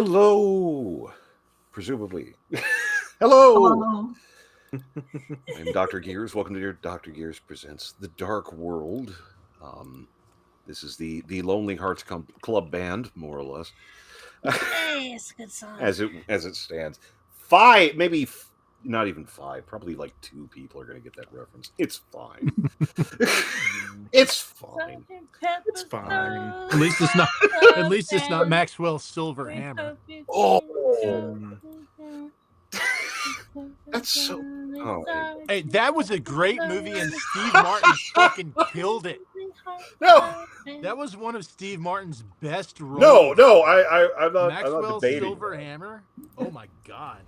Hello, presumably. Hello. Hello. I'm Dr. Gears. Welcome to your Dr. Gears Presents The Dark World. This is the Lonely Hearts Club band, more or less, Hey, it's a good song. as it stands. Five, maybe not even five. Probably like two people are going to get that reference. It's fine. It's fine. It's fine. At least it's not. At least it's not Maxwell's Silver Hammer. Oh, that's so. Oh, Hey, that was a great movie, and Steve Martin fucking killed it. no, That was one of Steve Martin's best roles. no. I'm not Maxwell's debating. Silver Hammer. Oh my god.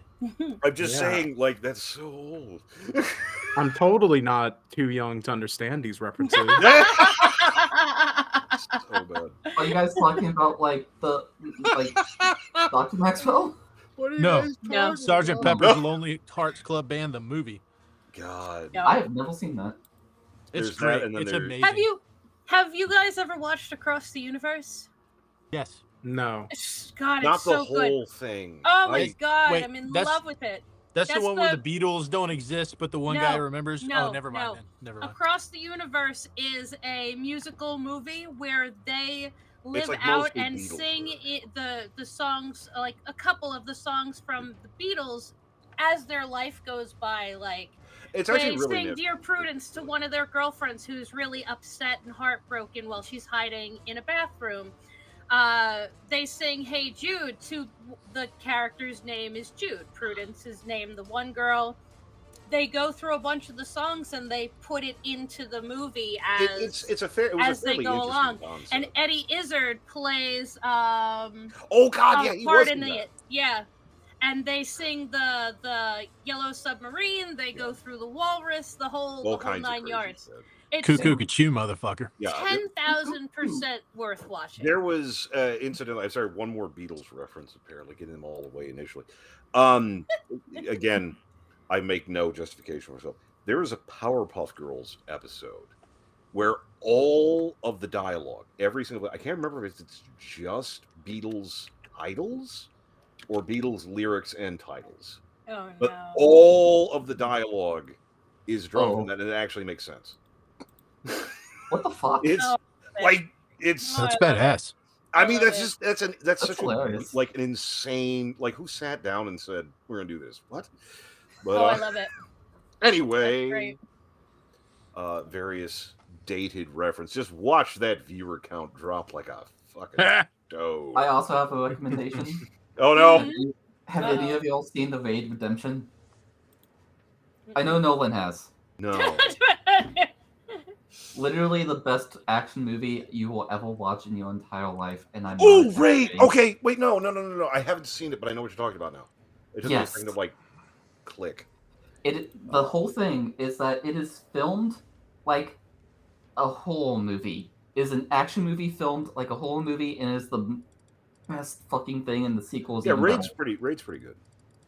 I'm just saying, like, that's so old. I'm totally not too young to understand these references. So bad. Are you guys talking about Dr. Maxwell? What are you No. guys No. talking Sergeant about? Pepper's Lonely Hearts Club Band, the movie. God. No. I have never seen that. It's There's that, great. and then It's there's- amazing. Have you guys ever watched Across the Universe? Yes. No. God, Not it's the so good. whole thing. Oh my Like, god, wait, I'm in that's- love with it. That's the That's one where the- the Beatles don't exist, but the one No, guy remembers. no, Oh, never mind. no. Then. Never mind. Across the Universe is a musical movie where they live like out mostly and Beatles, sing right? the songs, like a couple of the songs from the Beatles as their life goes by. Like it's they actually really sing nifty. Dear Prudence to one of their girlfriends who's really upset and heartbroken while she's hiding in a bathroom. They sing Hey Jude to the character's name is Jude. Prudence's name, the one girl. They go through a bunch of the songs and they put it into the movie as It's a fair. It was as a they fairly go interesting along. concept. And Eddie Izzard plays Oh God, yeah, he was part in in that. it. Yeah. And they sing the Yellow Submarine, they go through the Walrus, the whole All kinds of 9 crazy yards. shit. It's Cuckoo, you motherfucker. Yeah, 10,000% worth watching. there was incidentally. I'm sorry, one more Beatles reference. Apparently, getting them all the way initially. Again, I make no justification for myself. There is a Powerpuff Girls episode where all of the dialogue, every single, I can't remember if it's just Beatles titles or Beatles lyrics and titles, Oh but no. all of the dialogue is drawn from Oh. that, and it actually makes sense. What the fuck? It's Oh, like it's. Oh, That's I love it. badass. I mean, I love that's it. just that's such hilarious. like an insane. Like, who sat down and said we're gonna do this? What? But Oh, I love it. anyway, great. Various dated reference. Just watch that viewer count drop like a fucking dough. I also have a recommendation. Oh no! Mhm. Have any of y'all seen The Raid Redemption? I know Nolan has. No. Literally the best action movie you will ever watch in your entire life, and I'm Oh, not Ray. exaggerating. Okay, wait, no. I haven't seen it, but I know what you're talking about now. It just Yes. kind of like click. The whole thing is that it is filmed like a horror movie. It is an action movie filmed like a horror movie, and is the best fucking thing. And the sequel is Yeah, even Raid's better. pretty good.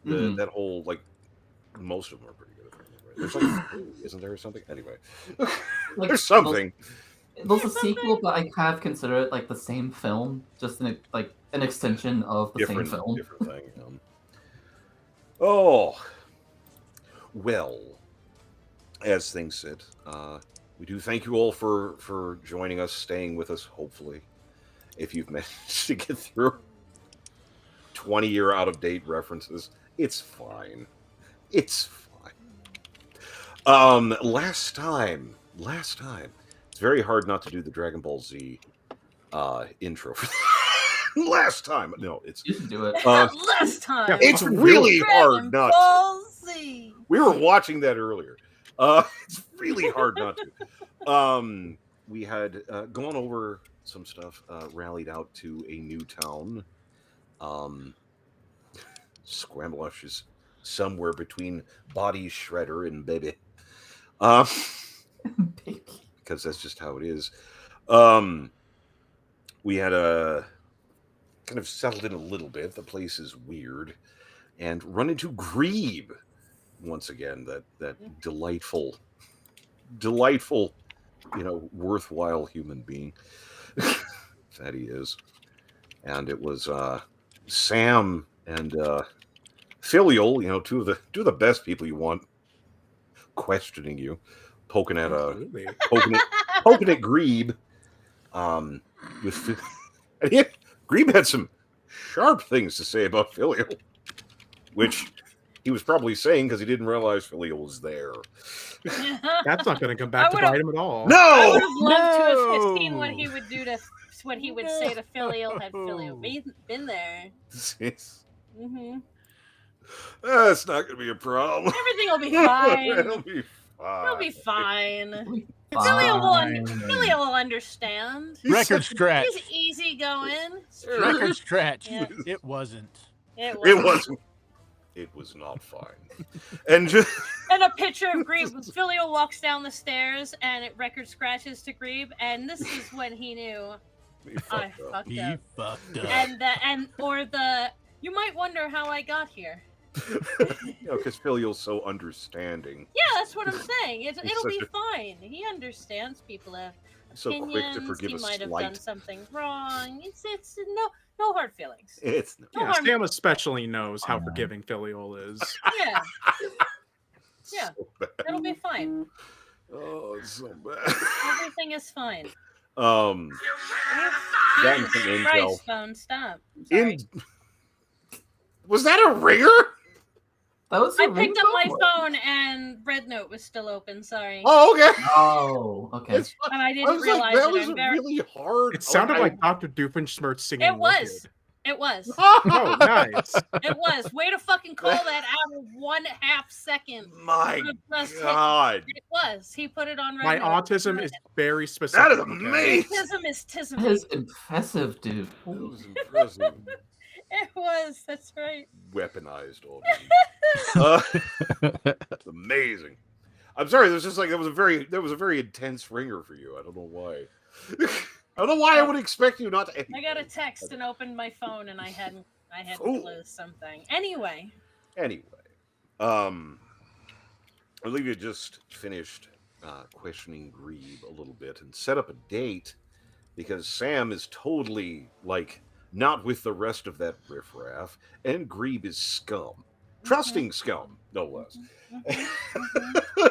Mhm. That whole like most of them are pretty good. Apparently, right? There's like three, isn't there, or something? Anyway, Like, there's something. There's a sequel, but I kind of consider it like the same film, just an extension of the same film. Different thing. Oh, well, as things sit, we do thank you all for joining us, staying with us. Hopefully, if you've managed to get through 20-year out-of-date references, it's fine. It's fine. Last time, it's very hard not to do the Dragon Ball Z intro. Last time, no, it's You should do it. Last time. it's really hard not. Ball Z. We were watching that earlier. It's really hard not to. We had gone over some stuff, rallied out to a new town. Scrambleush is somewhere between Body Shredder and Baby. Because that's just how it is. We had kind of settled in a little bit. The place is weird. And run into Grebe once again, that delightful, worthwhile human being that he is. And it was Sam and Filial, two of the best people you want, questioning you, poking at Absolutely. poking at Grebe. Grebe had some sharp things to say about Filial, which he was probably saying because he didn't realize Filial was there. That's not going to come back to bite him at all. I would No, have loved to have seen No! what he would do to what he would say to Filial had Filial been there. Mm-hmm. That's not going to be a problem. Everything will be fine. It'll be fine. He'll be fine. Fine. Filial will understand. Record scratch. He's easygoing. Record scratch. Yeah. It wasn't. It It wasn't. It was not fine. And just And a picture of Grebe. Filial walks down the stairs and it record scratches to Grebe, and this is when he knew he I fucked up. fucked He up. fucked up. And you might wonder how I got here. Because Filial's so understanding. Yeah, that's what I'm saying. It'll such be fine. He understands people have So quick to opinions. forgive He a might have done slight. something wrong. It's no hard feelings. It's No Yeah, harm. Sam especially knows how forgiving Filial is. Yeah, Yeah. so bad. it'll be fine. Oh, it's so bad. Everything is fine. Gotten some intel. Christ, phone, stop. Sorry. Was that a ringer? That was I a picked up my ringtone? phone and Red Note was still open. Sorry, Oh, okay. Oh, okay. It's- and I I didn't was realize like, that it. was I'm very. really hard. It sounded I- like Dr. Doofenshmirtz singing. It was. Wicked. It was. Oh, nice. It was. Way to fucking call that out in 1/2 second. My Just hit- God. It was. He put it on Red My Note. autism is very specific. That is okay? amazing. Tism is tism. That is impressive, dude. That was impressive. It was. That's right. Weaponized autism. That's amazing. I'm sorry. There was a very intense ringer for you. I don't know why. I don't know why I would expect you not to. I got a text and opened my phone and I hadn't Ooh. closed something. Anyway. Anyway, I believe you just finished questioning Grebe a little bit and set up a date because Sam is totally not with the rest of that riffraff, and Grebe is scum, trusting scum, no less.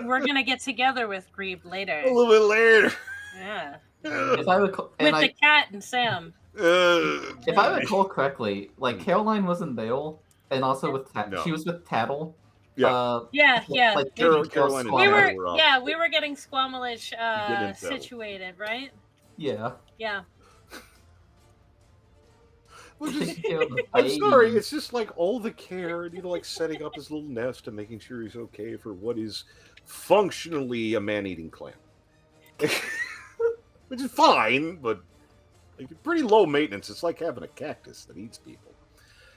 We're gonna get together with Grebe later. A little bit later. Yeah. If I recall, With the cat and Sam. if I recall correctly, Caroline wasn't there, and also with No. she was with Tattle. Yeah. Yeah. Like Caroline and We Tattle were were up. we were getting Squamalish Getting him settled. situated, right? Yeah. Yeah. Which is- Taking care of the I'm sorry, baby. it's just all the care, and setting up his little nest and making sure he's okay for what is functionally a man-eating clam. Which is fine, but pretty low maintenance. It's like having a cactus that eats people.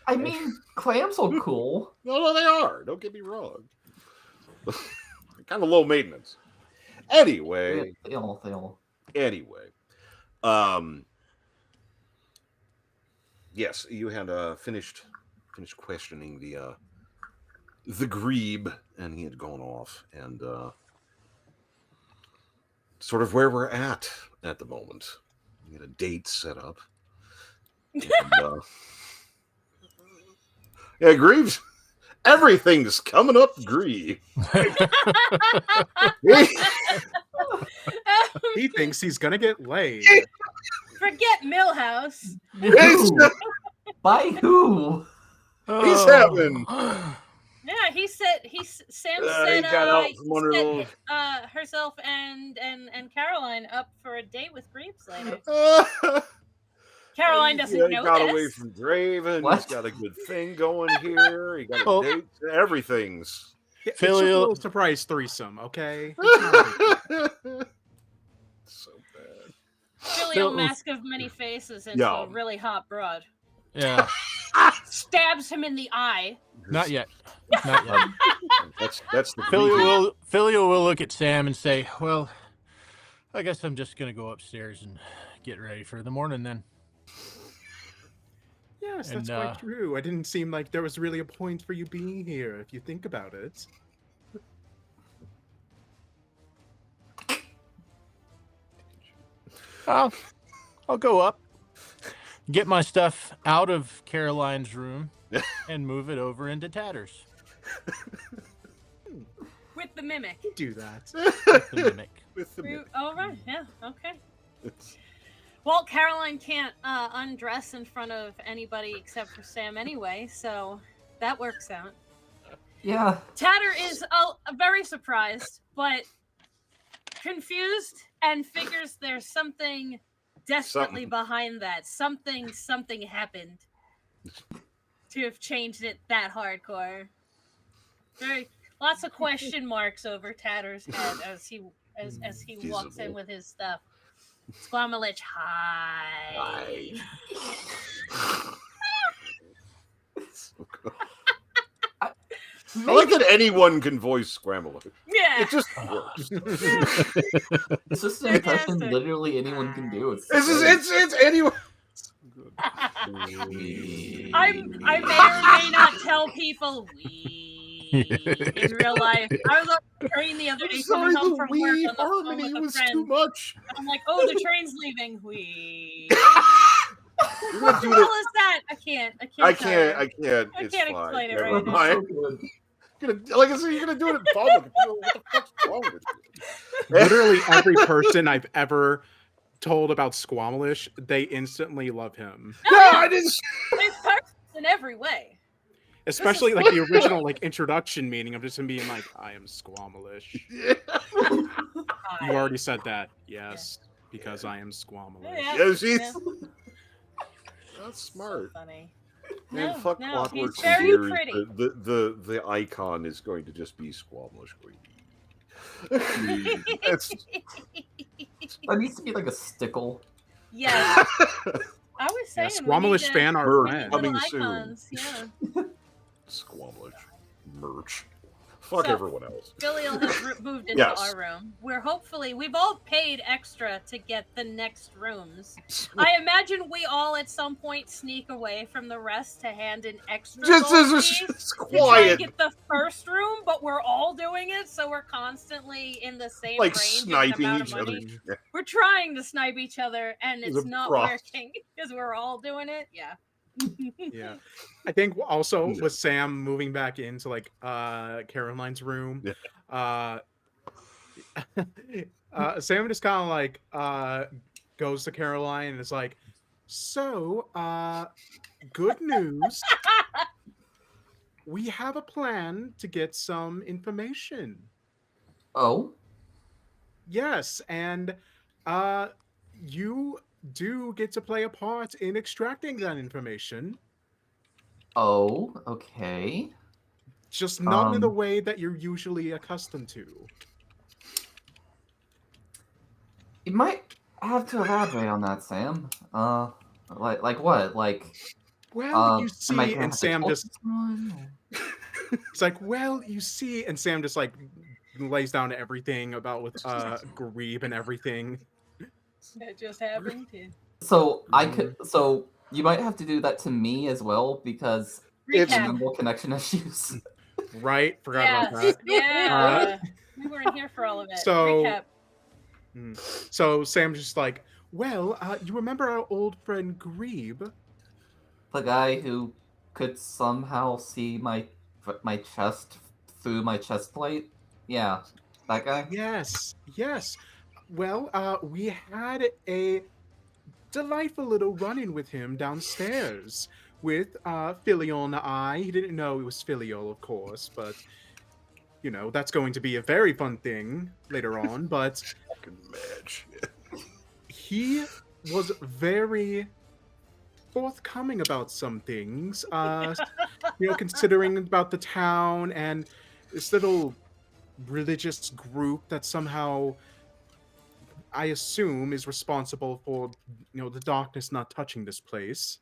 I mean, clams are cool. No, they are. Don't get me wrong. Kind of low maintenance. Anyway, They all. Yes, you had finished questioning the Grebe, and he had gone off, and sort of where we're at the moment. We had a date set up. And, yeah, Greaves. Everything's coming up, Grebe. He thinks he's gonna get laid. Forget Millhouse. Who? By who? He's having. Yeah, Sam He set got out from under those. herself and Caroline up for a date with Greaves later. Caroline doesn't He know got this. away from Draven. What? He's got a good thing going here. He got a Oh. date. Everything's. It's just a Filial- little surprise threesome, okay? It's not a big deal. So bad. Filial So- mask of many faces into Yeah. a really hot broad. Yeah. Stabs him in the eye. Not yet. Not yet. That's the Filial will look at Sam and say, "Well, I guess I'm just gonna go upstairs and get ready for the morning then." Yes, And, that's quite true. It didn't seem like there was really a point for you being here, if you think about it. I'll go up. get my stuff out of Caroline's room and move it over into Tatters. With the mimic. Do that. With the mimic. With the You- oh, right. Yeah. Okay. Well, Caroline can't undress in front of anybody except for Sam anyway, so that works out. Yeah. Tatter is very surprised, but confused and figures there's something desperately behind that. Something happened to have changed it that hardcore. Lots of question marks over Tatter's head as he walks in with his stuff. Squamalich, hi. I like that anyone can voice Scramble. Yeah. It just works. It's just an impression literally anyone can do. It's anyone. I may or may not tell people in real life. I was on the train the other day coming home from work on the phone with a was friend. too much. I'm like, oh, the train's leaving. Wee. You're What gonna the do hell that. is that? I can't. I tell can't. you. I It's can't fine. explain it Never right now. mind. Like I said, you're gonna do it in public. What the fuck's wrong with you? Literally every person I've ever told about Squamlish, they instantly love him. No, I didn't. It's perfect in every way. Especially like the original like introduction meeting of just him being like, I am Squamlish. You already said that. Yes. Because I am Squamlish. Yeah. Yeah, she's Yeah. that's smart. So funny. Man, No, fuck no, Clockwork he's very Series. pretty. The icon is going to just be Squamlish Greedy. That's That needs to be like a stickle. Yeah. I was saying Yeah, we need Squamlish to fan Merch art make friend. little coming soon. icons. Yeah. Squamlish merch. Fuck So- everyone else. Billiel has moved into Yes. our room. We've all paid extra to get the next rooms. I imagine we all at some point sneak away from the rest to hand in extra Just gold as fees it's to try and quiet, get the first room, but we're all doing it, so we're constantly in the same like range and sniping amount each of other. money. Yeah. We're trying to snipe each other, and It's it's a not process. working because we're all doing it. Yeah. Yeah. I think also Yeah. with Sam moving back into like Caroline's room, Sam just kind of like goes to Caroline and is like, so good news. We have a plan to get some information. Oh? Yes, and you do get to play a part in extracting that information. Oh, okay. Just not in the Um, way that you're usually accustomed to. You might have to elaborate on that, Sam. Like what? Like, Well, you am I see, gonna and have to Sam talk just to someone, or- it's like, well, you see, and Sam just like lays down everything about with Grebe and everything. That just happened. Yeah. So I could. So you might have to do that to me as well because It's- Recap. remember connection issues. Right? Forgot Yeah. about that. Yeah. We weren't here for all of it. So- Recap. So Sam's just like, well, you remember our old friend Grebe? The guy who could somehow see my chest through my chest plate. Yeah, that guy. Yes, yes. Well, we had a delightful little run-in with him downstairs with Filial and I. He didn't know it was Filial, of course, but you know, that's going to be a very fun thing later on. But Fucking match. he was very forthcoming about some things. You know, considering about the town and this little religious group that somehow I assume is responsible for, you know, the darkness not touching this place.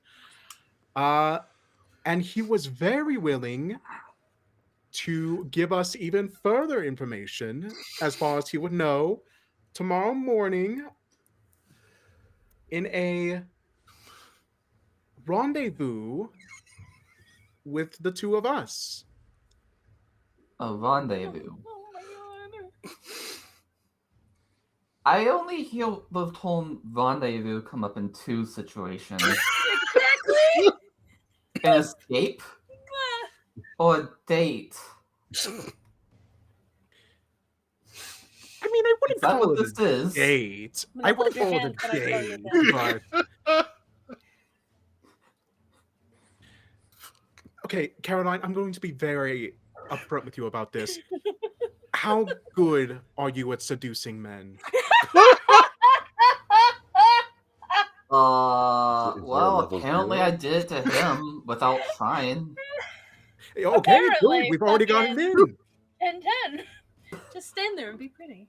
And he was very willing to give us even further information as far as he would know tomorrow morning in a rendezvous with the two of us. A rendezvous. Oh my god. I only hear the term rendezvous come up in two situations. An escape? Or a date? I mean, I wouldn't Is that call what it this a is? date. I'm I gonna wouldn't hold your call it hand, a but I throw you date, down. but okay, Caroline, I'm going to be very upfront with you about this. How good are you at seducing men? Is there a Well, level apparently 0? I did it to him without trying. Okay, good. Apparently, We've already got him fucking- in. 10-10. Just stand there and be pretty.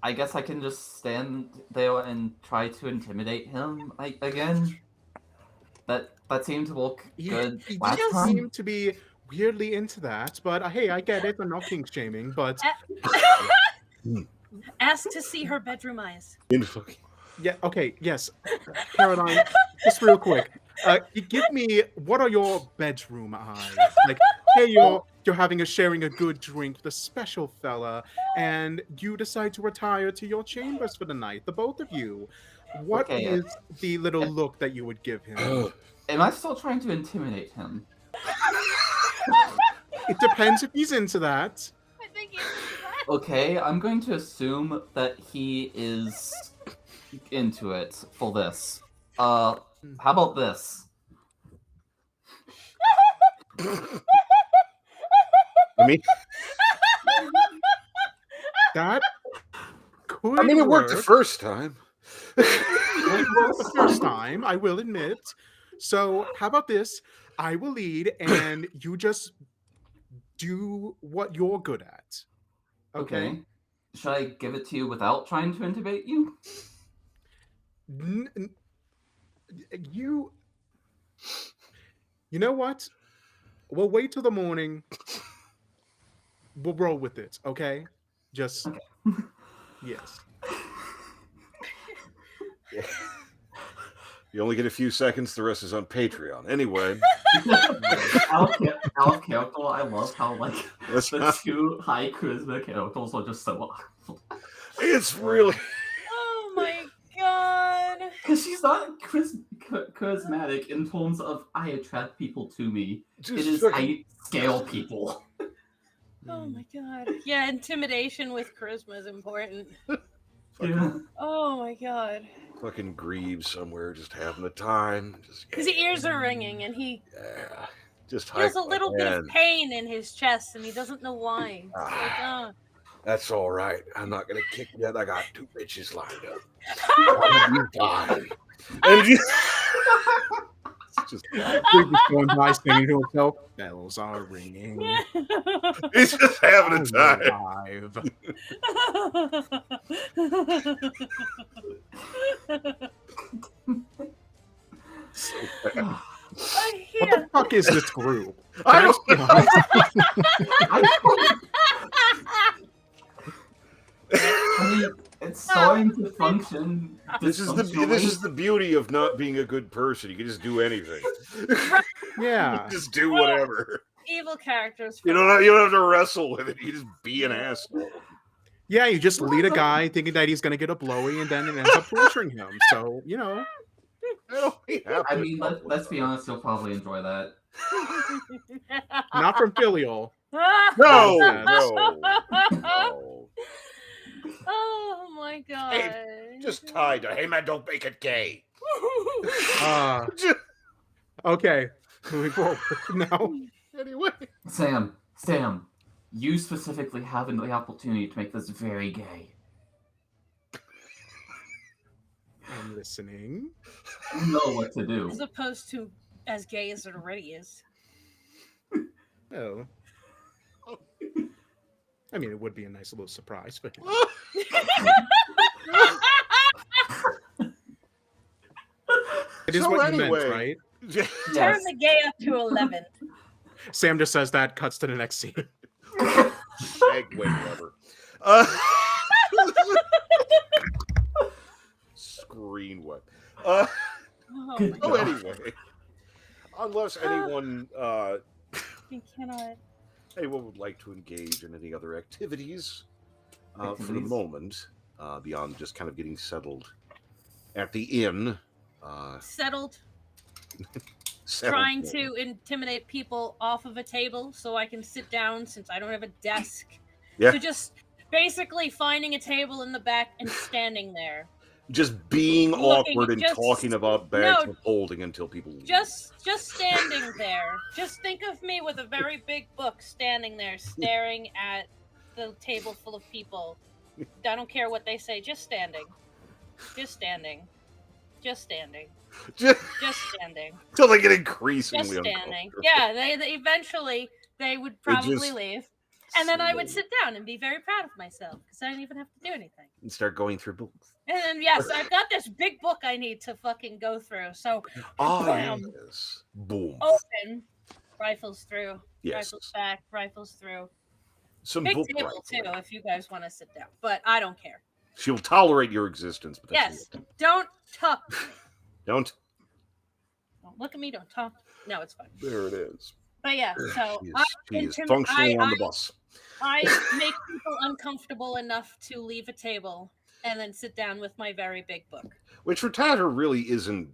I guess I can just stand there and try to intimidate him again. That seemed to look good He last did time. seem to be weirdly into that, but hey, I get it. I'm not kink shaming, but Ask to see her bedroom eyes. yeah, okay, yes, Caroline, just real quick, you give me what are your bedroom eyes? Like, hey, you're having sharing a good drink with a special fella, and you decide to retire to your chambers for the night, the both of you. What Okay, is the little look that you would give him? Am I still trying to intimidate him? It depends if he's into that. I think he's into that. Okay, I'm going to assume that he is into it for this. How about this? I mean, That could it worked the work. first time. It worked the first time, I will admit. So, how about this? I will lead, and you just do what you're good at. Okay? Should I give it to you without trying to intimidate you? You know what? We'll wait till the morning. We'll roll with it, okay? Just Okay. yes. You only get a few seconds. The rest is on Patreon. Anyway, Out of character, I love how like That's the not- two high charisma characters are just so it's really Oh my god. because she's not charismatic in terms of I attract people to me. just It is fucking- I scale people. Oh my god. Yeah, intimidation with charisma is important. Yeah. Oh my god. fucking Greaves somewhere, just having a time. Just, His ears are ringing and he yeah, just feels a hike my little bit of hand. pain in his chest and he doesn't know why. It's like, oh. That's all right. I'm not gonna kick yet. I got 2 bitches lined up. I'll be fine. And you... it's just, He's just going by singing to himself, bells are ringing. he's just having a time. Alive. What the fuck is this group? I Can don't I just be honest? I mean, it's starting to function. This is dysfunctionally. the beauty of not being a good person. You can just do anything. Yeah. Just do whatever. Evil characters. You don't have to wrestle with it. You just be an asshole. Yeah, you just lead a guy thinking that he's gonna get a blowy and then it ends up torturing him. So, you know. I mean, let's be honest, you'll probably enjoy that. Not from filial. No, Yes. no. Oh my god. Just tied to, hey man, don't make it gay. Okay. Moving forward now. Anyway. Sam, you specifically have the opportunity to make this very gay. I'm listening. You know what to do. As opposed to as gay as it already is. Oh. I mean, it would be a nice little surprise for him. It is So what you anyway. meant, right? Turn Yes. the gay up to 11. Sam just says that, cuts to the next scene. Segue rubber. Screen what? Oh my Good So god. anyway, unless anyone I cannot. would like to engage in any other activities, for the Activities? moment, beyond just kind of getting settled at the inn. Settled. trying to intimidate people off of a table so I can sit down since I don't have a desk. Yeah. So just basically finding a table in the back and standing there. Just being Looking- awkward and just- talking about bags no, of holding until people leave. Just standing there. Just think of me with a very big book standing there staring at the table full of people. I don't care what they say, just standing. Just standing. Just standing. Just Just standing. until they get increasingly Just standing. uncomfortable. Yeah, they eventually they would probably just leave. And then I would slowly- sit down and be very proud of myself because I didn't even have to do anything. and start going through books. And then yes, I've got this big book I need to fucking go through. So Oh, bam, yes. Boom. open, rifles through, Yes. rifles back, rifles through. Some Big book table rifling. too, if you guys want to sit down. But I don't care. She'll tolerate your existence, but that's Yes, it. don't talk to me. Don't. Don't look at me. Don't talk. No, it's fine. There it is. But yeah, so She is functionally on the bus. I make people uncomfortable enough to leave a table and then sit down with my very big book. Which for Tatter really isn't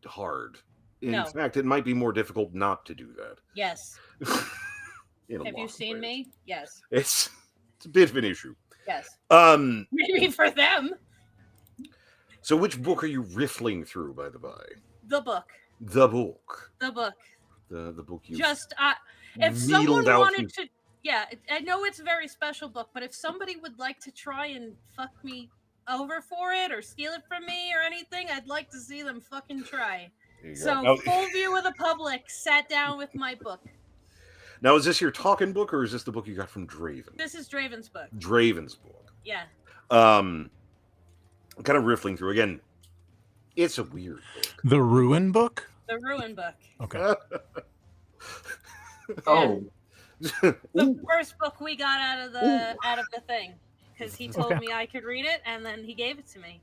hard. In No. fact, it might be more difficult not to do that. Yes. In a Have lot you of seen ways. me? Yes. It's a bit of an issue. Yes. Um. Maybe for them. So which book are you riffling through, by the by? The book. The book. The book. The book you Just if someone wheeled out wanted from- to, yeah, I know it's a very special book, but if somebody would like to try and fuck me over for it or steal it from me or anything, I'd like to see them fucking try. There you go. So Now- full view of the public sat down with my book. Now, is this your talking book, or is this the book you got from Draven? This is Draven's book. Draven's book. Yeah. Kind of riffling through again. It's a weird book. The Ruin book? The Ruin book. Okay. Oh, The Ooh, first book we got out of the thing. Because he told Okay. me I could read it and then he gave it to me.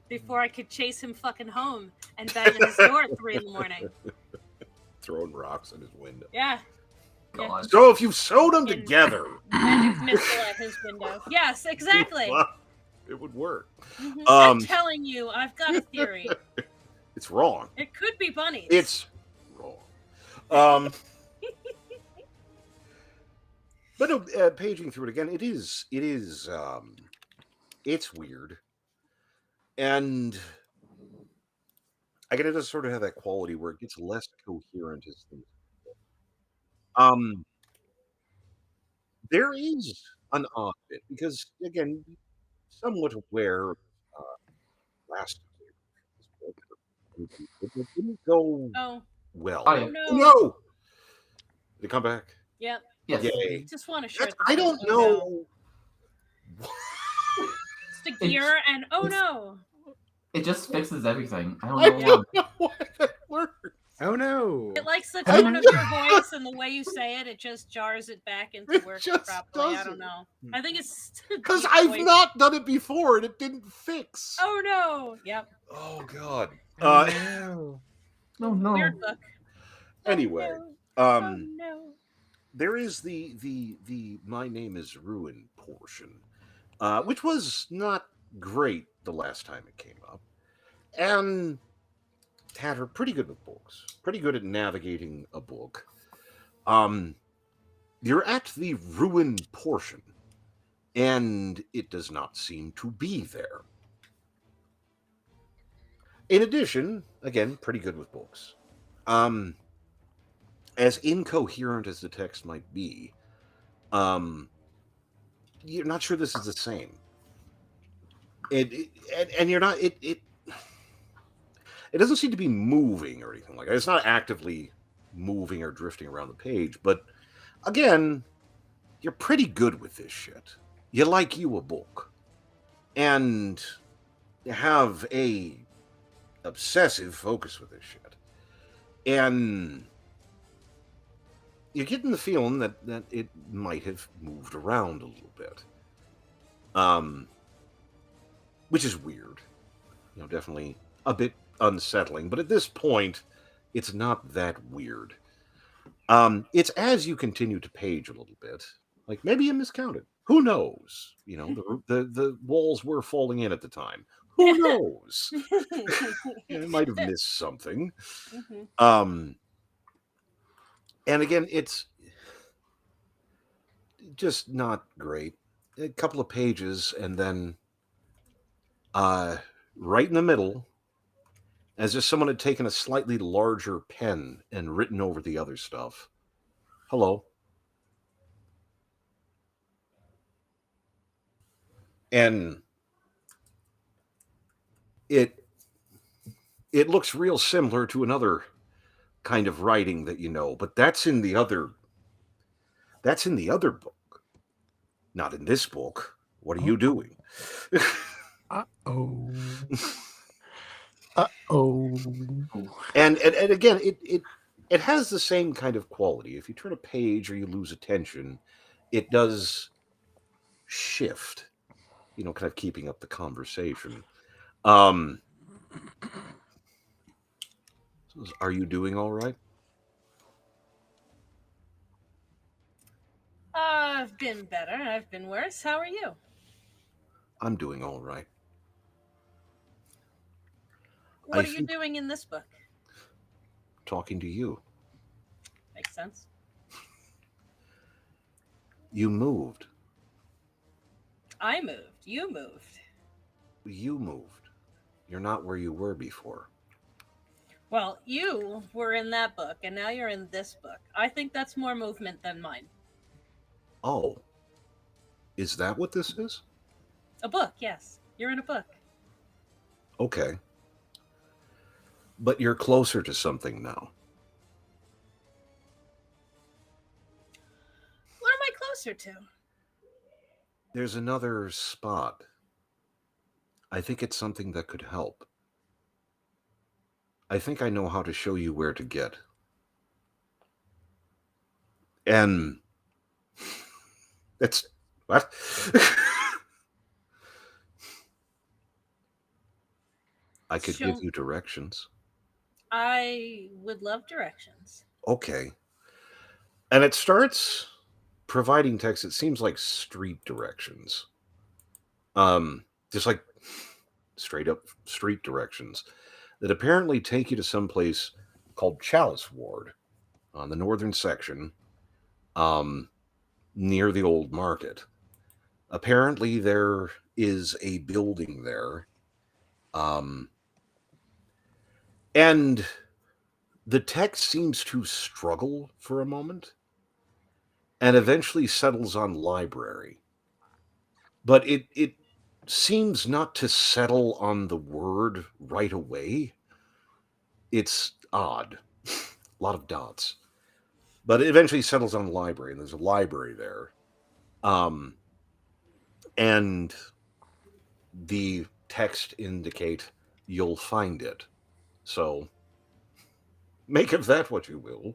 Before I could chase him fucking home and bang at his door at 3 a.m. throwing rocks in his window. Yeah. God. So if you sewed them In- together, Magic missile at his window. Yes, exactly. well, it would work. Mhm. Um, I'm telling you, I've got a theory. It's wrong. It could be bunnies. It's wrong. But no, paging through it again, it's weird, and again, it does sort of have that quality where it gets less coherent as things. There is an odd bit because again, somewhat aware of last year, it didn't go Oh, well. Oh, yeah. no. Oh, no! Did it come back? Yep. Yes. Yay. Just want to shirt. That's- I don't know. It's the gear and oh no. It just fixes everything. I I don't know. don't know why that works. Oh no! It likes the I tone of your voice and the way you say it. It just jars it back into It working just properly. I doesn't. don't know. I think it's Because deep I've voice. not done it before and it didn't fix. Oh no. Yep. Oh, God. Oh, no. No, no. Weird book. Anyway, Oh no. there is the My Name is Ruin portion, which was not great the last time it came up. And Tatter, pretty good with books, pretty good at navigating a book. You're at the Ruin portion, and it does not seem to be there. In addition, again, pretty good with books. As incoherent as the text might be, you're not sure this is the same. And you're not. It doesn't seem to be moving or anything like that. It's not actively moving or drifting around the page. But again, you're pretty good with this shit. You like you a book, and you have a obsessive focus with this shit, and you're getting the feeling that it might have moved around a little bit, which is weird. You know, definitely a bit unsettling. But at this point, it's not that weird. It's as you continue to page a little bit, like maybe you miscounted. Who knows? You know, the walls were falling in at the time. Who knows? I might have missed something. Mhm. And again, it's just not great. A couple of pages, and then right in the middle, as if someone had taken a slightly larger pen and written over the other stuff. Hello. And it looks real similar to another kind of writing that you know, but that's in the other book, not in this book. What are you doing? Uh-oh. Uh-oh. And again, it has the same kind of quality. If you turn a page or you lose attention, it does shift, kind of keeping up the conversation. Are you doing all right? I've been better. I've been worse. How are you? I'm doing all right. What I are you think doing in this book? talking to you. Makes sense. You moved. I moved. You moved. You moved. You're not where you were before. Well, you were in that book, and now you're in this book. I think that's more movement than mine. Oh. Is that what this is? A book, yes. You're in a book. Okay. But you're closer to something now. What am I closer to? There's another spot. I think it's something that could help. I think I know how to show you where to get. And that's what? I could give you directions. I would love directions. Okay. And it starts providing text. It seems like street directions. Just like straight up street directions that apparently take you to some place called Chalice Ward on the northern section, near the old market. Apparently, there is a building there, and the text seems to struggle for a moment, and eventually settles on library. But it seems not to settle on the word right away. It's odd, a lot of dots. But it eventually settles on library, and there's a library there. And the text indicate you'll find it. So make of that what you will.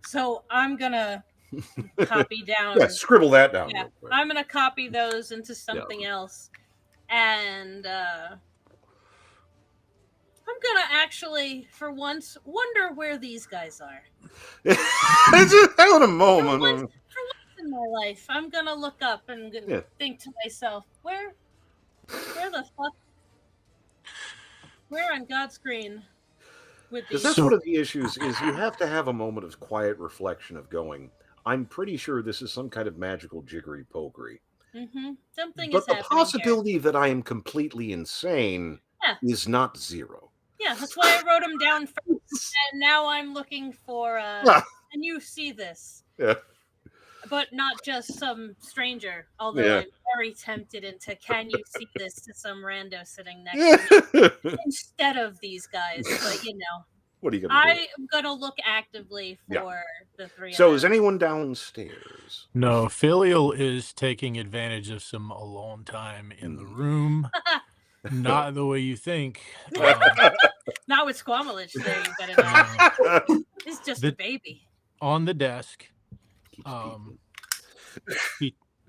So I'm gonna copy down. Yeah, scribble that down. Yeah, Real quick. I'm gonna copy those into something else, and I'm gonna actually, for once, wonder where these guys are. Just having a moment. For once in my life, I'm gonna look up and think to myself, where the fuck, where on God's green would Because these? that's one of the issues is you have to have a moment of quiet reflection of going, I'm pretty sure this is some kind of magical jiggery pokery. Something but is the happening possibility here. that I am completely insane is not zero. Yeah, that's why I wrote them down first, and now I'm looking for and you see this. Yeah. But not just some stranger, although I'm very tempted into can you see this to some rando sitting next to me instead of these guys. But what are you gonna do? I am gonna look actively for the three. So is anyone downstairs? No, Filial is taking advantage of some alone time in the room. Not the way you think. Not with Squamalage there, you better not. It's just a baby. On the desk,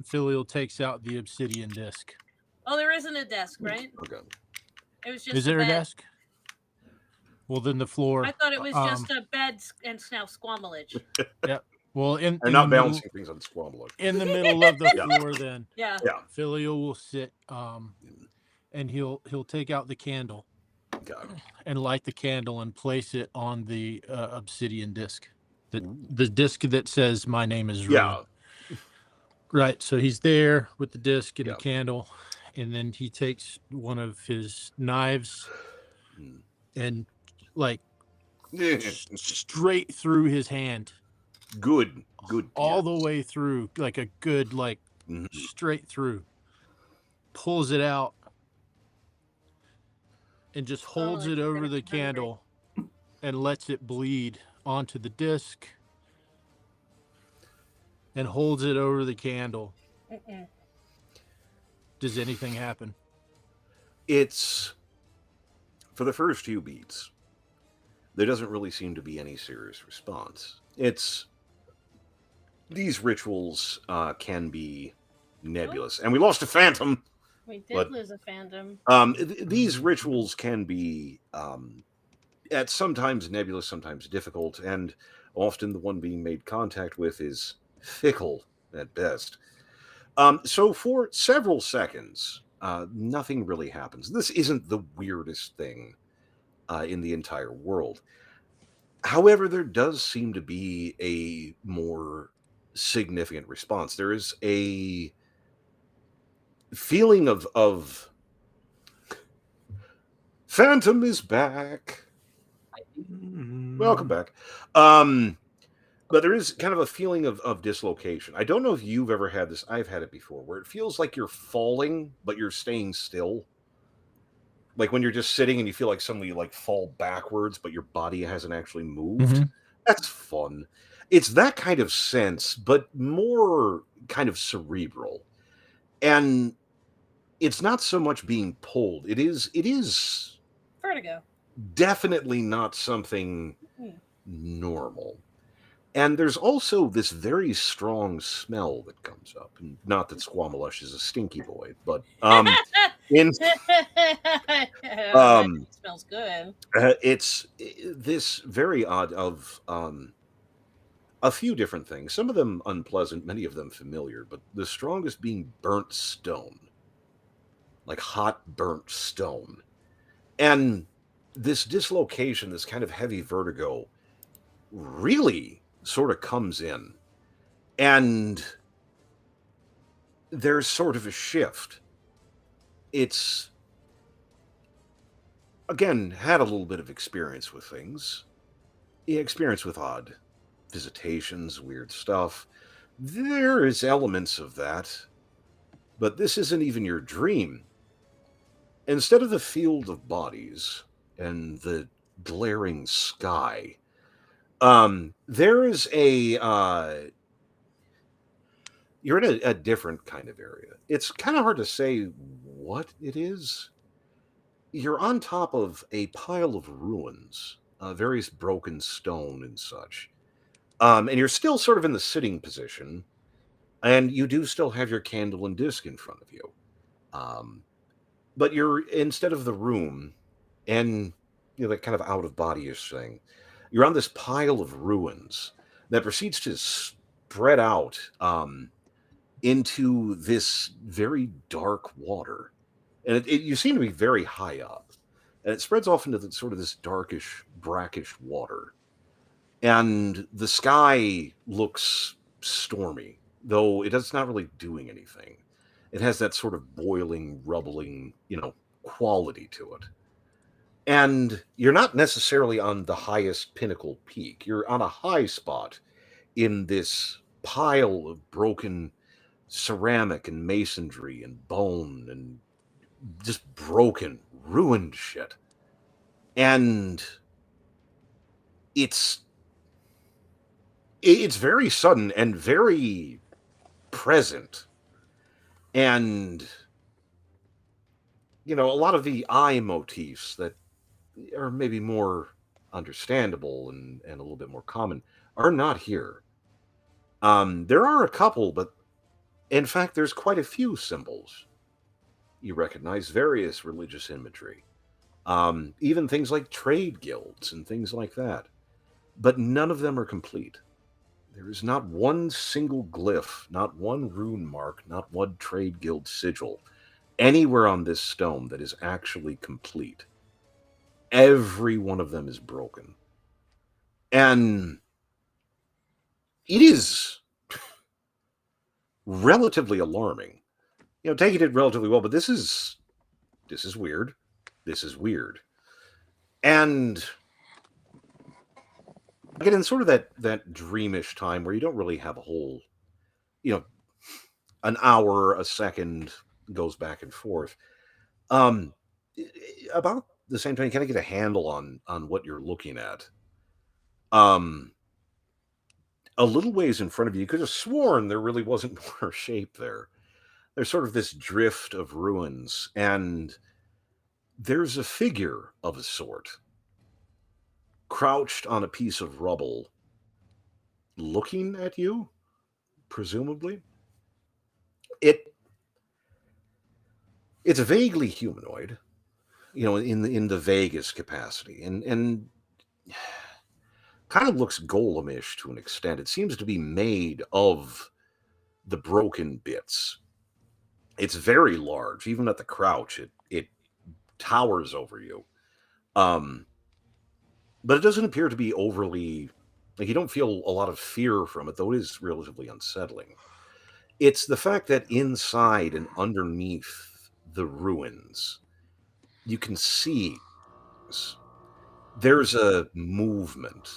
Filial takes out the obsidian disc. Oh, there isn't a desk, right? Okay. It was just Is there a bed. desk? Well, then the floor. I thought it was just a bed and now Squamalage. Yep. Well, And in not the middle, balancing things on Squabbler. in the middle of the Yeah. floor, then Yeah. Yeah. Filio will sit, and he'll take out the candle Got it. and light the candle and place it on the obsidian disc, Ooh. the disc that says "My name is Ruin." Yeah. Right. So he's there with the disc and Yeah. the candle, and then he takes one of his knives Mm. and like straight through his hand, Good. all Pierre. the way through, like a good Mhm. straight through. Pulls it out and just holds like it you're over gonna the be hungry. candle and lets it bleed onto the disc and holds it over the candle. Mm-mm. Does anything happen? It's for the first few beats. There doesn't really seem to be any serious response. It's these rituals can be nebulous, and we lost a phantom. We did But- lose a fandom. These rituals can be at sometimes nebulous, sometimes difficult, and often the one being made contact with is fickle at best. So for several seconds, nothing really happens. This isn't the weirdest thing in the entire world. However, there does seem to be a more significant response. There is a feeling of Phantom is back. Welcome back. But there is kind of a feeling of dislocation. I don't know if you've ever had this. I've had it before, where it feels like you're falling, but you're staying still. Like when you're just sitting and you feel like suddenly you like fall backwards, but your body hasn't actually moved. Mhm. That's fun. It's that kind of sense, but more kind of cerebral. And it's not so much being pulled. It is Vertigo. definitely not something Mhm. normal. And there's also this very strong smell that comes up. And not that Squamalush is a stinky boy, but in It smells good. it's this very odd of a few different things. Some of them unpleasant, many of them familiar, but the strongest being burnt stone. Like hot burnt stone. And this dislocation, this kind of heavy vertigo, really sort of comes in. And there's sort of a shift. It's, again, had a little bit of experience with things. Experience with odd visitations, weird stuff. There is elements of that. But this isn't even your dream. Instead of the field of bodies and the glaring sky, there is you're in a different kind of area. It's kind of hard to say what it is. You're on top of a pile of ruins, various broken stone and such. And you're still sort of in the sitting position, and you do still have your candle and disc in front of you. But you're instead of the room and that kind of out of body-ish thing, you're on this pile of ruins that proceeds to spread out into this very dark water. And you seem to be very high up. And it spreads off into sort of this darkish, brackish water. And the sky looks stormy, though it's not really doing anything. It has that sort of boiling, rubbling, quality to it. And you're not necessarily on the highest pinnacle peak. You're on a high spot in this pile of broken ceramic and masonry and bone and just broken, ruined shit. And it's very sudden and very present. And a lot of the eye motifs that are maybe more understandable and a little bit more common are not here. There are a couple, but in fact, there's quite a few symbols. You recognize various religious imagery, even things like trade guilds and things like that. But none of them are complete. There is not one single glyph, not one rune mark, not one trade guild sigil anywhere on this stone that is actually complete. Every one of them is broken. And it is relatively alarming. Taking it relatively well, but this is weird. This is weird. And I get in sort of that dreamish time where you don't really have a whole, an hour, a second goes back and forth. Um, about the same time, you kind of get a handle on what you're looking at. Um, a little ways in front of you, you could have sworn there really wasn't more shape there. There's sort of this drift of ruins, and there's a figure of a sort crouched on a piece of rubble, looking at you, presumably. It's vaguely humanoid, in the vaguest capacity, and kind of looks golemish to an extent. It seems to be made of the broken bits. It's very large, even at the crouch. It towers over you. Um, but it doesn't appear to be overly like you don't feel a lot of fear from it, though it is relatively unsettling. It's the fact that inside and underneath the ruins, you can see there's a movement,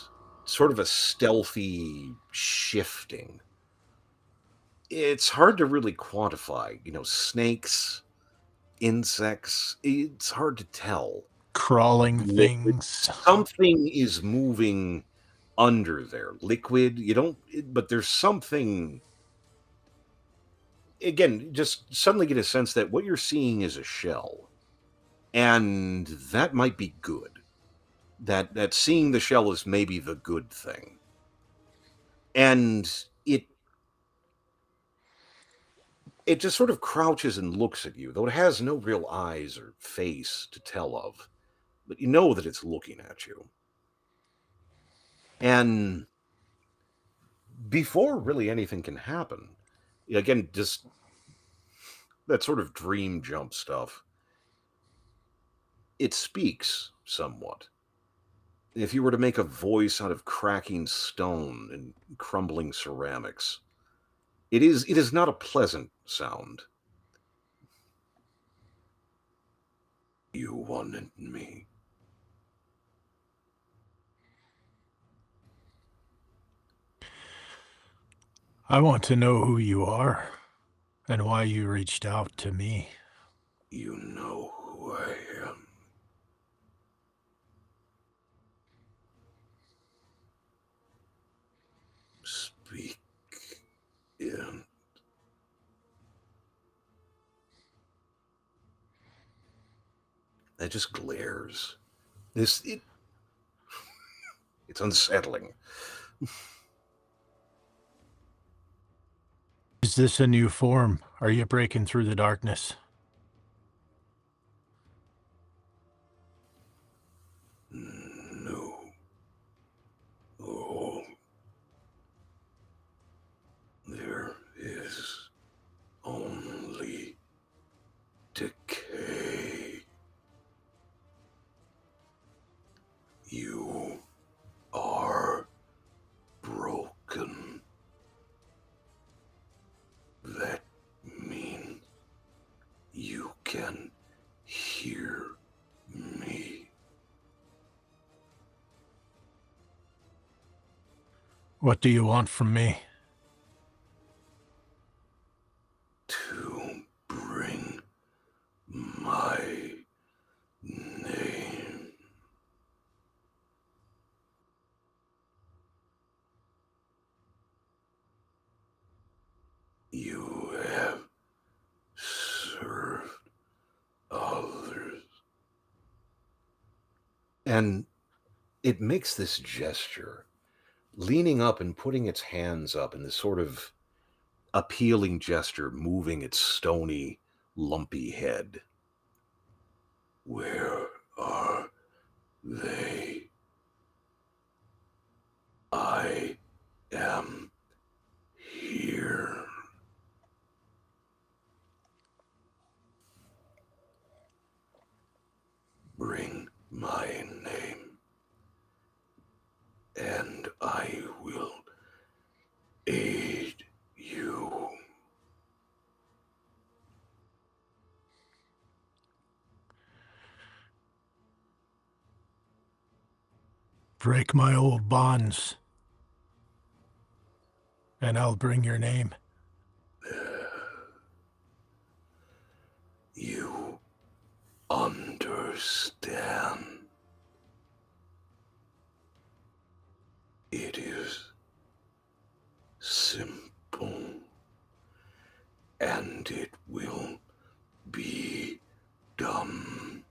sort of a stealthy shifting. It's hard to really quantify, snakes, insects, it's hard to tell. Crawling Liquid. things. Something is moving under there. Liquid, you don't, but there's something. Again, just suddenly get a sense that what you're seeing is a shell, and that might be good. That seeing the shell is maybe the good thing, and it just sort of crouches and looks at you, though it has no real eyes or face to tell of, but you know that it's looking at you. And before really anything can happen, again, just that sort of dream jump stuff, it speaks somewhat. If you were to make a voice out of cracking stone and crumbling ceramics, it is not a pleasant sound. You wanted me. I want to know who you are and why you reached out to me. You know who I am. Speak in. That just glares. It's unsettling. Is this a new form? Are you breaking through the darkness? No. Oh. There is only decay. You are broken. That means you can hear me. What do you want from me? To bring my name. You have served others. And it makes this gesture, leaning up and putting its hands up in this sort of appealing gesture, moving its stony, lumpy head. Where are they? I am Here. Bring my name, and I will aid you. Break my old bonds, and I'll bring your name. You understand. It is simple, and it will be done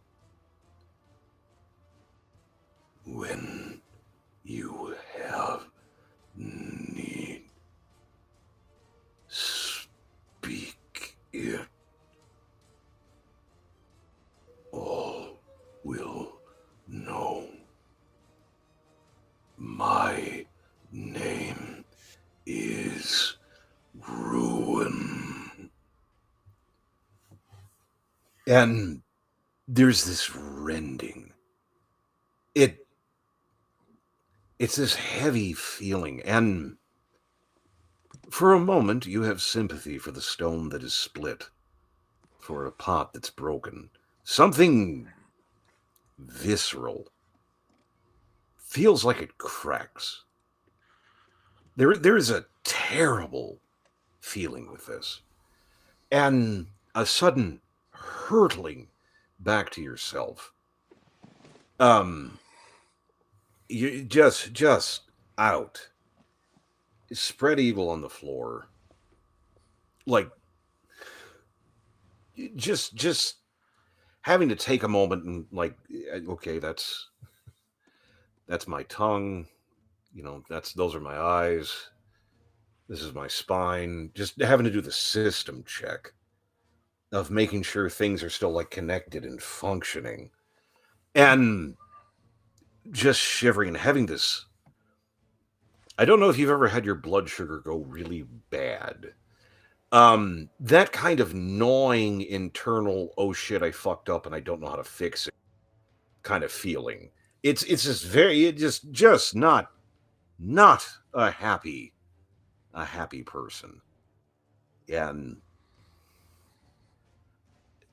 when you have need. Speak it. All will know. My name is Ruin. And there's this rending. It's this heavy feeling, and for a moment you have sympathy for the stone that is split, for a pot that's broken. Something visceral feels like it cracks. There is a terrible feeling with this, and a sudden hurtling back to yourself. You just out, spread eagle on the floor, like just having to take a moment and like, okay, that's my tongue, those are my eyes, this is my spine, just having to do the system check of making sure things are still like connected and functioning, and just shivering and having this. I don't know if you've ever had your blood sugar go really bad. That kind of gnawing internal, oh shit, I fucked up and I don't know how to fix it kind of feeling. It's just just not a happy person. And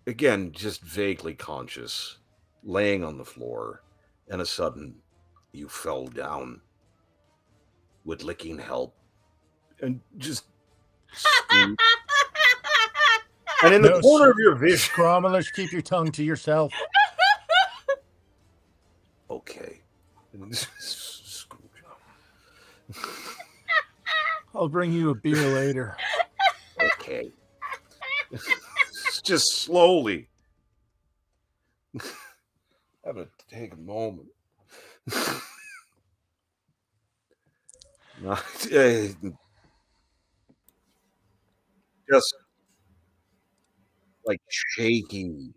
again, just vaguely conscious, laying on the floor, and a sudden you fell down with licking help and just scoop. And in the No, corner of your vision, Scromulus, keep your tongue to yourself. okay. I'll bring you a beer later. Okay. Just slowly. Have to take a moment. Not, just like shaky.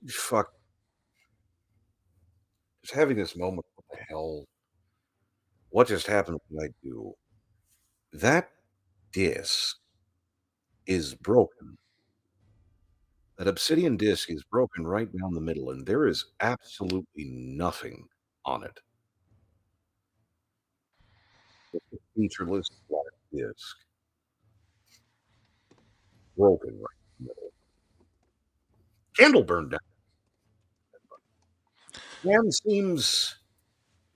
Fuck. Just having this moment. What the hell? What just happened? What did I do? That disc is broken. That obsidian disc is broken right down the middle, and there is absolutely nothing on it. It's a featureless black disc, broken right in the middle. Candle burned down. Hand seems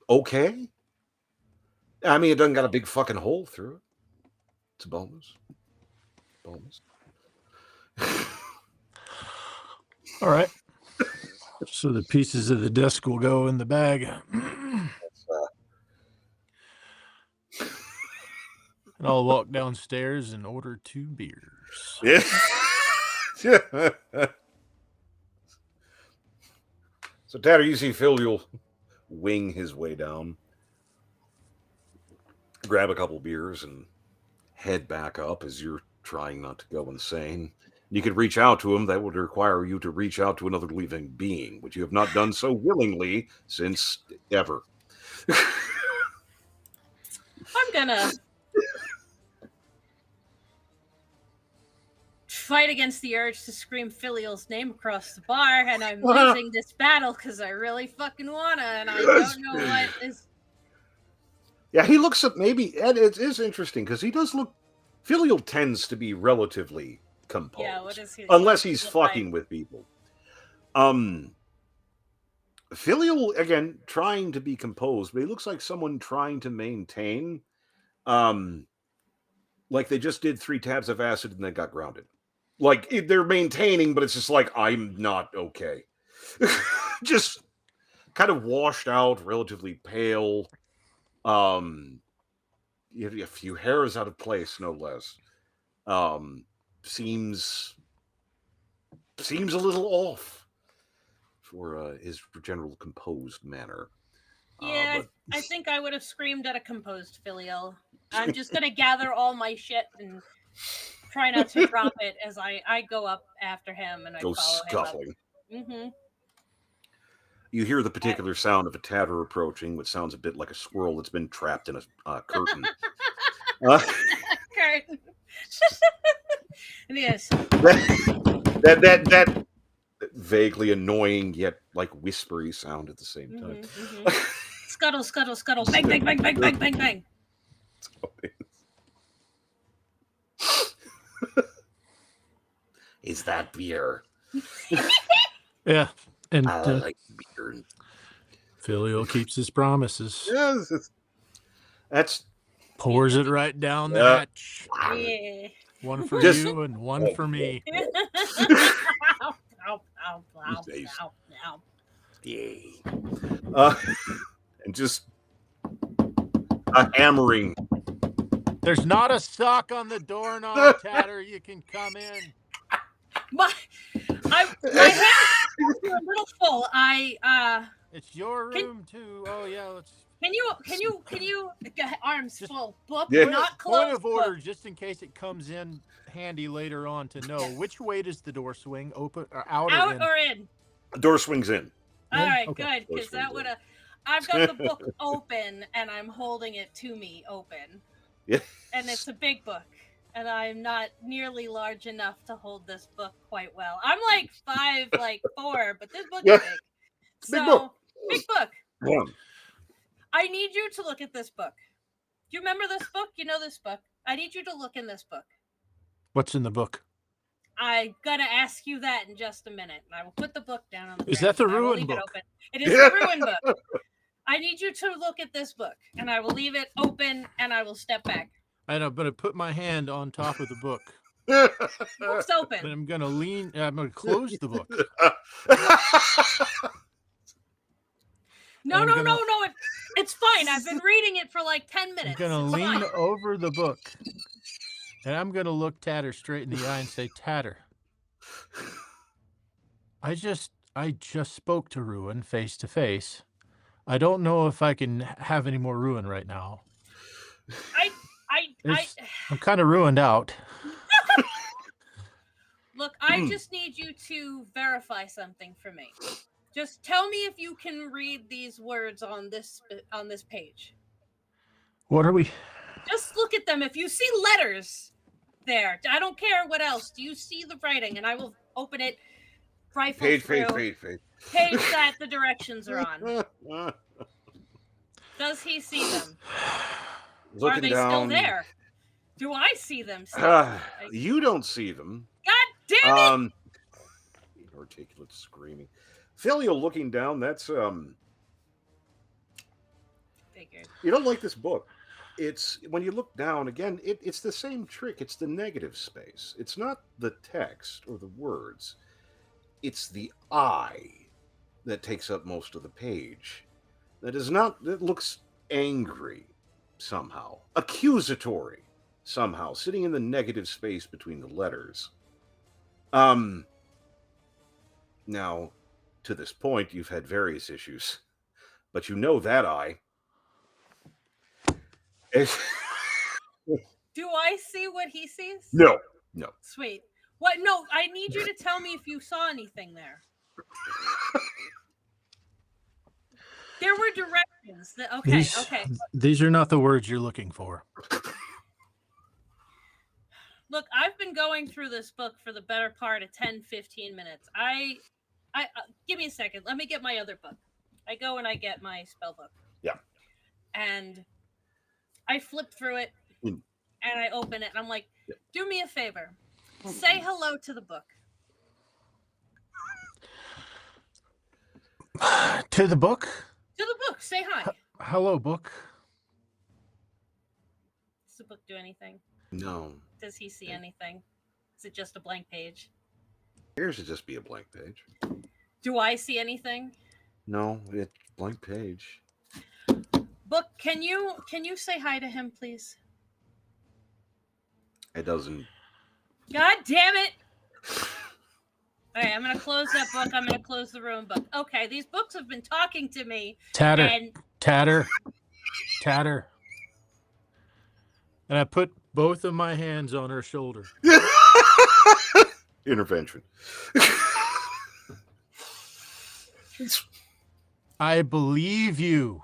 okay. I mean, it doesn't got a big fucking hole through it. It's a bonus. Bonus. All right. So the pieces of the disc will go in the bag. And I'll walk downstairs and order 2 beers. Yeah. So, Tatter, you see Phil, you'll wing his way down, grab a couple beers, and head back up as you're trying not to go insane. You could reach out to him. That would require you to reach out to another living being, which you have not done so willingly since ever. I'm gonna fight against the urge to scream Filial's name across the bar, and I'm losing this battle because I really fucking wanna, and I don't know what is. Yeah, he looks at maybe, and it is interesting because he does look. Filial tends to be relatively composed, Yeah, what is he? unless he's fucking with people. Filial again trying to be composed, but he looks like someone trying to maintain, like they just did 3 tabs of acid and then got grounded. Like they're maintaining, but it's just like I'm not okay. Just kind of washed out, relatively pale. You have a few hairs out of place, no less. Seems a little off for his general composed manner. Yeah, But I think I would have screamed at a composed Filial. I'm just gonna gather all my shit and try not to drop it as I go up after him and I go follow scuffling. him up. Mm-hmm. You hear the particular sound of a tatter approaching, which sounds a bit like a squirrel that's been trapped in a curtain. Curtain. Yes. That vaguely annoying yet like whispery sound at the same time. Mm-hmm. Scuttle, scuttle, scuttle, bang, bang, bang, bang, bang, bang, bang. Is that beer? Yeah, and I like beer. Filial keeps his promises. Yes, that's Pours it right down the hatch. Yeah. One for Just- you and one for me. Ow, ow, ow, ow, Nice. ow, ow. yay. And just a hammering. There's not a sock on the doorknob, Tatter. You can come in. My hands are a little full. It's your room too. Oh yeah, let's. Can you arms Just- full book, Yeah. not Point closed of order, book. just in case it comes in handy later on to know which way does the door swing, open or out, or Out in? or in? The door swings in. All right, Okay. good, because Door that swings would in. have. I've got the book open and I'm holding it to me open. Yeah. And it's a big book. And I'm not nearly large enough to hold this book quite well. I'm like 5'4", but this book is big. Big So book. big book. Yeah. I need you to look at this book. Do you remember this book? You know this book. I need you to look in this book. What's in the book? I'm gonna ask you that in just a minute. And I will put the book down on the Is ground, that the and I will Ruin leave book? It open. It is the Ruin book. I need you to look at this book, and I will leave it open, and I will step back. And I'm gonna put my hand on top of the book, Book's and open. I'm gonna lean. I'm gonna close the book. No, I'm no, gonna- no, no. It's fine. I've been reading it for like 10 I'm minutes. gonna It's lean fine. over the book, and I'm gonna look Tatter straight in the eye and say, "Tatter, I just spoke to Ruin face to face. I don't know if I can have any more Ruin right now. I'm kind of ruined out." Look, I just need you to verify something for me. Just tell me if you can read these words on this page. What are we? Just look at them. If you see letters there, I don't care what else. Do you see the writing? And I will open it, rifle Page through. page. Page that the directions are on. Does he see them? Looking Are they down. still there? Do I see them still? You don't see them. God damn it! Inarticulate screaming. Filial looking down, that's Figured. you don't like this book. It's when you look down again, it's the same trick. It's the negative space. It's not the text or the words. It's the eye that takes up most of the page. That looks angry somehow, accusatory somehow, sitting in the negative space between the letters. Now, to this point, you've had various issues, but you know that eye. Do I see what he sees? No. Sweet. What? No, I need you to tell me if you saw anything there. There were directions. Okay, okay. These are not the words you're looking for. Look, I've been going through this book for the better part of 10, 15 minutes. Give me a second. Let me get my other book. I go and I get my spell book. Yeah. And I flip through it Mm. and I open it and I'm like, Yeah. do me a favor. Say hello to the book. To the book? To the book. Say hi. Hello, book. Does the book do anything? No. Does he see anything? Is it just a blank page? Yours should just be a blank page. Do I see anything? No, it's blank page. Book, can you say hi to him, please? It doesn't. God damn it! All right, I'm gonna close that book. I'm gonna close the room book. Okay, these books have been talking to me. Tatter. And Tatter. Tatter. And I put both of my hands on her shoulder. Intervention. I believe you.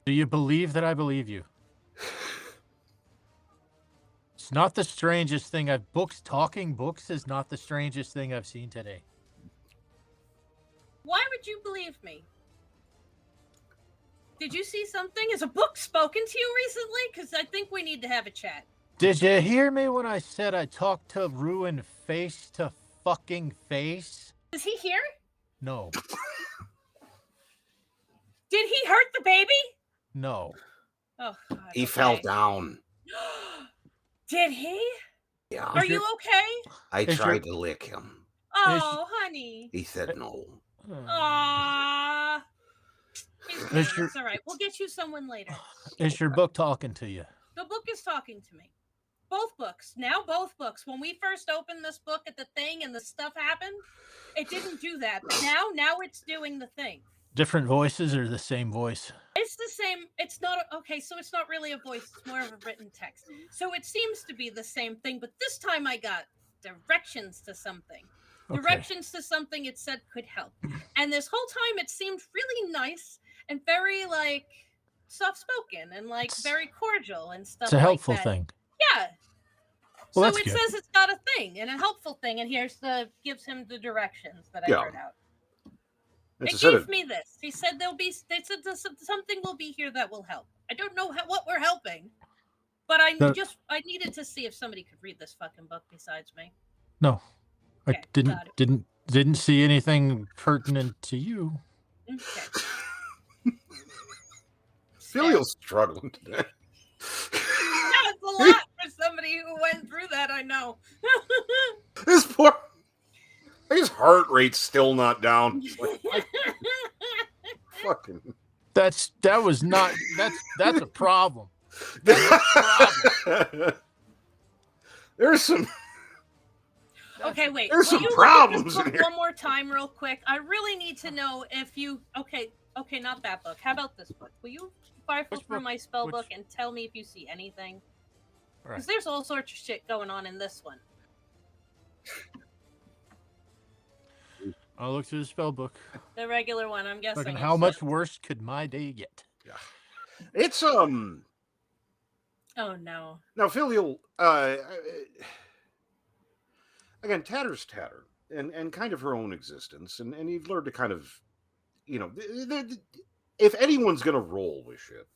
Do you believe that I believe you? It's not the strangest thing talking books is not the strangest thing I've seen today. why would you believe me? Did you see something? Has a book spoken to you recently? Because I think we need to have a chat. Did you hear me when I said I talked to Ruin face to fucking face? Is he here? No. Did he hurt the baby? No. Oh, God, He okay. fell down. Did he? Yeah. Are you okay? I Is tried to lick him. Oh, honey. He said no. Aww. Is your- It's all right. We'll get you someone later. Is your book talking to you? The book is talking to me. Both books. Now both books. When we first opened this book at the thing and the stuff happened, it didn't do that. But now it's doing the thing. Different voices or the same voice? It's the same. It's not okay. So it's not really a voice. It's more of a written text. So it seems to be the same thing. But this time I got directions to something. Okay. Directions to something it said could help. And this whole time it seemed really nice and very like soft-spoken and like very cordial and stuff. It's a helpful like that. thing. Yeah. Well, so that's it good. says it's got a thing and a helpful thing, and gives him the directions that I Yeah. heard out. It's It a set gave of, me this. They said something will be here that will help. I don't know what we're helping, but I needed to see if somebody could read this fucking book besides me. No. Okay, I got it. didn't see anything pertinent to you. Okay. Filial's struggling today. That's a lot for somebody who went through that, I know. This poor. His heart rate's still not down. It's like, fucking. That's a problem. There's some. Okay, wait. There's Will some you problems look in at this here. book one more time, real quick? I really need to know if you. Okay, not that book. How about this book? Will you rifle Which through book? my spell Which- book and tell me if you see anything? Right. Because there's all sorts of shit going on in this one. I'll look through the spell book. The regular one, I'm guessing. Fucking is how much the- worse could my day get? Yeah. It's Oh no. now Filial again, Tatter's Tatter and kind of her own existence, and you've learned to kind of, you know, if anyone's gonna roll with shit,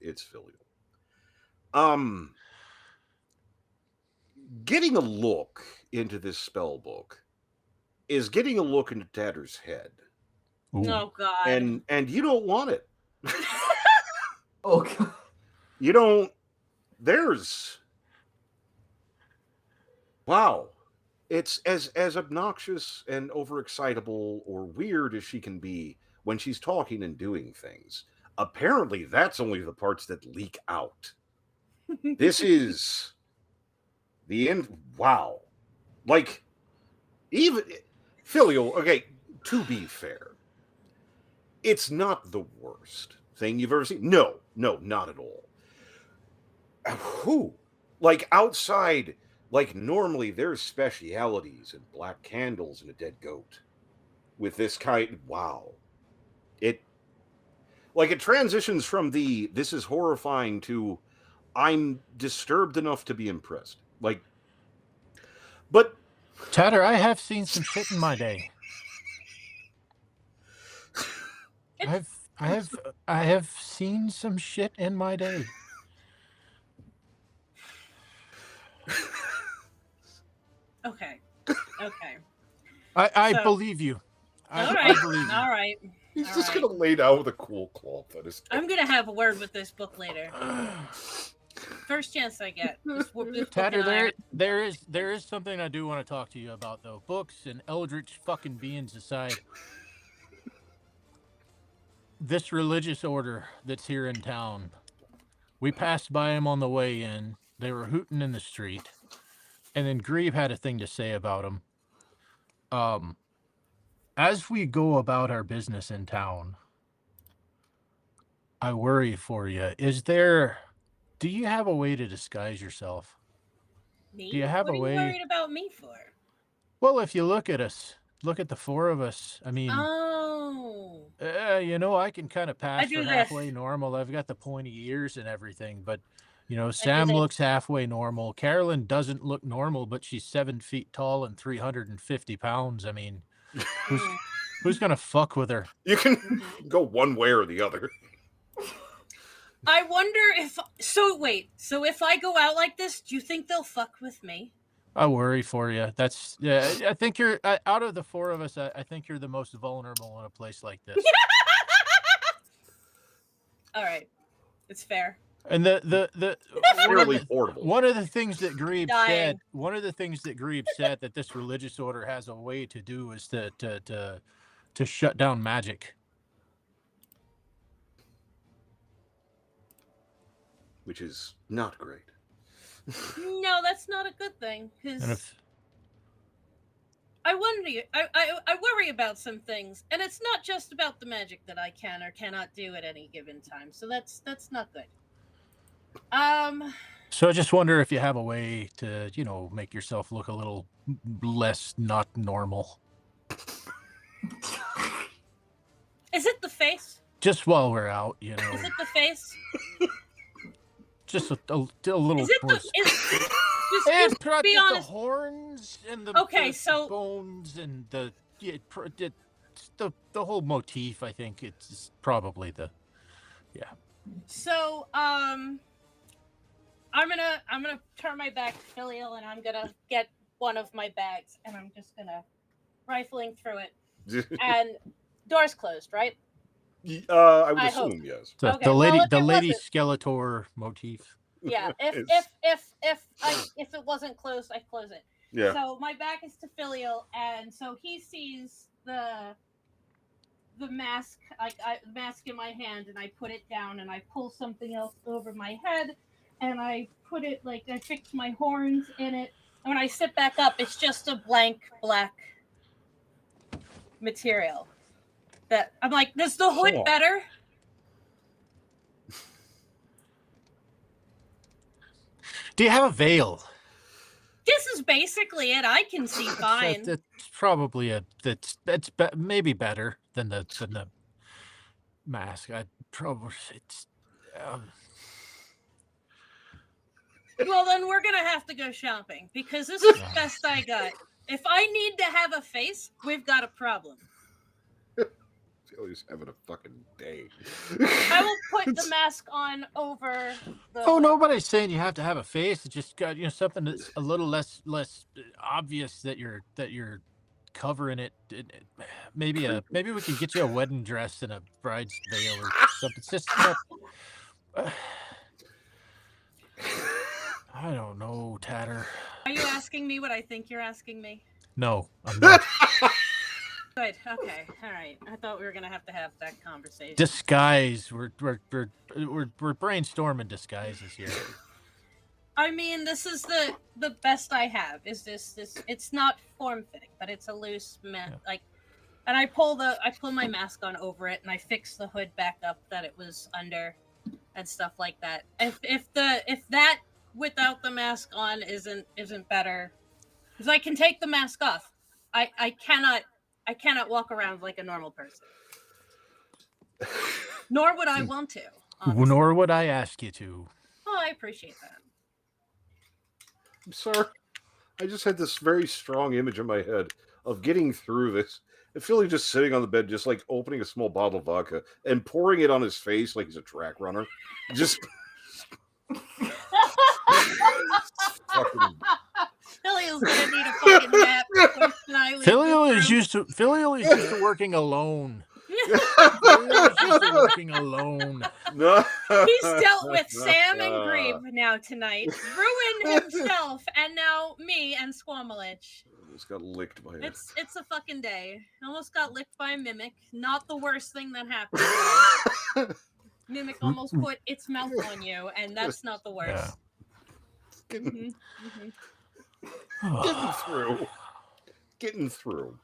it's Filial. Getting a look into this spell book is getting a look into Tatter's head, Ooh. Oh god. and you don't want it. Oh god. You don't. There's. Wow. It's as obnoxious and overexcitable or weird as she can be when she's talking and doing things. Apparently, that's only the parts that leak out. This is the end. Wow. Like, even Filial, okay, to be fair, it's not the worst thing you've ever seen. No, not at all. Who? Like, outside, like, normally there's specialities and black candles and a dead goat. With this kind, wow. It, Like it transitions from the "this is horrifying" to "I'm disturbed enough to be impressed." Like, but Tatter, I have seen some shit in my day. I have seen some shit in my day. Okay. Okay. I So- believe you. All I right. believe you. All right. he's All just right. gonna lay down with a cool cloth on his head. I'm gonna have a word with this book later. First chance I get. This book Tatter, and I there is something I do want to talk to you about though. Books and eldritch fucking beings aside. This religious order that's here in town. We passed by them on the way in. They were hooting in the street. And then Grieve had a thing to say about them. As we go about our business in town, I worry for you. Do you have a way to disguise yourself? me? Do you have what a are you way? worried about me for? Well, if you look at us, look at the four of us. I mean, Oh. I can kind of pass do for this. halfway normal. I've got the pointy ears and everything, but do Sam this. looks halfway normal. Carolyn doesn't look normal, but she's 7 feet tall and 350 pounds. I mean, who's gonna fuck with her? You can go one way or the other. I wonder if so if I go out like this, do you think they'll fuck with me? I worry for you. I think you're out of the four of us. I think you're the most vulnerable in a place like this. All right. It's fair. And the Fairly portable. one of the things that Grebe Dying. said, that this religious order has a way to do is to shut down magic. Which is not great. No, that's not a good thing And because if I wonder. I worry about some things, and it's not just about the magic that I can or cannot do at any given time. So that's not good. So I just wonder if you have a way to, make yourself look a little less not normal. Is it the face? Just while we're out, Is it the face? just a little. Is it the? twist. Just be The honest. horns and Okay, the so- bones and the whole motif. I think it's probably the. So I'm gonna turn my back to Filial, and I'm gonna get one of my bags, and I'm just gonna rifling through it, and door's closed, right? I would I hope. assume yes. Okay, The lady, well, if the it lady wasn't- Skeletor motif. Yeah. If It's- if it wasn't closed, I close it. Yeah. So my back is to Filial, and so he sees the mask, the mask in my hand, and I put it down, and I pull something else over my head, and I put it I fix my horns in it, and when I sit back up, it's just a blank black material. That I'm like, does the hood Huh. better? Do you have a veil? This is basically it. I can see fine. That's probably maybe better than the mask. Well, then we're gonna have to go shopping because this is the best I got. If I need to have a face, we've got a problem. He's having a fucking day. I will put the mask on over the. Oh, nobody's saying you have to have a face. It's just got something that's a little less obvious that you're covering it. Maybe we can get you a wedding dress and a bride's veil or something. It's just I don't know, Tatter. Are you asking me what I think you're asking me? No, I'm not. Good. Okay. All right. I thought we were gonna have that conversation. Disguise. We're brainstorming disguises here. I mean, this is the best I have. Is this? It's not form fitting, but it's a loose and I pull my mask on over it, and I fix the hood back up that it was under, and stuff like that. If that without the mask on isn't better, because I can take the mask off. I cannot walk around like a normal person. Nor would I want to. Honestly. Nor would I ask you to. Oh, I appreciate that. I'm sorry. I just had this very strong image in my head of getting through this and Philly just sitting on the bed, just like opening a small bottle of vodka and pouring it on his face like he's a track runner. Just fucking... Philio's gonna need a fucking nap before tonight. Filio is used to working alone. Filio is used to working alone. No. He's dealt with Sam and Grieve now tonight, ruined himself, and now me and Squamalich. Almost got licked by it. It's a fucking day. Almost got licked by a mimic. Not the worst thing that happened. Mimic almost put its mouth on you, and that's not the worst. Yeah. Getting through.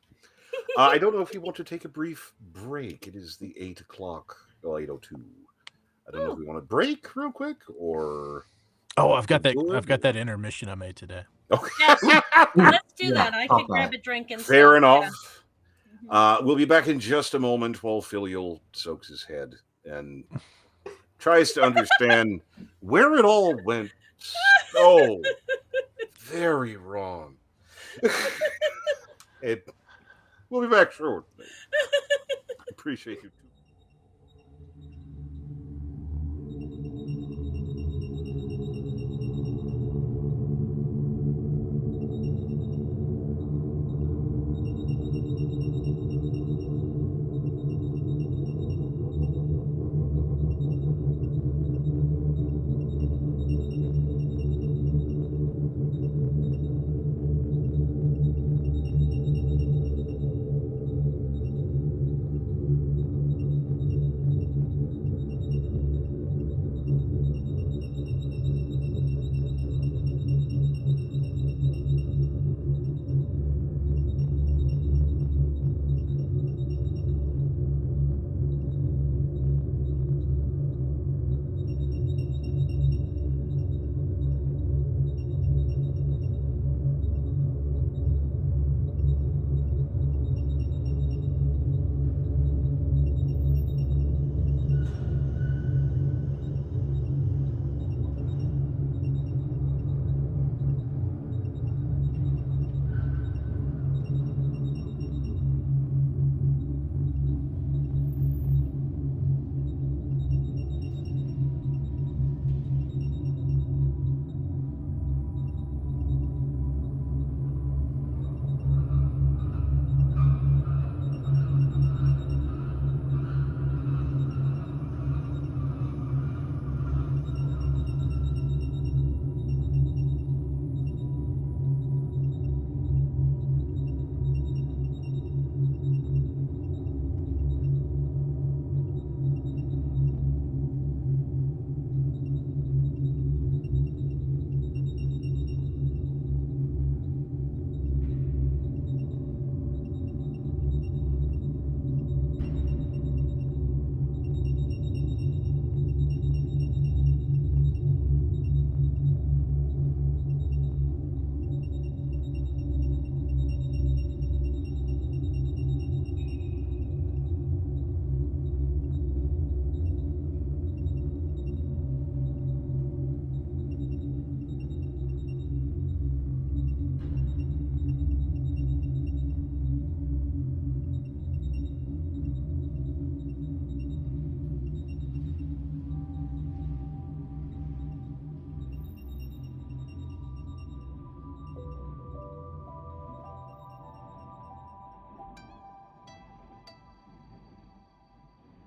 I don't know if you want to take a brief break. It is the 8 o'clock. Well, 8:02. I don't know if we want to break real quick or. Oh, I've got that intermission I made today. Okay. Yes, let's do that. I can grab a drink and. Fair enough. Yeah. We'll be back in just a moment while Filial soaks his head and tries to understand where it all went so very wrong. We'll be back shortly. Appreciate you.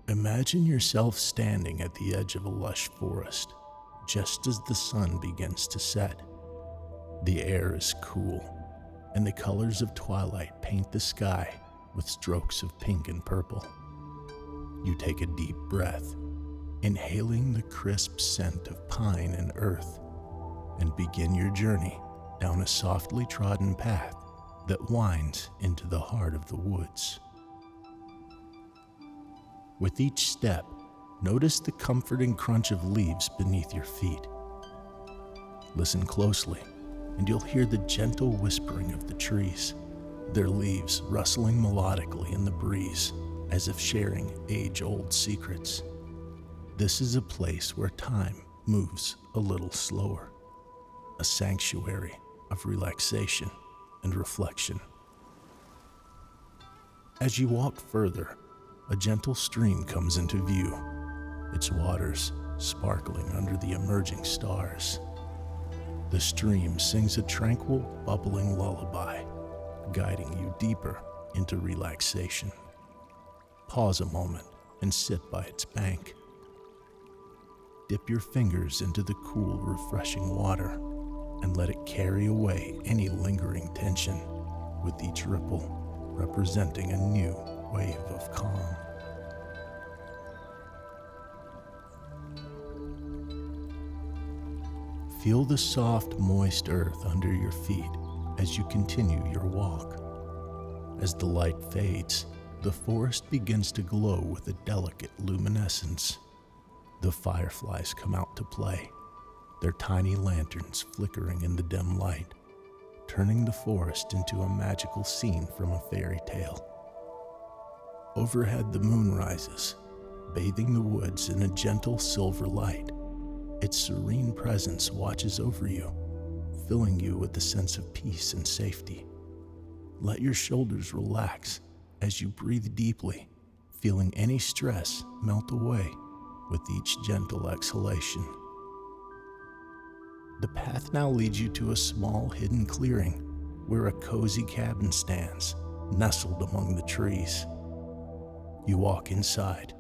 Imagine yourself standing at the edge of a lush forest, just as the sun begins to set. The air is cool, and the colors of twilight paint the sky with strokes of pink and purple. You take a deep breath, inhaling the crisp scent of pine and earth, and begin your journey down a softly trodden path that winds into the heart of the woods. With each step, notice the comforting crunch of leaves beneath your feet. Listen closely, and you'll hear the gentle whispering of the trees, their leaves rustling melodically in the breeze as if sharing age-old secrets. This is a place where time moves a little slower, a sanctuary of relaxation and reflection. As you walk further, a gentle stream comes into view, its waters sparkling under the emerging stars. The stream sings a tranquil, bubbling lullaby, guiding you deeper into relaxation. Pause a moment and sit by its bank. Dip your fingers into the cool, refreshing water and let it carry away any lingering tension, with each ripple representing a new wave of calm. Feel the soft, moist earth under your feet as you continue your walk. As the light fades, the forest begins to glow with a delicate luminescence. The fireflies come out to play, their tiny lanterns flickering in the dim light, turning the forest into a magical scene from a fairy tale. Overhead, the moon rises, bathing the woods in a gentle silver light. Its serene presence watches over you, filling you with a sense of peace and safety. Let your shoulders relax as you breathe deeply, feeling any stress melt away with each gentle exhalation. The path now leads you to a small hidden clearing where a cozy cabin stands, nestled among the trees. You walk inside,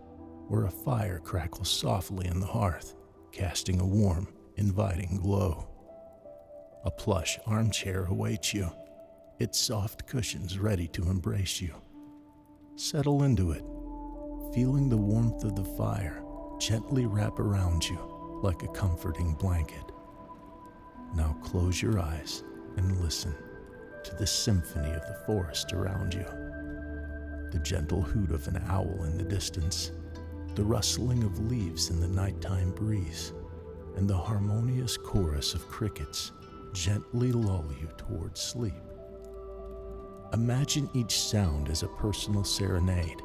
where a fire crackles softly in the hearth, casting a warm, inviting glow. A plush armchair awaits you, its soft cushions ready to embrace you. Settle into it, feeling the warmth of the fire gently wrap around you like a comforting blanket. Now close your eyes and listen to the symphony of the forest around you. The gentle hoot of an owl in the distance, the rustling of leaves in the nighttime breeze, and the harmonious chorus of crickets gently lull you towards sleep. Imagine each sound as a personal serenade,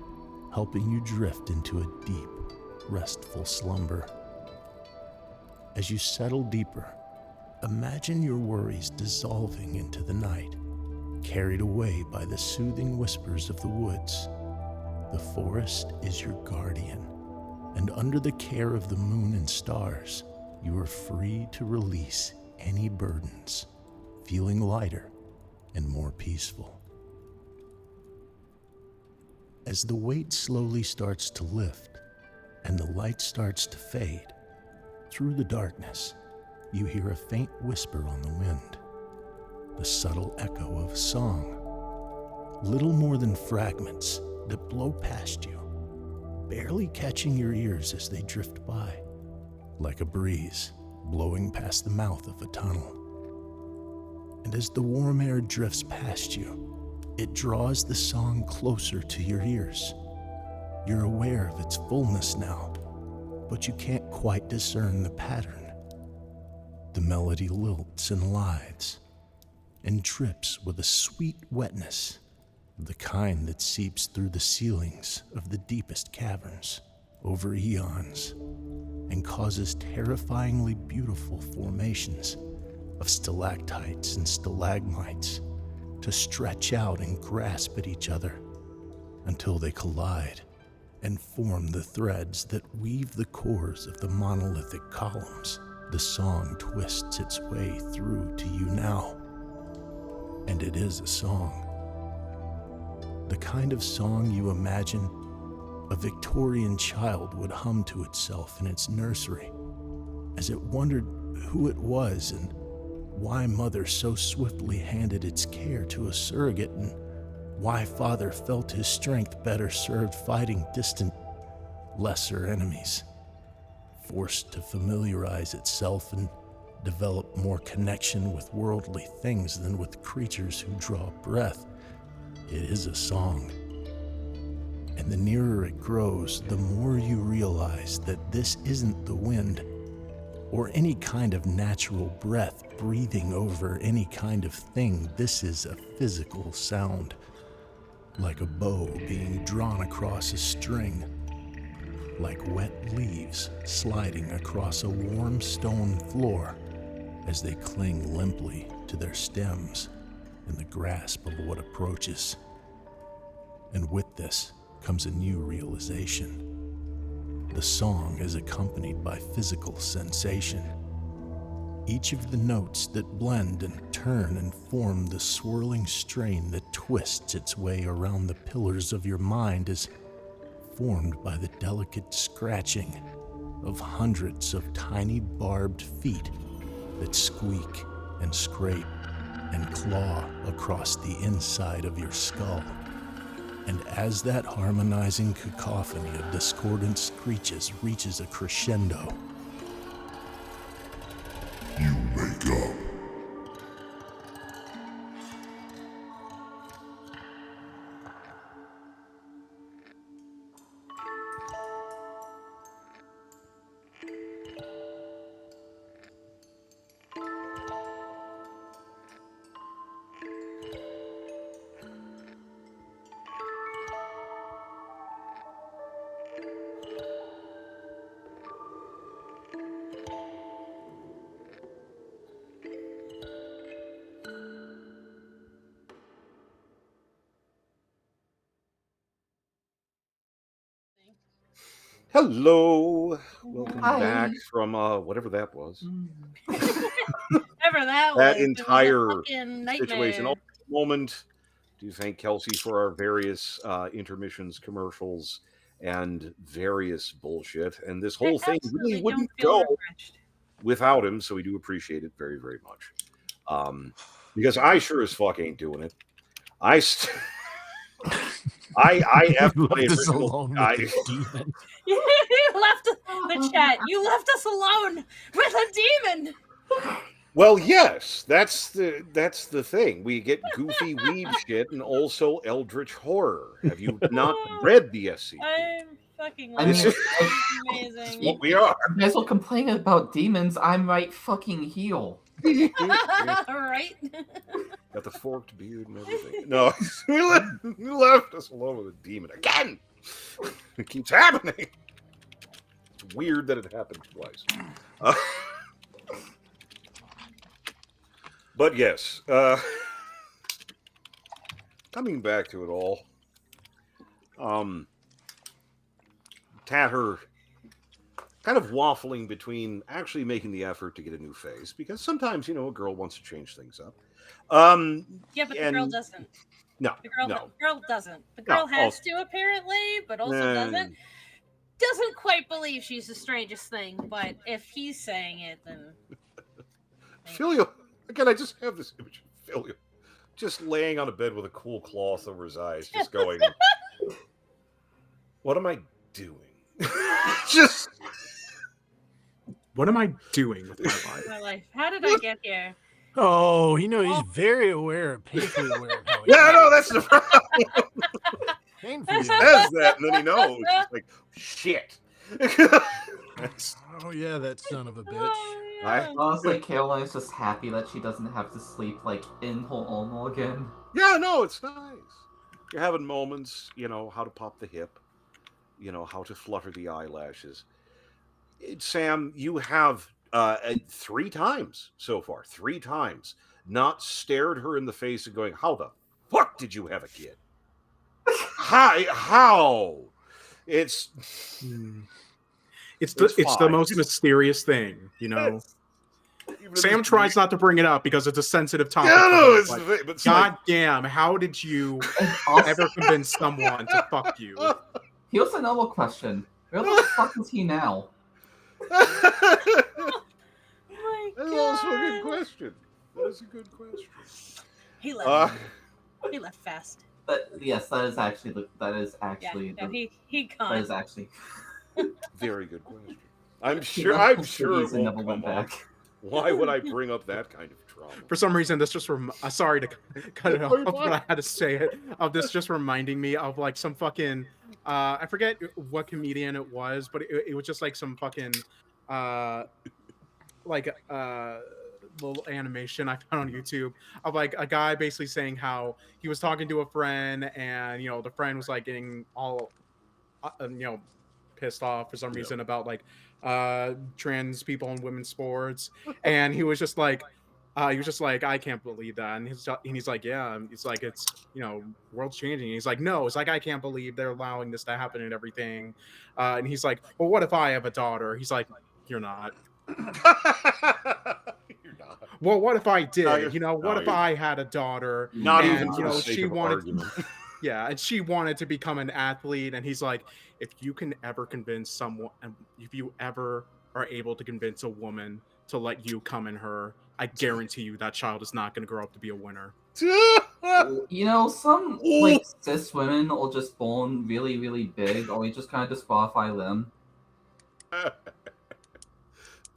helping you drift into a deep, restful slumber. As you settle deeper, imagine your worries dissolving into the night, carried away by the soothing whispers of the woods. The forest is your guardian, and under the care of the moon and stars, you are free to release any burdens, feeling lighter and more peaceful. As the weight slowly starts to lift and the light starts to fade, through the darkness, you hear a faint whisper on the wind, the subtle echo of a song, little more than fragments that blow past you, barely catching your ears as they drift by, like a breeze blowing past the mouth of a tunnel. And as the warm air drifts past you, it draws the song closer to your ears. You're aware of its fullness now, but you can't quite discern the pattern. The melody lilts and lides, and drips with a sweet wetness, the kind that seeps through the ceilings of the deepest caverns over eons, and causes terrifyingly beautiful formations of stalactites and stalagmites to stretch out and grasp at each other until they collide and form the threads that weave the cores of the monolithic columns. The song twists its way through to you now, and it is a song. The kind of song you imagine a Victorian child would hum to itself in its nursery as it wondered who it was and why mother so swiftly handed its care to a surrogate, and why father felt his strength better served fighting distant, lesser enemies, forced to familiarize itself and develop more connection with worldly things than with creatures who draw breath. It is a song. And the nearer it grows, the more you realize that this isn't the wind or any kind of natural breath breathing over any kind of thing. This is a physical sound, like a bow being drawn across a string, like wet leaves sliding across a warm stone floor as they cling limply to their stems in the grasp of what approaches. And with this comes a new realization. The song is accompanied by physical sensation. Each of the notes that blend and turn and form the swirling strain that twists its way around the pillars of your mind is formed by the delicate scratching of hundreds of tiny barbed feet that squeak and scrape and claw across the inside of your skull. And as that harmonizing cacophony of discordant screeches reaches a crescendo, you wake up. Hello, welcome Hi. back from whatever that was. Whatever that was. That It was a entire fucking situation. nightmare. Moment. Do thank Kelsey for our various intermissions, commercials, and various bullshit. And this whole thing really Absolutely wouldn't don't feel go refreshed. without him, so we do appreciate it very, very much. Because I sure as fuck ain't doing it. I have You my left us original. alone with the demon. You left the chat. You left us alone with a demon. Well, yes, that's the thing. We get goofy weed shit and also eldritch horror. Have you not read the SCP? I'm fucking I loving mean, it. This is amazing. What we are. You guys will complain about demons. I'm right fucking heel. Right? Got the forked beard and everything. No, we left us alone with a demon again. It keeps happening. It's weird that it happened twice. But yes, coming back to it all, Tatter kind of waffling between actually making the effort to get a new face, because sometimes, a girl wants to change things up. Yeah, but the girl doesn't. No, The girl doesn't. The No, girl has to apparently, but also doesn't. Doesn't quite believe she's the strangest thing, but if he's saying it, then Filio, again, I just have this image of Filio just laying on a bed with a cool cloth over his eyes, just going, what am I doing? Just, What am I doing with my life? my life. How did I get here? Oh, he's very aware, painfully aware of how he yeah, got no, that's the problem. painfully He aware. says that, and then he knows. He's like, shit. That's- Oh yeah, that son of a bitch. Oh, I- yeah. Honestly, Caroline is just happy that she doesn't have to sleep like in Holmo again. yeah, no, it's nice. You're having moments, how to pop the hip, how to flutter the eyelashes. Sam, you have 3 times so far, 3 times, not stared her in the face and going, how the fuck did you have a kid? How? It's It's the fine. most mysterious thing, Sam Even tries not to bring it up because it's a sensitive topic. Yeah, for no, her, it's but the thing, but it's God damn, how did you And also, ever convince someone to fuck you? here's another question. Where the fuck is he now? Oh my That's also a good God. question. That is a good question. He left. Uh, He left fast. Yes, that is actually Yeah, no, he that gone. is actually. very good question. I'm He sure left it the cities and won't never went come up. back. Why would I bring up that kind of trauma? For some reason, this just sorry to cut it off, Wait, but what? I had to say it. Of this just reminding me of like some fucking I forget what comedian it was, but it was just like some fucking like little animation I found on YouTube of like a guy basically saying how he was talking to a friend, and the friend was like getting all pissed off for some Yeah. reason about like trans people in women's sports, and he was just like, I can't believe that, and he's like, yeah, it's like, it's world's changing. He's like, no, it's like, I can't believe they're allowing this to happen and everything, and he's like, well, what if I have a daughter? He's like, you're not. You're not. Well, what if I did? No, What if you're I had a daughter not Yeah. even and for the sake she of wanted argument. yeah, and she wanted to become an athlete, and he's like, if you can ever convince someone, if you ever are able to convince a woman to let you come in her, I guarantee you that child is not going to grow up to be a winner. Some like cis women will just bone really, really big, or we just kind of disqualify them.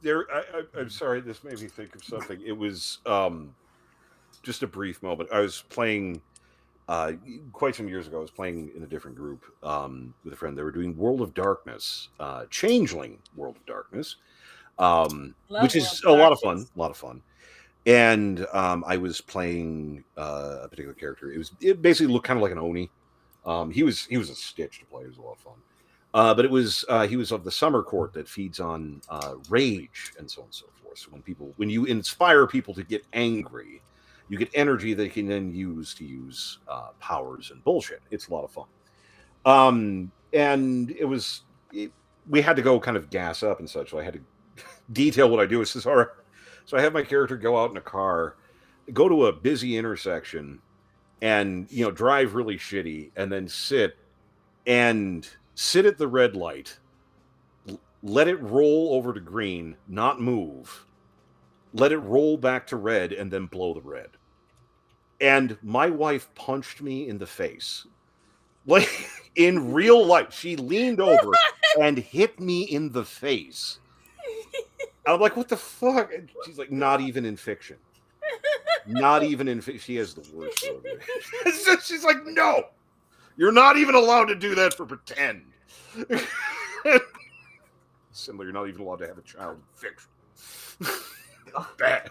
I'm sorry, this made me think of something. It was just a brief moment. I was playing quite some years ago. I was playing in a different group with a friend. They were doing World of Darkness, Changeling World of Darkness, which is a lot of fun. A lot of fun. And I was playing a particular character. It basically looked kind of like an Oni. He was a stitch to play. It was a lot of fun. But it was he was of the summer court that feeds on rage and so on and so forth. So when you inspire people to get angry, you get energy they can then use powers and bullshit. It's a lot of fun. And we had to go kind of gas up and such. So I had to detail what I do. It says, all right. So I have my character go out in a car, go to a busy intersection, and drive really shitty, and then sit at the red light, let it roll over to green, not move, let it roll back to red, and then blow the red. And my wife punched me in the face. Like, in real life. She leaned over and hit me in the face. I'm like, what the fuck? And she's like, not even in fiction. Not even in fiction. She has the worst phobia. She's like, no, you're not even allowed to do that for pretend. Similar, you're not even allowed to have a child in fiction. Bad.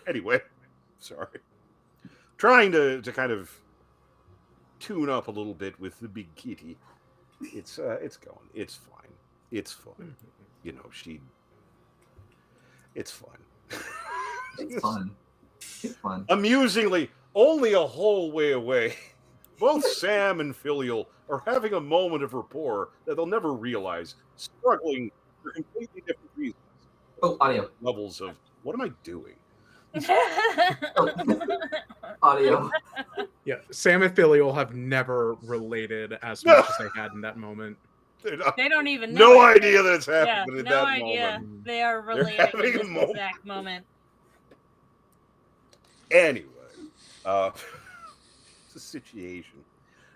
Anyway, sorry. Trying to kind of tune up a little bit with the big kitty. It's going. It's fine. It's fun. It's fun. It's fun. It's fun. Amusingly, only a whole way away, both Sam and Filial are having a moment of rapport that they'll never realize, struggling for completely different reasons. Oh, audio. Levels of, what am I doing? Audio. Yeah, Sam and Filial have never related as much as they had in that moment. They don't even know. No idea that it's happening at no that idea. moment. They are relating having in a this moment. exact moment. Anyway, it's a situation.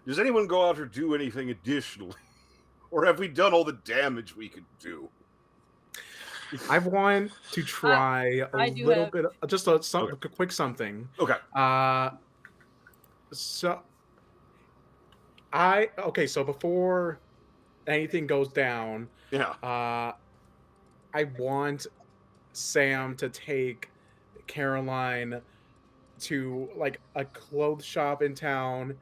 Does anyone go out or do anything additionally? Or have we done all the damage we could do? I want to try I a do little have- bit, just a quick something. Okay. So so before anything goes down, Yeah. I want Sam to take Caroline to like a clothes shop in town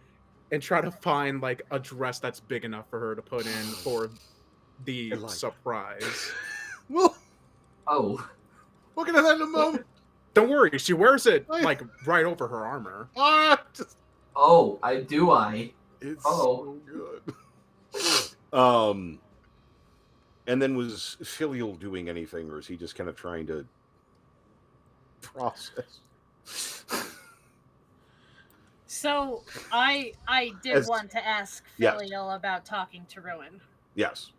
and try to find like a dress that's big enough for her to put in for the surprise. Well, Oh. we'll get to that in a moment. Don't worry, she wears it like right over her armor. Oh, I. It's Oh. so good. And then was Filial doing anything, or is he just kind of trying to process? So I did want to ask Yes. Filial about talking to Ruin. Yes,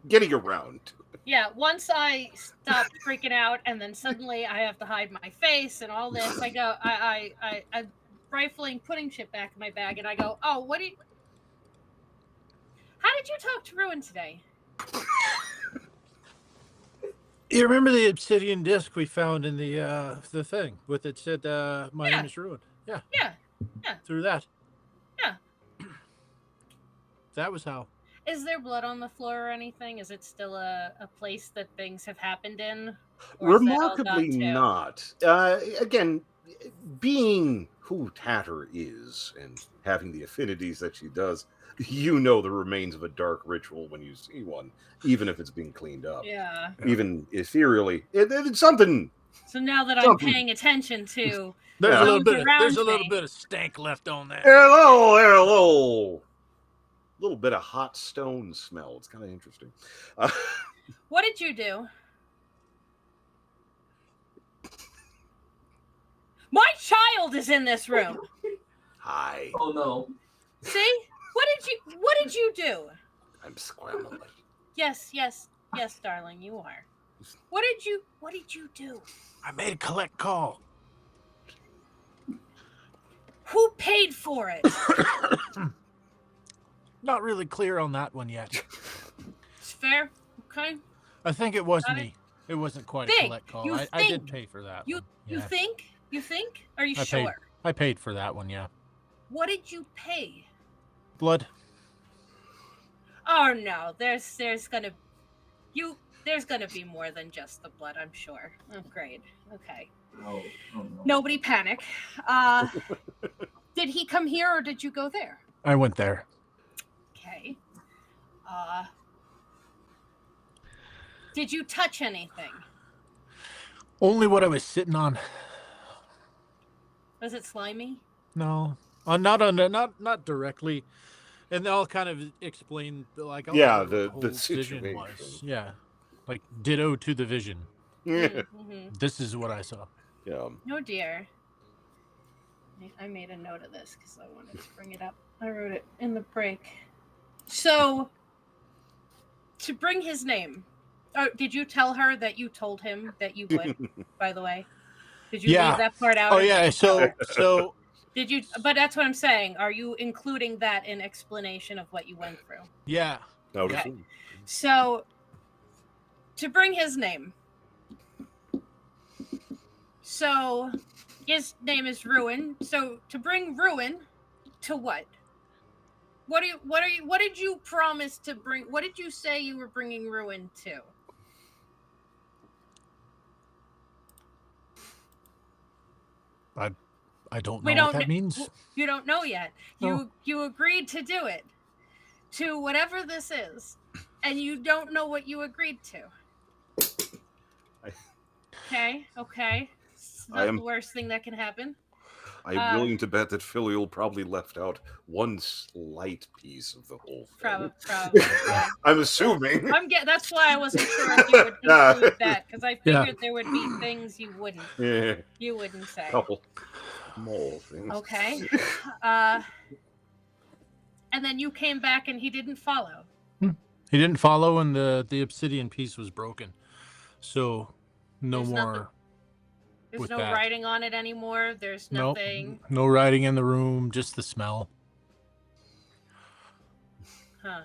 getting around. Yeah, once I stopped freaking out, and then suddenly I have to hide my face and all this. I go, I'm rifling, putting shit back in my bag, and I go, oh, how did you talk to Ruin today? You remember the obsidian disc we found in the thing with it said my name is Ruin? Yeah. Yeah. Through that. Yeah. That was how. Is there blood on the floor or anything? Is it still a place that things have happened in? Or is that all Remarkably gone too? not. Again, being who Tatter is and having the affinities that she does, you know the remains of a dark ritual when you see one, even if it's being cleaned up. Yeah. Even ethereally. It's something. So now that I'm Something. paying attention to There's Yeah. a little those bit. around There's a little me. bit of stank left on that. Little bit of hot stone smell. It's kind of interesting. What did you do? My child is in this room. Hi, Oh no. See? What did you do? I'm scrambling. Yes, darling, you are. What did you do? I made a collect call. Who paid for it? Not really clear on that one yet. It's fair. Okay. I think it was Got me. It wasn't quite a Think. collect call. You I did think. pay for that You one. you Yeah. think? You think? Are you I sure? paid. I paid for that one, yeah. What did you pay? Blood. Oh no, there's gonna be more than just the blood, I'm sure. Oh great. Okay. Oh no. Nobody panic. Did he come here or did you go there? I went there. Okay. Did you touch anything? Only what I was sitting on. Was it slimy? No. Not directly. And I'll kind of explain like Yeah, what the whole situation. vision was. Yeah. Like ditto to the vision. Mm-hmm. This is what I saw. Yeah. Oh dear. I made a note of this because I wanted to bring it up. I wrote it in the break. So, to bring his name, did you tell her that you told him that you would, by the way? Did you leave that part out? Oh yeah, so did you? But that's what I'm saying. Are you including that in explanation of what you went through? yeah. Okay. So, to bring his name. So, his name is Ruin. So, to bring Ruin to what? What did you promise to bring? What did you say you were bringing Ruin to? I don't know what that means. You don't know yet. No. You agreed to do it. To whatever this is. And you don't know what you agreed to. Okay. It's not the worst thing that can happen. I'm willing to bet that Filial probably left out one slight piece of the whole thing. Probably. I'm assuming. That's why I wasn't sure if you would include that, because I figured there would be things you wouldn't. Yeah. You wouldn't say. Couple small things. Okay. And then you came back and he didn't follow. He didn't follow, and the obsidian piece was broken. So There's more. nothing. There's with no that. writing on it anymore. There's nothing. No writing in the room, just the smell. Huh.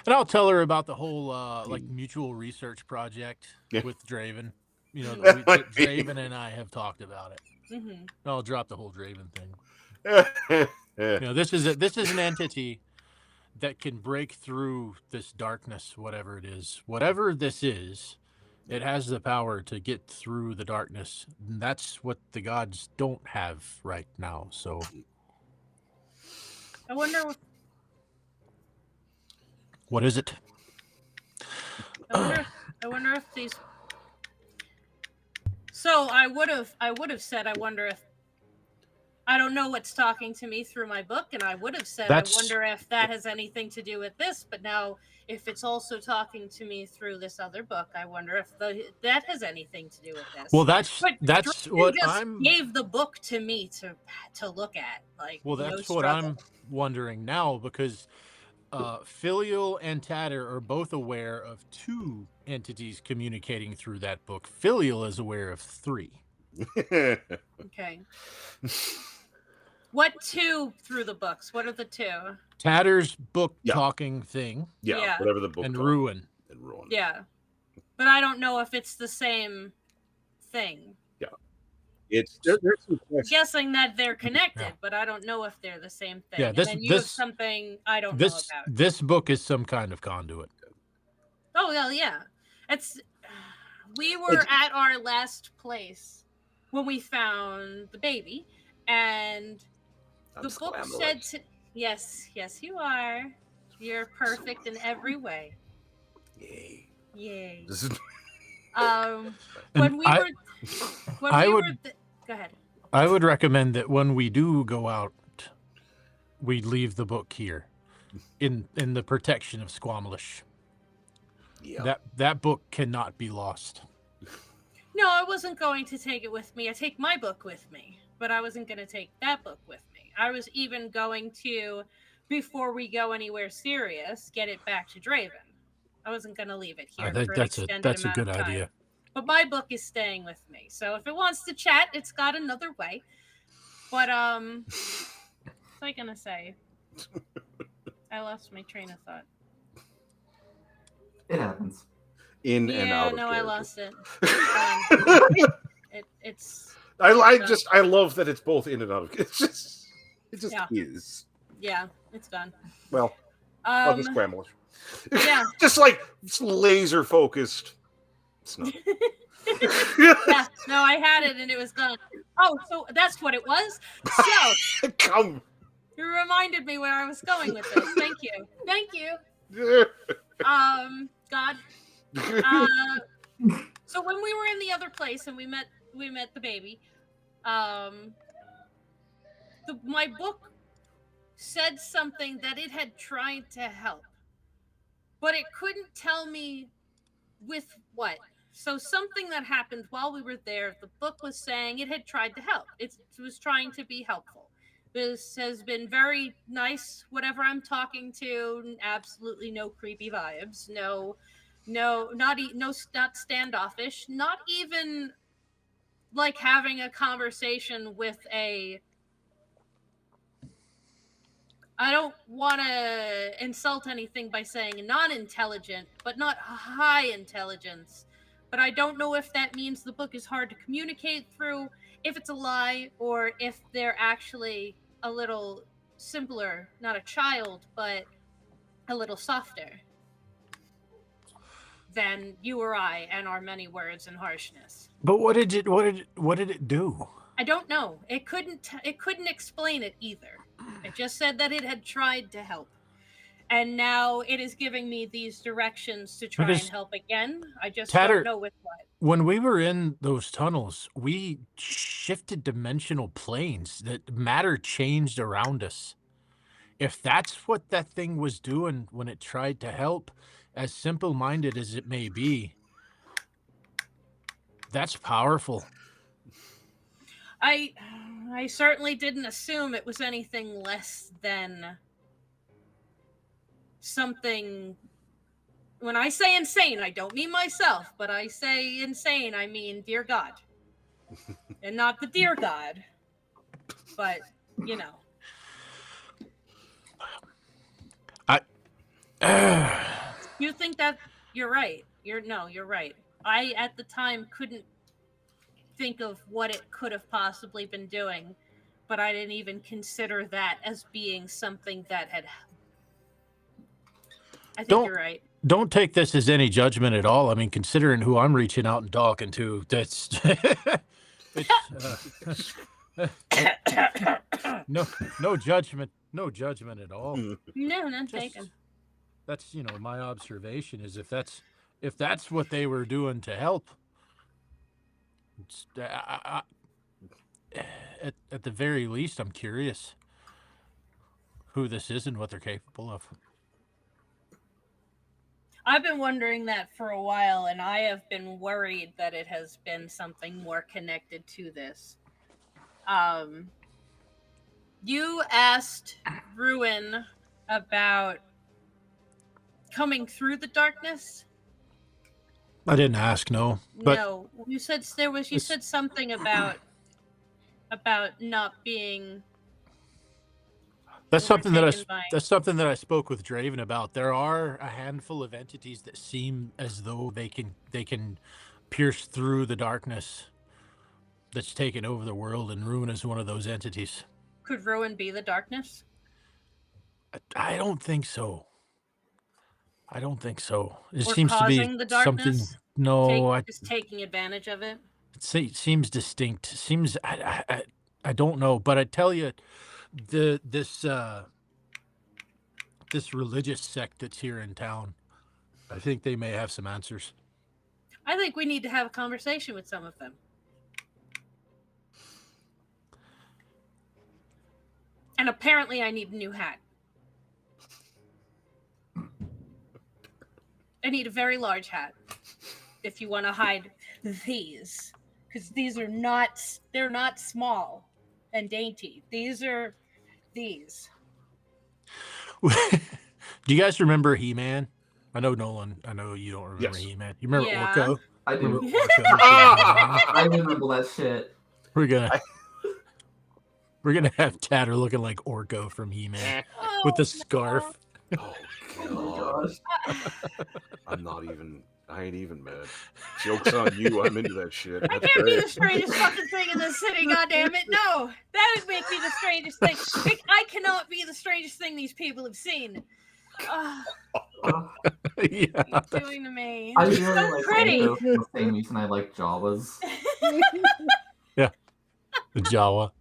And I'll tell her about the whole like mutual research project Yeah. with Draven. You know, that Draven and I have talked about it. Mm-hmm. I'll drop the whole Draven thing. You know, this is an entity that can break through this darkness, whatever it is. Whatever this is, it has the power to get through the darkness. And that's what the gods don't have right now. So I wonder. what is it? I wonder if these. So I would have said I wonder if. I don't know what's talking to me through my book, and I would have said I wonder if that has anything to do with this. But now, if it's also talking to me through this other book, I wonder if that has anything to do with this. Well, that's Draven what just gave the book to me to look at. Like, well, that's no what struggle. I'm wondering now, because Filial and Tatter are both aware of 2 entities communicating through that book. Filial is aware of 3. Okay. What 2 through the books? What are the 2? Tatter's book talking thing. Yeah, whatever the book. And Ruin. Yeah. But I don't know if it's the same thing. Yeah. There's some I'm guessing that they're connected, but I don't know if they're the same thing. Yeah, and then you have something I don't know about. This book is some kind of conduit. Oh, well, yeah. It's we were at our last place when we found the baby, and I'm the book said to yes, you are. You're perfect in every way. Yay. Yay. This is And When we were go ahead. I would recommend that when we do go out, we leave the book here, in the protection of Squamish. yeah. That book cannot be lost. No, I wasn't going to take it with me. I take my book with me, but I wasn't going to take that book with me. I was even going to, before we go anywhere serious, get it back to Draven. I wasn't going to leave it here I think for an extended that's a amount good of time. idea. But my book is staying with me. So if it wants to chat, it's got another way. But what's I gonna say? I lost my train of thought. It happens. In and out of no, I character. lost it. It's I love that it's both in and out of it just Yeah. is. yeah, it's done. Well, I'll just Squamish. Yeah. Just like it's laser focused. It's not. Yeah, no, I had it and it was done. Oh, so that's what it was. So Come. you reminded me where I was going with this. Thank you. God. So when we were in the other place and we met the baby, my book said something that it had tried to help, but it couldn't tell me with what. So something that happened while we were there, the book was saying it had tried to help. It was trying to be helpful. This has been very nice. Whatever I'm talking to, absolutely no creepy vibes. Not standoffish. Not even like having a conversation with a. I don't want to insult anything by saying non-intelligent, but not high intelligence. But I don't know if that means the book is hard to communicate through, if it's a lie, or if they're actually a little simpler, not a child, but a little softer than you or I and our many words and harshness. But what did it do? I don't know. It couldn't explain it either. It just said that it had tried to help. And now it is giving me these directions to try and help again. I just don't know with what. When we were in those tunnels, we shifted dimensional planes. That matter changed around us. If that's what that thing was doing when it tried to help, as simple-minded as it may be, that's powerful. I certainly didn't assume it was anything less than something. When I say insane, I don't mean myself, but I say insane, I mean dear God. And not the dear God, but, you know. You think that you're right. You're right. I, at the time, couldn't think of what it could have possibly been doing, but I didn't even consider that as being something that had. I think you're right. Don't take this as any judgment at all. I mean, considering who I'm reaching out and talking to, that's no judgment at all. No, none taken. That's my observation is if that's what they were doing to help. At the very least, I'm curious who this is and what they're capable of. I've been wondering that for a while, and I have been worried that it has been something more connected to this. You asked Ruin about coming through the darkness. I didn't ask, no. But no, you said said something about not being. That's something that I spoke with Draven about. There are a handful of entities that seem as though they can pierce through the darkness that's taken over the world, and Ruin is one of those entities. Could Ruin be the darkness? I don't think so. It or seems to be the something. No, just taking advantage of it. it seems distinct. Seems I don't know, but I tell you, this religious sect that's here in town, I think they may have some answers. I think we need to have a conversation with some of them. And apparently I need a new hat. I need a very large hat if you want to hide these. Because they're not small and dainty. These are these. Do you guys remember He-Man? I know Nolan. I know you don't remember Yes. He-Man. You remember Yeah. Orko? I do. Remember Orko? I remember that shit. We're gonna have Tatter looking like Orko from He-Man Oh, with the scarf. Oh Oh my god. gosh. I ain't even mad. Joke's on you. I'm into that shit. I That's can't be great. the strangest fucking thing in this city, goddammit. No, that would make me the strangest thing. I cannot be the strangest thing these people have seen. Uh, Yeah. What are you doing to me? I It's really so like pretty. Orko for the same reason I like Jawas. The Jawa.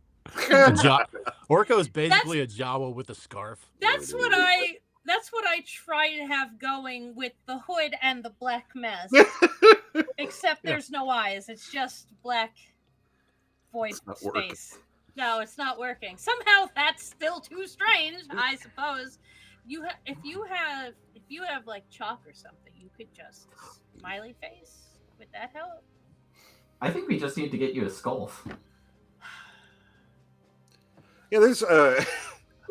Orko is basically a Jawa with a scarf. That's what I try to have going with the hood and the black mask. Except there's no eyes. It's just black void It's not working. space. No, it's not working. Somehow that's still too strange, I suppose. If you have like chalk or something, you could just smiley face. Would that help? I think we just need to get you a skull. Yeah, there's I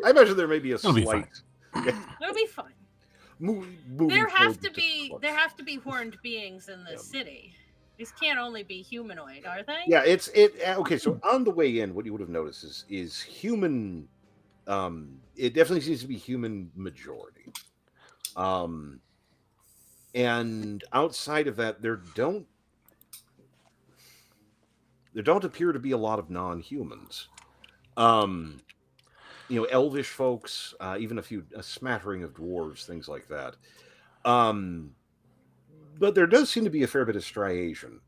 imagine there may be a It'll be slight It'll be fine. moving There have forward to be clutch. there have to be horned beings in this Yeah. city. These can't only be humanoid, are they? Yeah, okay, so on the way in, what you would have noticed is human it definitely seems to be human majority. And outside of that, there don't appear to be a lot of non-humans. Elvish folks, even a smattering of dwarves, things like that. But there does seem to be a fair bit of striation,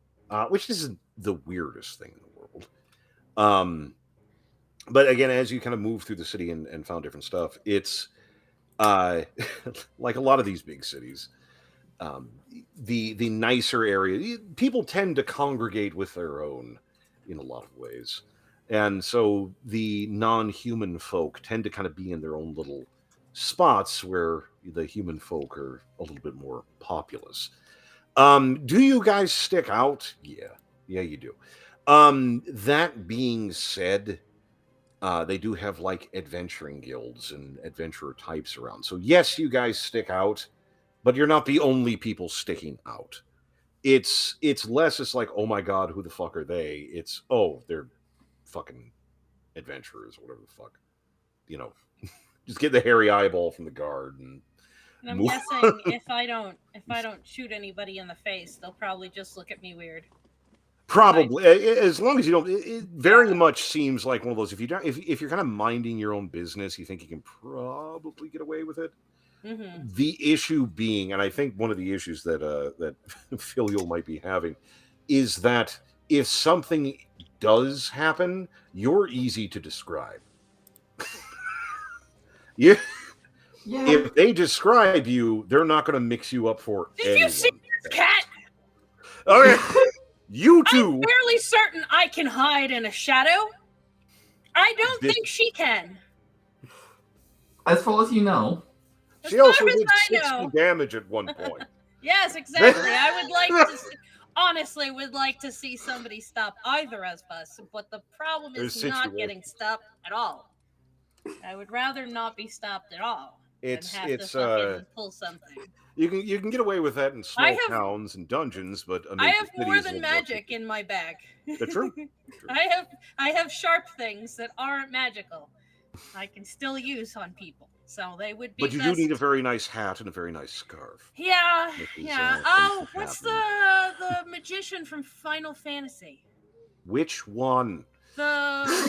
which isn't the weirdest thing in the world. But again, as you kind of move through the city and found different stuff, it's like a lot of these big cities. The nicer area, people tend to congregate with their own in a lot of ways. And so the non-human folk tend to kind of be in their own little spots where the human folk are a little bit more populous. Do you guys stick out? Yeah, you do. That being said, they do have like adventuring guilds and adventurer types around. So yes, you guys stick out, but you're not the only people sticking out. It's less it's like, oh my god, who the fuck are they? It's, oh, they're fucking adventurers, whatever the fuck. Just get the hairy eyeball from the guard and And I'm move. guessing if I don't shoot anybody in the face, they'll probably just look at me weird. Probably, as long as you don't. It very much seems like one of those. If you're kind of minding your own business, you think you can probably get away with it. Mm-hmm. The issue being, and I think one of the issues that Filial might be having, is that if something does happen, you're easy to describe. Yeah. If they describe you, they're not going to mix you up for Did anyone. you see this cat? Okay. You two. I'm fairly certain I can hide in a shadow. I don't think she can. As far as you know. She As also far as did I 60 know. damage at one point. Yes, exactly. I would like to honestly would like to see somebody stop either of us, but the problem is There's not situation. getting stopped at all. I would rather not be stopped at all than have to fucking pull something. You can get away with that in small I have- towns and dungeons, but a I major have city more is than a lot magic in my bag. That's true. I have sharp things that aren't magical. I can still use on people, so they would be. But you best. do need a very nice hat and a very nice scarf. Yeah, Which is, yeah. things Oh, that what's happen. the magician from Final Fantasy? Which one? The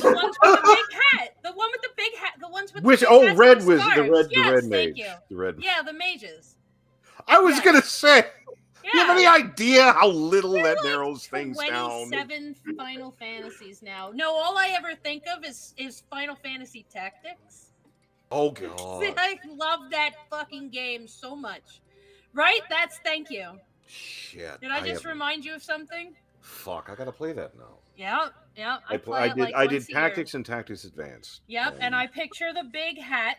ones with the big hat. The one with the big hat. The ones with Which? the big Oh, hats red and was scarves. the red Yes, mage. thank you. The red. Yeah, the mages. I was Yes. gonna say. You have any idea how little that narrows things down? 27 Final Fantasies now. No, all I ever think of is Final Fantasy Tactics. Oh god. I love that fucking game so much. Right? Thank you. Shit. Did I just remind you of something? Fuck, I gotta play that now. Yeah. I did once a Tactics year. and Tactics Advanced. Yep, and I picture the big hat,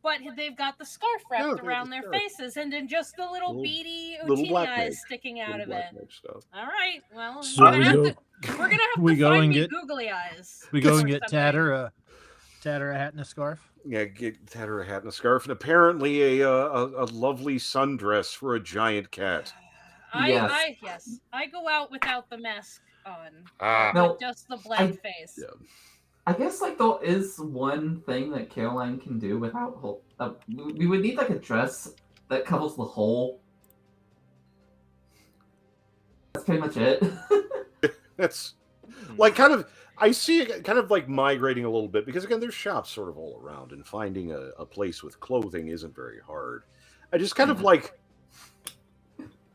but they've got the scarf wrapped around their faces, and then just the little beady Uchini eyes sticking out of it. Stuff. All right, well, So we're gonna have to go find and me get googly eyes. We go and or get something. Tatter a hat and a scarf. Yeah, get Tatter a hat and a scarf, and apparently a lovely sundress for a giant cat. Yes. I go out without the mask on, No, with just the black face. Yeah. I guess like there is one thing that Caroline can do without we would need like a dress that covers the whole. That's pretty much it. That's like kind of I see it kind of like migrating a little bit because again there's shops sort of all around and finding a place with clothing isn't very hard. I just kind of like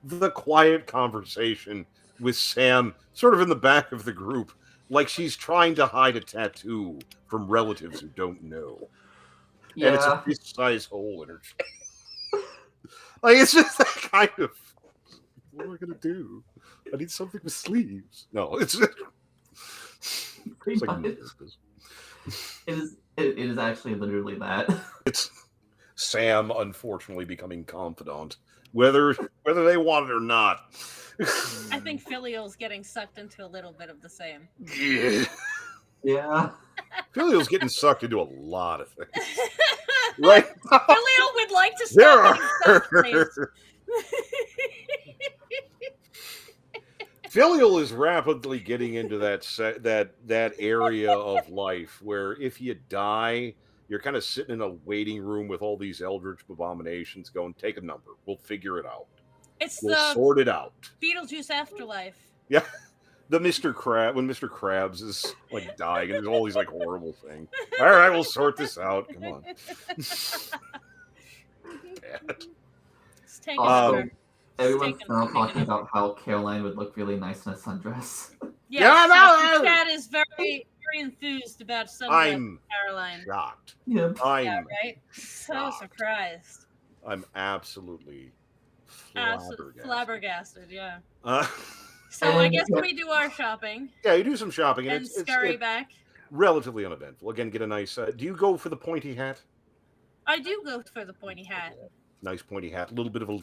the quiet conversation with Sam sort of in the back of the group like she's trying to hide a tattoo from relatives who don't know. Yeah. And it's a fist-sized hole in her face. Like it's just that kind of what am I gonna do? I need something with sleeves. No, it's like it is actually literally that. It's Sam unfortunately becoming confidant, whether they want it or not. I think Filial's getting sucked into a little bit of the same. Yeah. Yeah. Filial's getting sucked into a lot of things. Right? Filial would like to stop getting sucked, please. Filial is rapidly getting into that area of life where if you die, you're kind of sitting in a waiting room with all these eldritch abominations going, take a number. We'll figure it out. We'll sort it out. Beetlejuice Afterlife. Yeah. The Mr. Crab, when Mr. Krabs is like dying and there's all these like horrible things. All right, we'll sort this out. Come on. It's taking over. Everyone's now talking about how Caroline would look really nice in a sundress. Yes, yeah, the chat is very, very enthused about sundress Caroline. Shocked. Yep. Yeah, right? So surprised. I'm absolutely flabbergasted, yeah. So And I guess we do our shopping. Yeah, you do some shopping. And scurry back. Relatively uneventful. Again, get a nice... do you go for the pointy hat? I do go for the pointy hat. Nice pointy hat. A little bit of a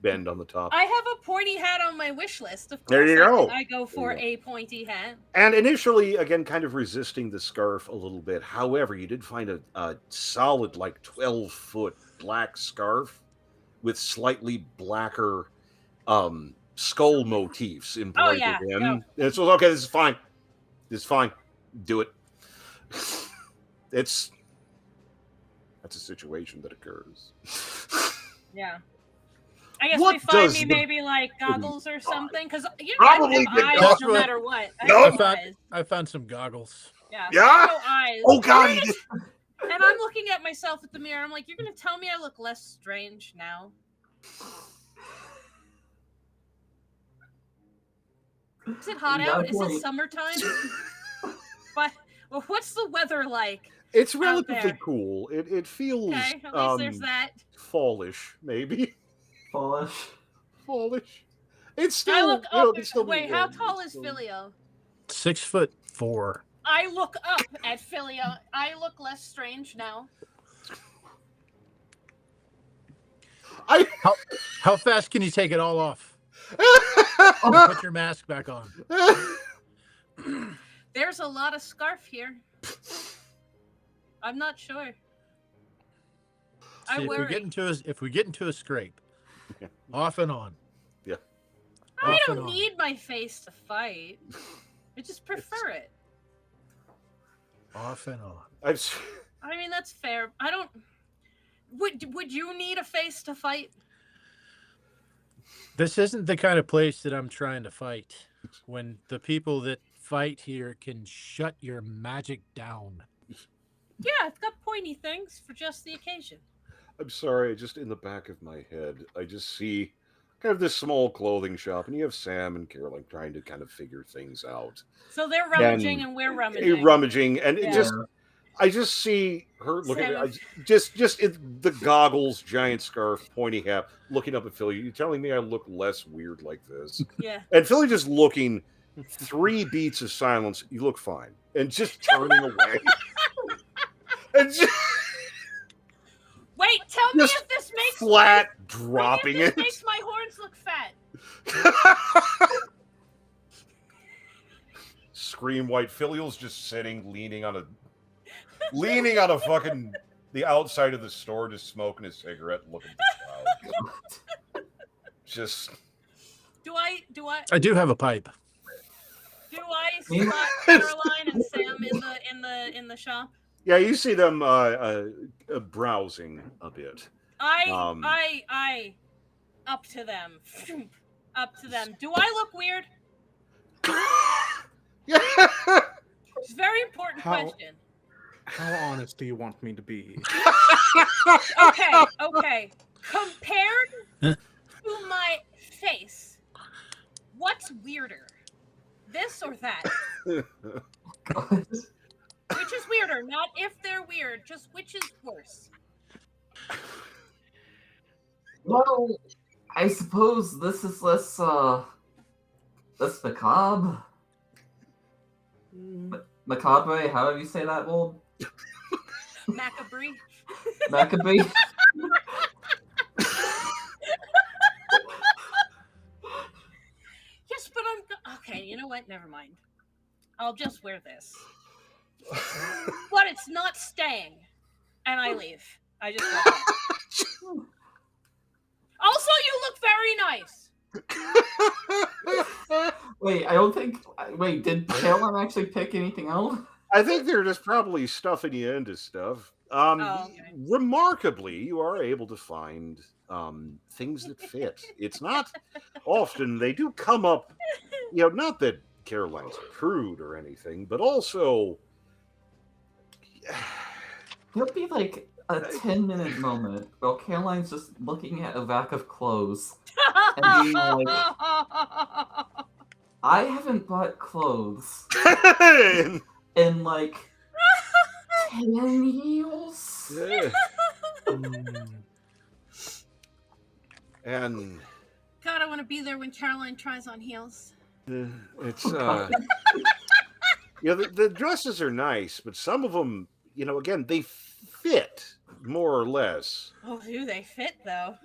bend on the top. I have a pointy hat on my wish list. Of course, there you go. I go for a pointy hat. And initially, again, kind of resisting the scarf a little bit. However, you did find a solid, like, 12-foot black scarf with slightly blacker skull motifs embroidered in. No. And so, okay, this is fine. This is fine. Do it. That's a situation that occurs. Yeah. I guess we find me maybe like goggles or something because probably I have eyes no matter what. I found some goggles. Yeah. Yeah. No eyes. Oh God. And I'm looking at myself at the mirror. I'm like, you're gonna tell me I look less strange now? Is it hot out? Is it summertime? But what's the weather like? It's relatively cool. It feels okay. At least there's that. Fallish, maybe. Fallish. It's still. I look up. Wait, how tall is Filio? 6'4". I look up at Filio. I look less strange now. How fast can you take it all off? Put your mask back on. There's a lot of scarf here. I'm not sure. See, if we get into a scrape, off and on. Yeah. I don't need my face to fight. I just prefer it. Off and on. I mean, that's fair. I don't. Would you need a face to fight? This isn't the kind of place that I'm trying to fight. When the people that fight here can shut your magic down. Yeah, I've got pointy things for just the occasion. I'm sorry, just in the back of my head, I just see kind of this small clothing shop, and you have Sam and Caroline trying to kind of figure things out. So they're rummaging And and we're You're rummaging. rummaging, and it Yeah. just I just see her looking Sam at and- just the goggles, giant scarf, pointy hat, looking up at Philly. You telling me I look less weird like this? Yeah. And Philly just looking 3 beats of silence. You look fine, and just turning away. And just Wait, tell me Just if this makes flat my, dropping tell me if it. this makes my horns look fat. Scream white. Filial's just sitting, leaning on a fucking the outside of the store, just smoking a cigarette, and looking at the crowd. Just Do I I do have a pipe. spot Caroline and Sam in the shop? yeah, you see them browsing a bit. I up to them. Up to them. Do I look weird? Yeah. It's a very important How- question. How honest do you want me to be? Okay. Compared Huh? to my face, what's weirder? This or that? God. Which is weirder? Not if they're weird, just which is worse. Well, I suppose this is less macabre. Macabre, however you say that, Wold? Macabre. Maccabee? Yes, but okay. You know what? Never mind. I'll just wear this. But it's not staying, and I leave. I just walk out. Also, you look very nice. Wait, I don't think. Wait, did Caroline actually pick anything out? I think they're just probably stuffing you into stuff. Okay. Remarkably, you are able to find things that fit. It's not often they do come up, not that Caroline's a prude or anything, but also It'll be like a 10-minute moment while Caroline's just looking at a rack of clothes and being like, I haven't bought clothes in like 10 years. and God, I want to be there when Caroline tries on heels. it's the dresses are nice, but some of them, again, they fit more or less. Oh, do they fit though?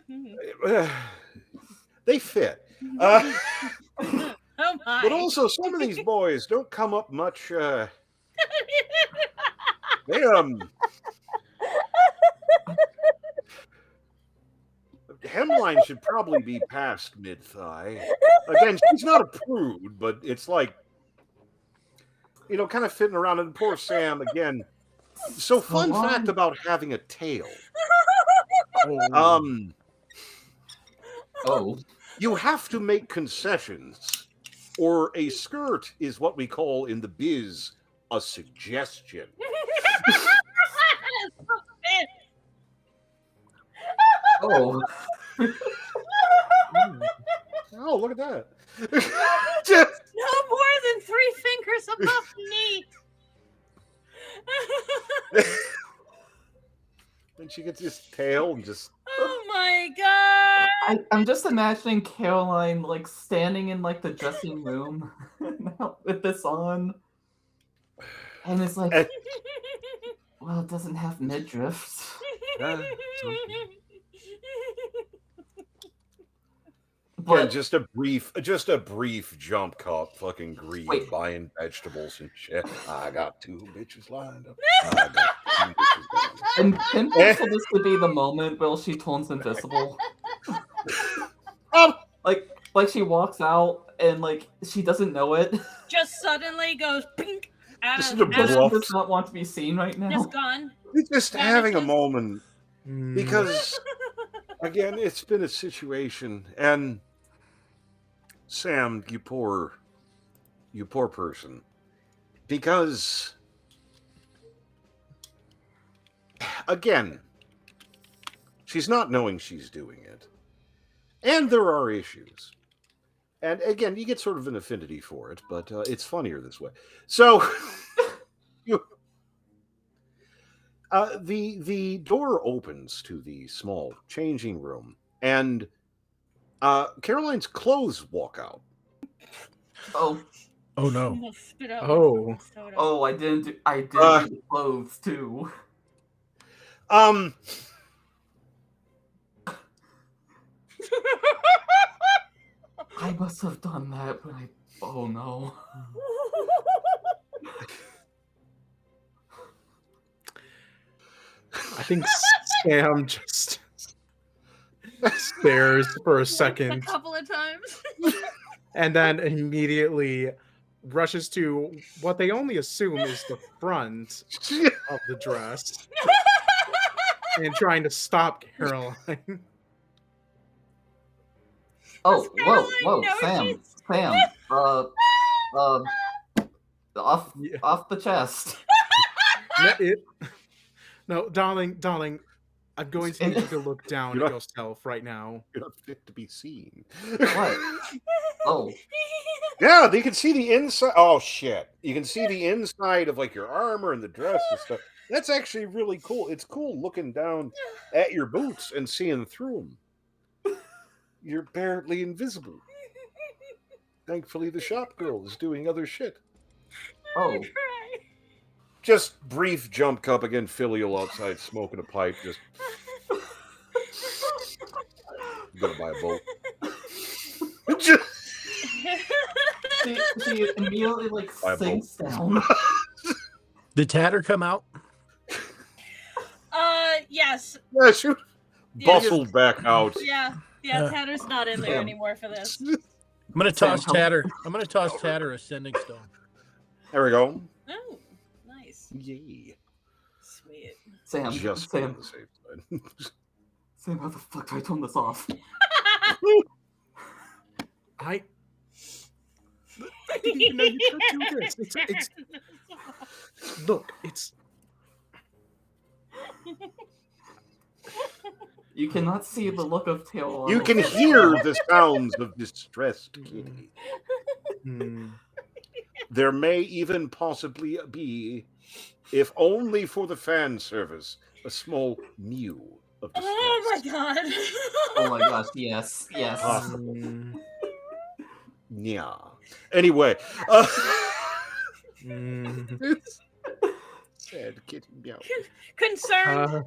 They fit. Oh my! But also, some of these boys don't come up much. They hemline should probably be past mid thigh. Again, she's not a prude, but it's like kind of fitting around. And poor Sam again. So, fun fact about having a tail. Oh. You have to make concessions, or a skirt is what we call in the biz a suggestion. Oh. Oh, look at that. No more than 3 fingers above knee. And she gets this tail and just. Oh my god! I'm just imagining Caroline like standing in like the dressing room with this on. And it's like, well, it doesn't have midriffs. Yeah, just a brief jump cut, fucking greed, Wait. buying vegetables and shit. I got 2 bitches lined up. I got 2 bitches lined up. And pinpoint for this to be the moment where she turns invisible. Like she walks out and like she doesn't know it. Just suddenly goes pink out This of, is a out Because of bluff. she does not want to be seen right now. just gone. We're just having a Vanishes. moment because, again, it's been a situation, and Sam, you poor person, because again, she's not knowing she's doing it. And there are issues. And again, you get sort of an affinity for it, but it's funnier this way. So, the door opens to the small changing room, and Caroline's clothes walk out. Oh, Oh no. Spit out Oh. my soda. oh, I didn't do the clothes too. Um, I must have done that, but oh no. I think Sam just stares for a A second couple of times. and then immediately rushes to what they only assume is the front of the dress and trying to stop Caroline. Oh, Does whoa, Caroline know Sam, she's- Sam, off Yeah. the chest. No, darling, I'm going to need you to look down You're at not- yourself right now. You're not fit to be seen. What? Oh, Yeah, they can see the inside. Oh shit! You can see the inside of like your armor and the dress and stuff. That's actually really cool. It's cool looking down at your boots and seeing through them. You're barely invisible. Thankfully, the shop girl is doing other shit. oh, Just brief jump cut again. Filial outside smoking a pipe. Just gonna buy a boat. Just- she immediately like By a boat. sinks down. Did Tatter come out? Yes. yeah, she Yeah. bustled back out. Yeah. Yeah, Tatter's not in there Damn. anymore for this. I'm gonna Sam, toss how- Tatter. I'm gonna toss Tatter a sending stone. There we go. Oh, nice. Yay! Sweet. Sam, Just Sam, on the safe side. Sam, how the fuck do I turn this off? I didn't even know you could do this. It's look, it's You cannot see the look of tail. You can hear the sounds of distressed kitty. There may even possibly be, if only for the fan service, a small mew of distress. Oh my god. Oh my gosh, yes, yes. Yeah. Anyway, it's sad kitty meow. Concerned,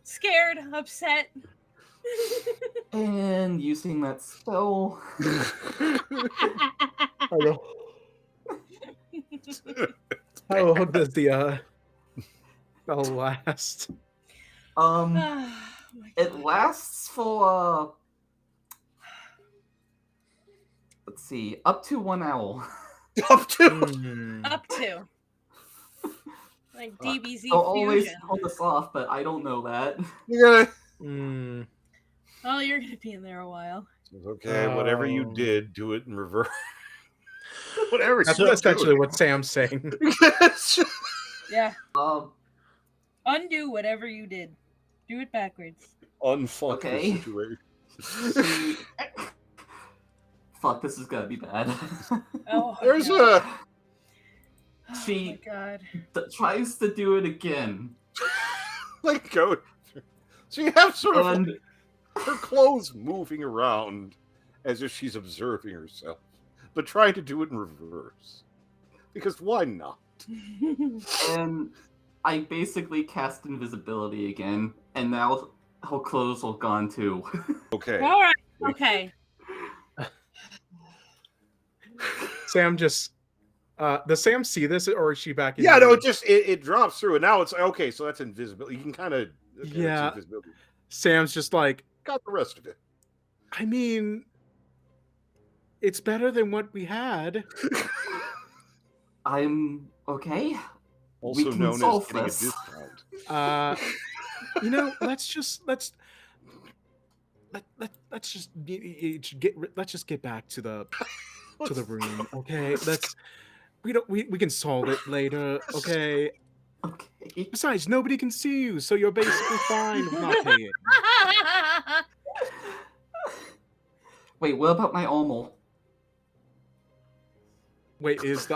scared, upset. And using that spell. how long does the spell last? Oh my It God. lasts for let's see, up to 1 hour. Up to Up to. Like DBZ I'll always fusion. hold this off, but I don't know that. yeah. Oh, you're gonna be in there a while. Okay, whatever you Oh. did, do it in reverse. Whatever. That's you do. essentially what Sam's saying. Yeah. Um, Undo whatever you did. Do it backwards. Unfuck Okay. the situation. she... Fuck, this is gonna be bad. Oh, There's God. a Oh she- my God. tries to do it again. like go. So you have sort of And like her clothes moving around as if she's observing herself, but trying to do it in reverse. Because why not? and I basically cast invisibility again, and now her clothes are gone too. Okay. All right. Okay. Sam just does Sam see this or is she back in? Yeah, the- no, it drops through, and now it's like, okay, so that's invisibility. You can kind of Yeah. Sam's just like, got the rest of it. I mean, it's better than what we had. I'm okay. Also can known as solve getting this. a discount. You know, let's just let's get back to the room, okay? We can solve it later, okay? Okay. Besides, nobody can see you, so you're basically fine with not paying. Wait, what about my armor? Wait, is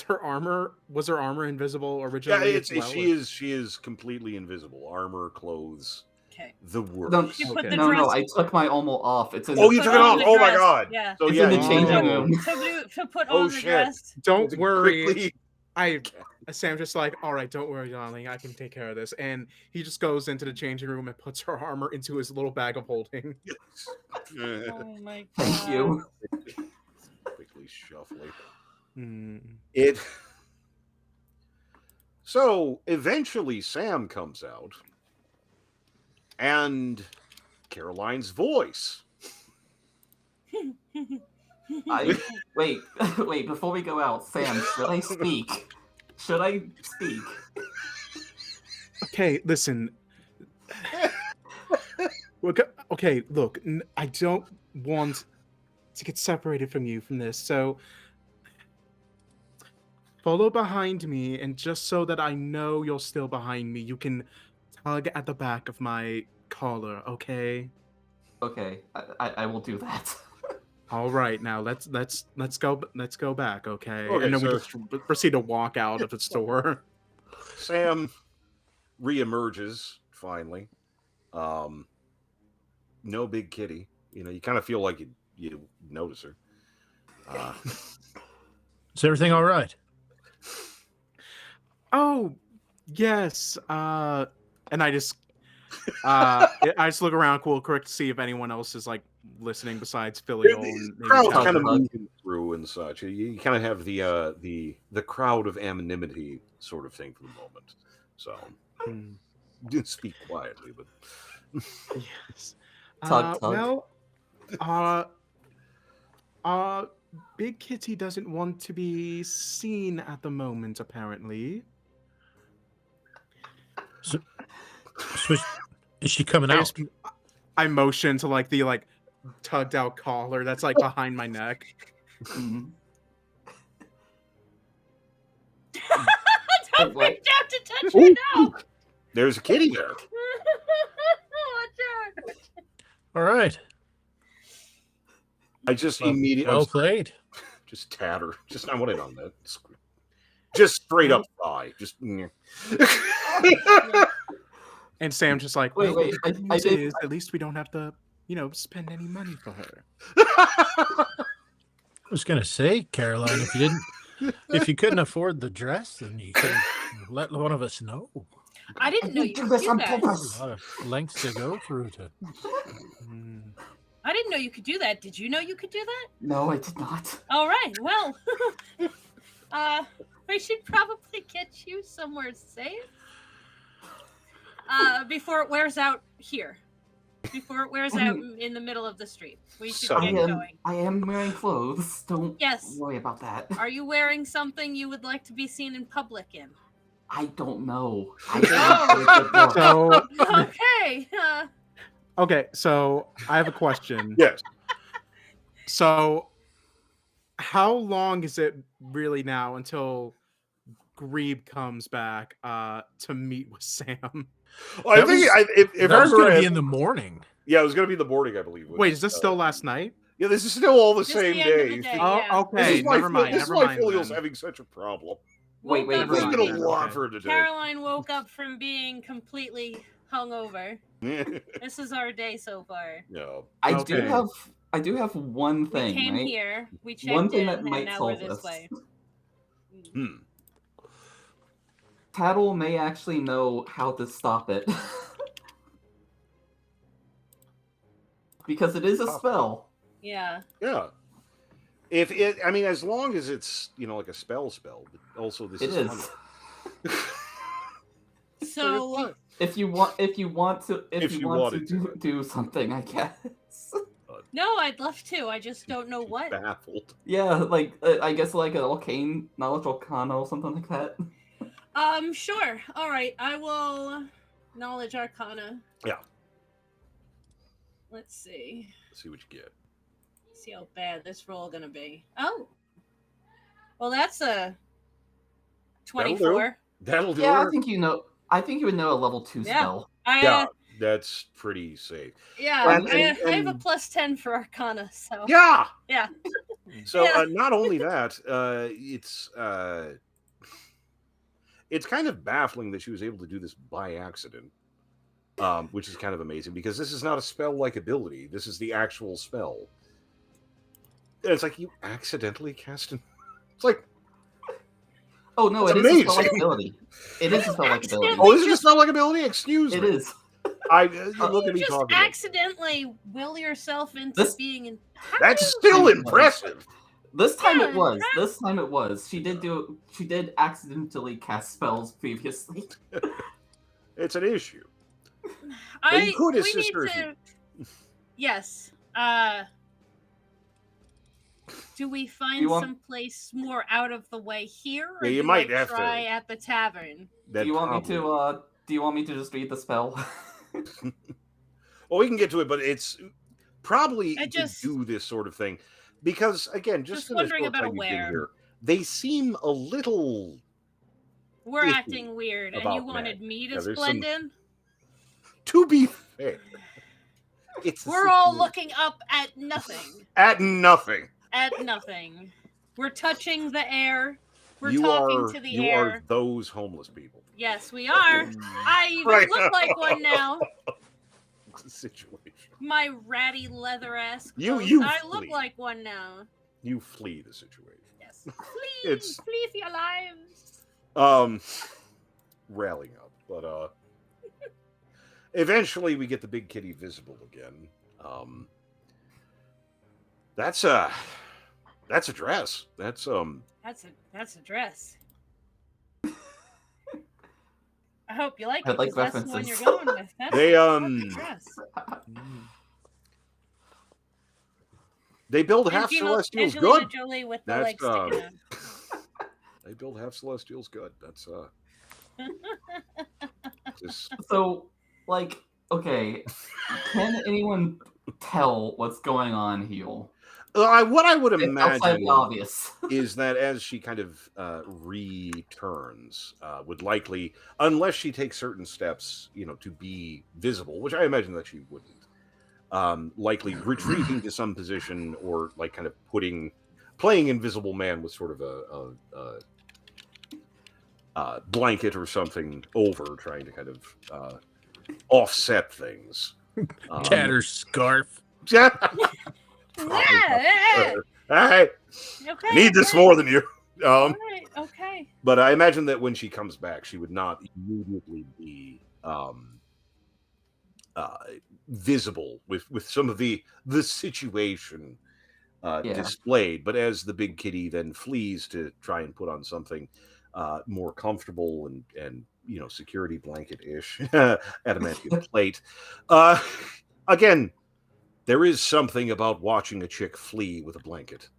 her armor? Was her armor invisible Yeah, originally as well? she is completely invisible. Armor, clothes, Okay. the No, works. You put Okay. the no, dress. I took my armor off. It's in Oh, the you took Put it on off! the Oh my dress. god! Yeah. So It's yeah, in the you changing have room. To put Oh, on the shit. dress. Don't to worry. quickly. Sam just like, all right, don't worry, darling, I can take care of this. And he just goes into the changing room and puts her armor into his little bag of holding. Oh my god. Thank you. Quickly shuffling. Hmm. It. So eventually, Sam comes out, and Caroline's voice. Wait, wait. Before we go out, Sam, should I speak? Should I speak? Okay, listen. Okay, look, I don't want to get separated from you from this, so follow behind me, and just so that I know you're still behind me, you can tug at the back of my collar, okay? Okay, I will do that. All right, now let's go back, okay? Okay, And then we so- just proceed to walk out of the store. Sam reemerges finally. No big kitty. You know, you kind of feel like you notice her. Is everything all right? Oh, yes. And I just I just look around quick to see if anyone else is like listening besides Filial. The And maybe crowd's Chad. kind of Hug. moving through and such. You kind of have the crowd of anonymity sort of thing for the moment. So Hmm. didn't speak quietly, but Yes. Tug. Well, Big Kitty doesn't want to be seen at the moment, apparently. So is she coming I out? just I motion to like the tugged out collar that's like behind my neck. Mhm. Don't What? reach out to touch her now. there's a kitty there. Watch out. All right. I just Well, immediately well played. just tatter. Just I want it on that. Just straight up thigh. Just And Sam just like, Wait, well, wait, the good I news did- is at least we don't have to, spend any money for her. I was gonna say, Caroline, if you couldn't afford the dress, then you could let one of us know. I didn't know you do could this do on that. purpose. A lot of lengths to go through to. Hmm. I didn't know you could do that. Did you know you could do that? No, I did not. All right. Well, we should probably get you somewhere safe. Before it wears out here. Before it wears out in the middle of the street. We should So- get going. I am wearing clothes. Don't Yes. worry about that. Are you wearing something you would like to be seen in public in? I don't know. I So Okay. okay, so I have a question. yes. So how long is it really now until Grebe comes back to meet with Sam? Well, I That think was- if that I was going to remember be in the morning. yeah, it was going to be in the morning, I believe. Wait, is this still last night? Yeah, this is still all the Just same the end of day. the day. Oh, yeah. okay, never mind. This is Never why mind. Filial's then. having such a problem. Wait, Woke wait, up There's from been a then, lot okay. for her today. Caroline woke up from being completely hungover. no. This is our day so far. I Okay. do have one We thing, came right? here, we checked One thing in, that and might now we're solve this this. way. Hmm. Tattle may actually know how to stop it. Because it is a spell. Yeah. Yeah. If it, I mean, as long as it's like a spell, but also this It is. is. fun. So If you want to If you wanted to. do something, I guess. no, I'd love to. I just don't know what. Baffled. Yeah, like I guess like an arcane knowledge arcana or something like that. Sure. All right. I will knowledge arcana. Yeah. Let's see. Let's see what you get. See how bad this roll gonna be. Oh. Well, that's a 24. That'll do Yeah, it. I think you would know a level 2 Yeah. spell. I Yeah. That's pretty safe. Yeah, And- I have a and- +10 for Arcana, so Yeah. yeah. So Yeah. not only that, it's kind of baffling that she was able to do this by accident, which is kind of amazing because this is not a spell-like ability. This is the actual spell. And it's like you accidentally cast an. It's like, Oh no, That's it is a amazing. spell-like ability. It is a spell-like ability. accidentally- oh, is it a just- spell-like ability? Excuse It me. is. You look at me Just talking. about it. accidentally will yourself into This- being in. That's still I know. impressive. This time Yeah, it was. This time it was. She did accidentally cast spells previously. It's an issue. I you could we assist need her if to. Yes. Do we find You want- some place more out of the way here, or Yeah, you do might I have to. try at the tavern? That Do you want probably- me to? Do you want me to just read the spell? Well, we can get to it, but it's probably I to just- do this sort of thing because, again, just Just in the wondering short about time you've been where. here, they seem a little. We're iffy acting weird, and you about wanted that. me to Yeah, there's blend some- in. To be fair, it's a We're all situation. looking up at nothing. at nothing. At nothing. We're touching the air. We're you talking are to the you air. are those homeless people. Yes, we are. I even Right. look like one now. Situation. My ratty leather ass You- clothes. you I look flee. like one now. You flee the situation. Yes. Flee, It's- flee for your lives. Rallying up, but eventually we get the big kitty visible again. That's a dress. That's That's a dress. I hope you like I it. like 'cause that's the one you're references. going with. That's They, that's a dress. they build half Angelina- celestials Angelina good. Jolie with the That's, legs sticking out. They build half celestials good. That's just So, like, okay, can anyone tell what's going on here? what I would It's outside imagine the obvious. is that as she kind of returns, would likely, unless she takes certain steps, to be visible, which I imagine that she wouldn't, likely retreating to some position or like kind of playing Invisible Man with sort of a blanket or something over, trying to kind of offset things. Cat or scarf. Yeah, I okay. need this okay. more than you. All right, okay. But I imagine that when she comes back, she would not immediately be visible with some of the situation displayed. But as the big kitty then flees to try and put on something more comfortable and security blanket ish, adamantium plate. Again, there is something about watching a chick flee with a blanket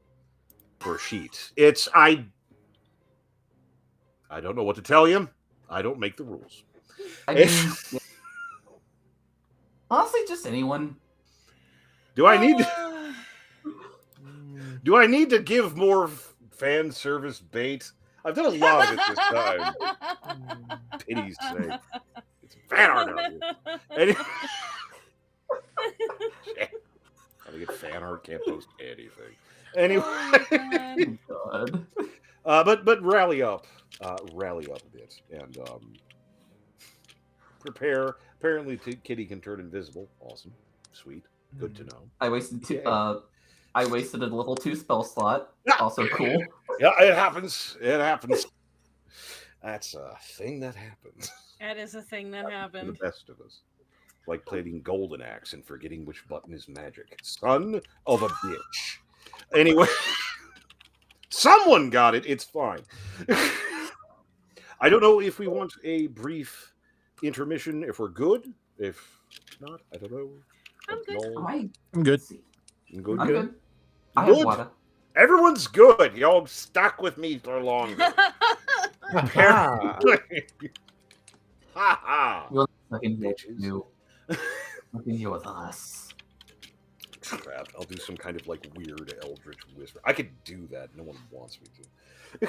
for a sheet. I don't know what to tell you. I don't make the rules. I mean, yeah. Honestly, just anyone. Do I need to give more fan service bait? I've done a lot of it this time. Pity's sake. It's fan art out here. Any- How to get fan art, can't post anything. Anyway, Oh, God. but rally up a bit and prepare. Apparently, Kitty can turn invisible. Awesome, sweet, good to know. I wasted two. Yeah. I wasted a level 2 spell slot. Also cool. Yeah, it happens. It happens. That's a thing that happens. That is a thing that For the happened. best of us. Like playing Golden Axe and forgetting which button is magic. Son of a bitch. Anyway, someone got it. It's fine. I don't know if we want a brief intermission, if we're good. If not, I don't know. I'm good. I'm good. I'm good. I'm good. good. I have Good. water. Everyone's good. Y'all stuck with me for longer. Apparently. Ha ha. You're fucking Bitches. you. Fucking you with us. Crap, I'll do some kind of like weird eldritch whisper. I could do that. No one wants me to.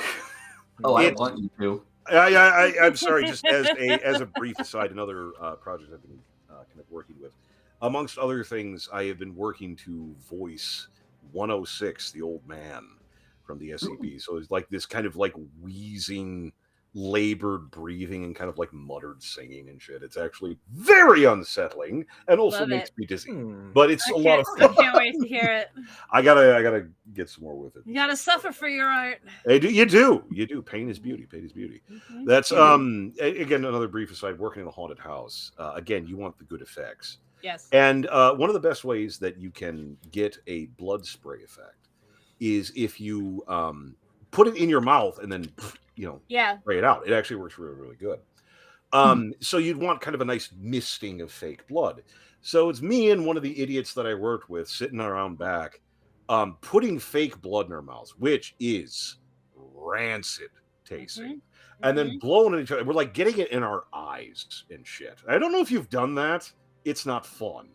Oh, I It's- want you to. I'm sorry. Just as a brief aside, another project I've been working with. Amongst other things, I have been working to voice 106, the old man from the SCP. So it's like this kind of like wheezing, labored breathing and kind of like muttered singing and shit. It's actually very unsettling and also Love makes it. me dizzy. Hmm. But it's I a lot of can't, fun. I can't wait to hear it. I gotta get some more with it. You gotta suffer for your art. You do. Pain is beauty. Pain is beauty. Mhm. That's again another brief aside. Working in a haunted house, again, you want the good effects, Yes. and one of the best ways that you can get a blood spray effect is if you put it in your mouth and then Yeah. spray it out. It actually works really, really good. So you'd want kind of a nice misting of fake blood. So it's me and one of the idiots that I worked with sitting around back, putting fake blood in our mouths, which is rancid tasting, and then blowing at each other. We're like getting it in our eyes and shit. I don't know if you've done that. It's not fun.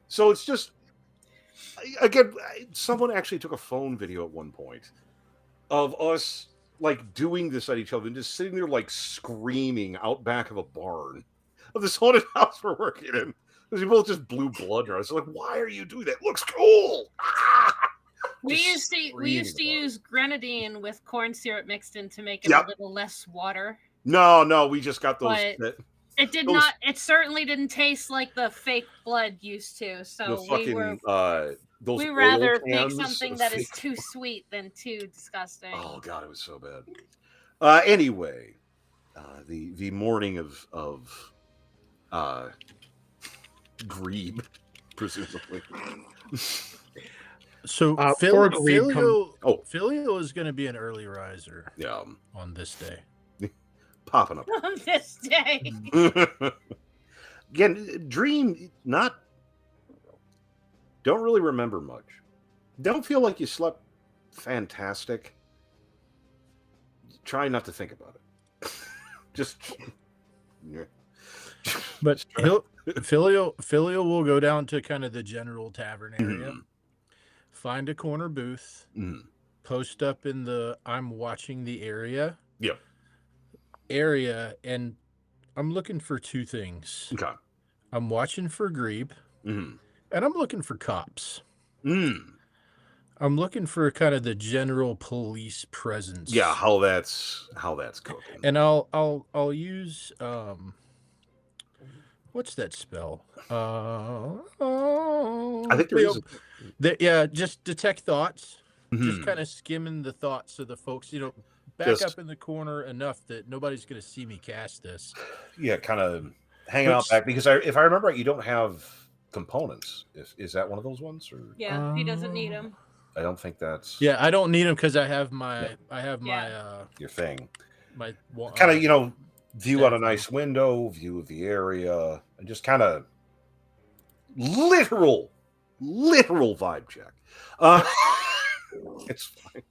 So it's just, again, someone actually took a phone video at one point of us like doing this at each other and just sitting there like screaming out back of a barn of this haunted house we're working in because we both just blew blood in our eyes. Like, why are you doing that? It looks cool. We Just used to screaming about use grenadine with corn syrup mixed in to make it Yep. a little less water. No, we just got those. But it did those- not. It certainly didn't taste like the fake blood used to. the So fucking those we oil rather make cans something of that is fake too sweet than too disgusting. Oh god, it was so bad. Anyway, the morning of Grebe, presumably. So For Grebe Filio is going to be an early riser Yeah, on this day. popping up. On this day. Again, dream don't really remember much. Don't feel like you slept fantastic. Try not to think about it. Just But Filio will go down to kind of the general tavern area, find a corner booth, post up in the I'm watching the area. Yeah. And I'm looking for two things. Okay. I'm watching for Grebe, and I'm looking for cops. I'm looking for kind of the general police presence. Yeah, how that's cooking. And I'll use what's that spell? I think there is. Just detect thoughts. Just kind of skimming the thoughts of the folks. Back up in the corner enough that nobody's going to see me cast this. Yeah, kind of hanging out back because if I remember right, you don't have components. Is that one of those ones? Or Yeah, he doesn't need them. I don't think that's. Yeah, I don't need them because I have my your thing. My kind of view out a nice window, view of the area, and just kind of literal vibe check. It's fine,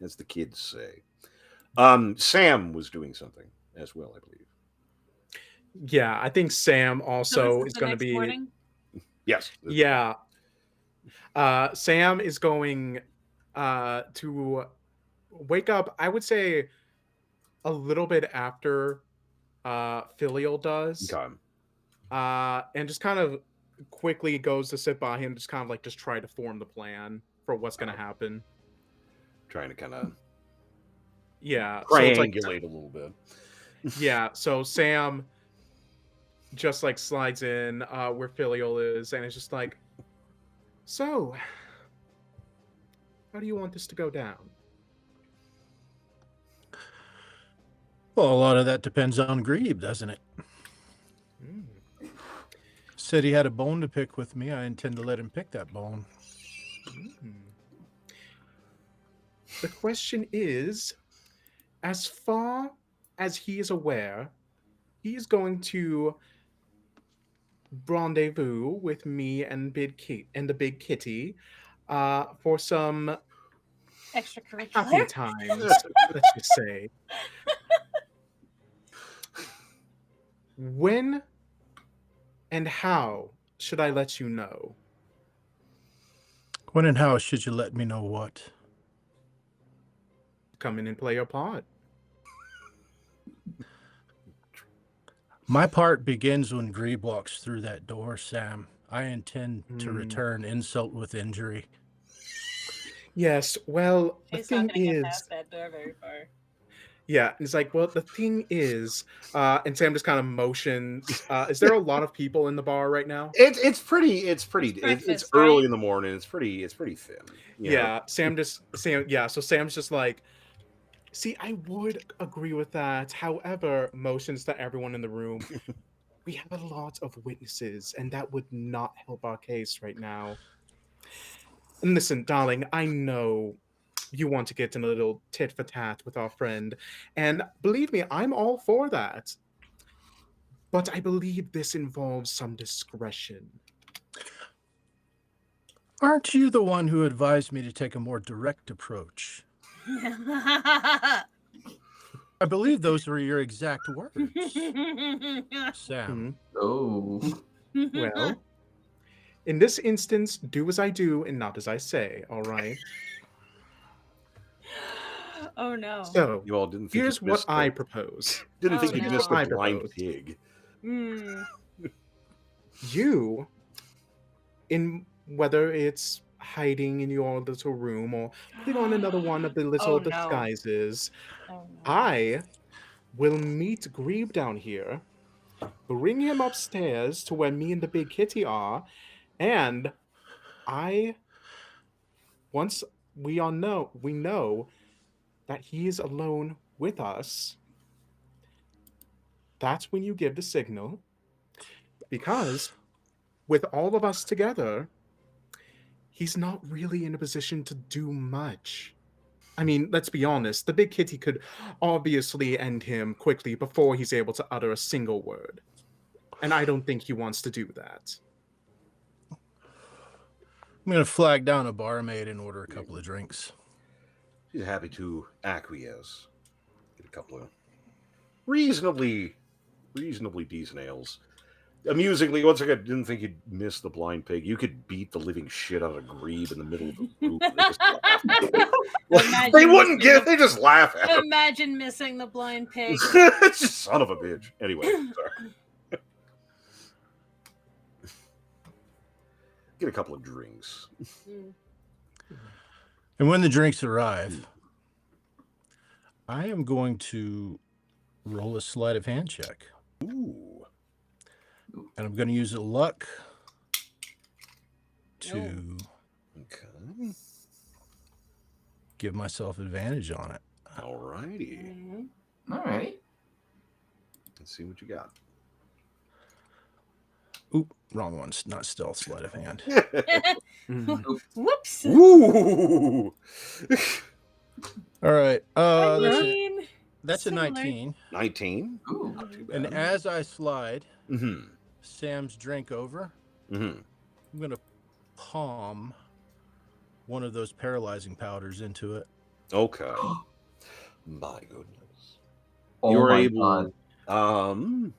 as the kids say. Sam was doing something as well, I believe. Yeah, I think Sam also So is going to be. Morning? Yes. Yeah. Sam is going to wake up, I would say, a little bit after Filial does. Okay. And just kind of quickly goes to sit by him, just kind of like just try to form the plan for what's going to happen. Trying to kind of triangulate a little bit. Yeah, so Sam just like slides in where Filial is, and it's just like, so how do you want this to go down? Well, a lot of that depends on Grebe, doesn't it? Said he had a bone to pick with me. I intend to let him pick that bone. The question is, as far as he is aware, he is going to rendezvous with me and the Big Kitty for some happy extracurricular times, let's just say. When and how should I let you know? When and how should you let me know what? Come in and play your part. My part begins when Grebe walks through that door, Sam. I intend to return insult with injury. Yes, well, the She's not thing gonna get is, past that door very far. yeah, it's like, well, the thing is, and Sam just kind of motions. Is there a lot of people in the bar right now? It's It's it's breakfast, early right? in the morning. It's pretty thin. You know? Yeah, yeah, so Sam's just like, see, I would agree with that. However, motions to everyone in the room. We have a lot of witnesses, and that would not help our case right now. And listen, darling, I know you want to get in a little tit for tat with our friend, and believe me, I'm all for that. But I believe this involves some discretion. Aren't you the one who advised me to take a more direct approach? I believe those were your exact words, Sam. Oh. Well, in this instance, do as I do and not as I say, all right? Oh no. So, You all didn't think here's you'd what missed I the, propose. didn't Oh, think So you'd here's missed what the I blind propose. pig. Mm. You, in whether it's hiding in your little room or putting on another one of the little Oh, no. disguises, Oh, no. I will meet Grebe down here, bring him upstairs to where me and the big kitty are, and I once we know that he is alone with us, that's when you give the signal. Because with all of us together, he's not really in a position to do much. I mean, let's be honest, the big kitty could obviously end him quickly before he's able to utter a single word. And I don't think he wants to do that. I'm going to flag down a barmaid and order a couple of drinks. She's happy to acquiesce. Get a couple of reasonably decent ales. Amusingly, once again, didn't think you'd miss the blind pig. You could beat the living shit out of Grebe in the middle of the group. And they just laugh. Imagine They wouldn't missing get. They just laugh at him. Imagine missing the blind pig. It's just son of a bitch. Anyway, sorry. Get a couple of drinks. And when the drinks arrive, I am going to roll a sleight of hand check. Ooh. And I'm going to use a luck to Okay. give myself advantage on it. All righty. Mm-hmm. All right. Let's see what you got. Oop, wrong one. Not stealth sleight of hand. Whoops. Ooh. All right. I That's mean, a similar. 19. 19. Ooh. Not too bad. And as I slide Mm-hmm. Sam's drink over, Mm-hmm. I'm going to palm one of those paralyzing powders into it. Okay. My goodness. Oh You're my able. god.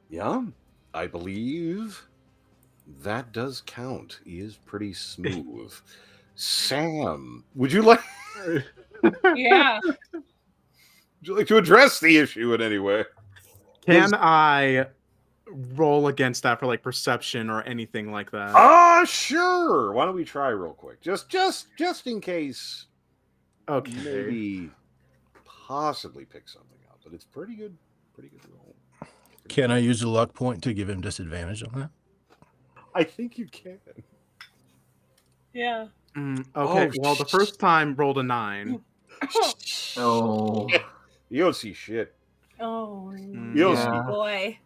Yeah, I believe that does count. He is pretty smooth. Sam, would you like Yeah. to address the issue in any way? Can I roll against that for like perception or anything like that? Sure. Why don't we try real quick? Just in case. Okay. Maybe possibly pick something up, but it's pretty good roll. Can I use a luck point to give him disadvantage on that? I think you can. Yeah. Okay. Oh, Well, the first time rolled a 9. Oh. You don't see shit. Oh, You don't Yeah. see boy.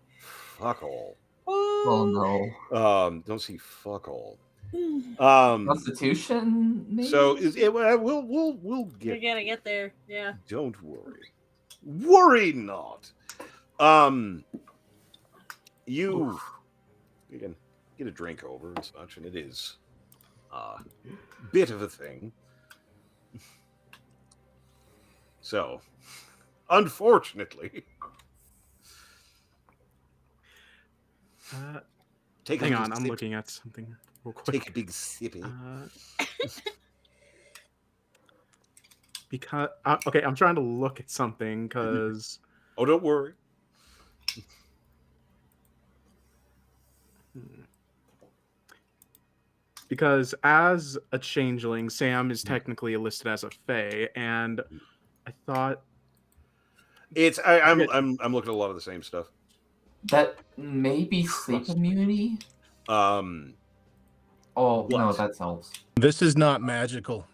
fuck all. Oh no. Don't see fuck all. We're Constitution, maybe? So is it? We'll get. gonna get there. Yeah. Don't worry. Worry not. You can get a drink over and such, and it is a bit of a thing. So, unfortunately, take a Hang big on, I'm sip. looking at something real quick. Take a big sippy. Because okay, I'm trying to look at something because Oh, don't worry. because as a changeling, Sam is technically listed as a fae, and I thought I'm looking at a lot of the same stuff. That may be sleep Trust me. immunity. Um, Oh no, What? that helps. This is not magical.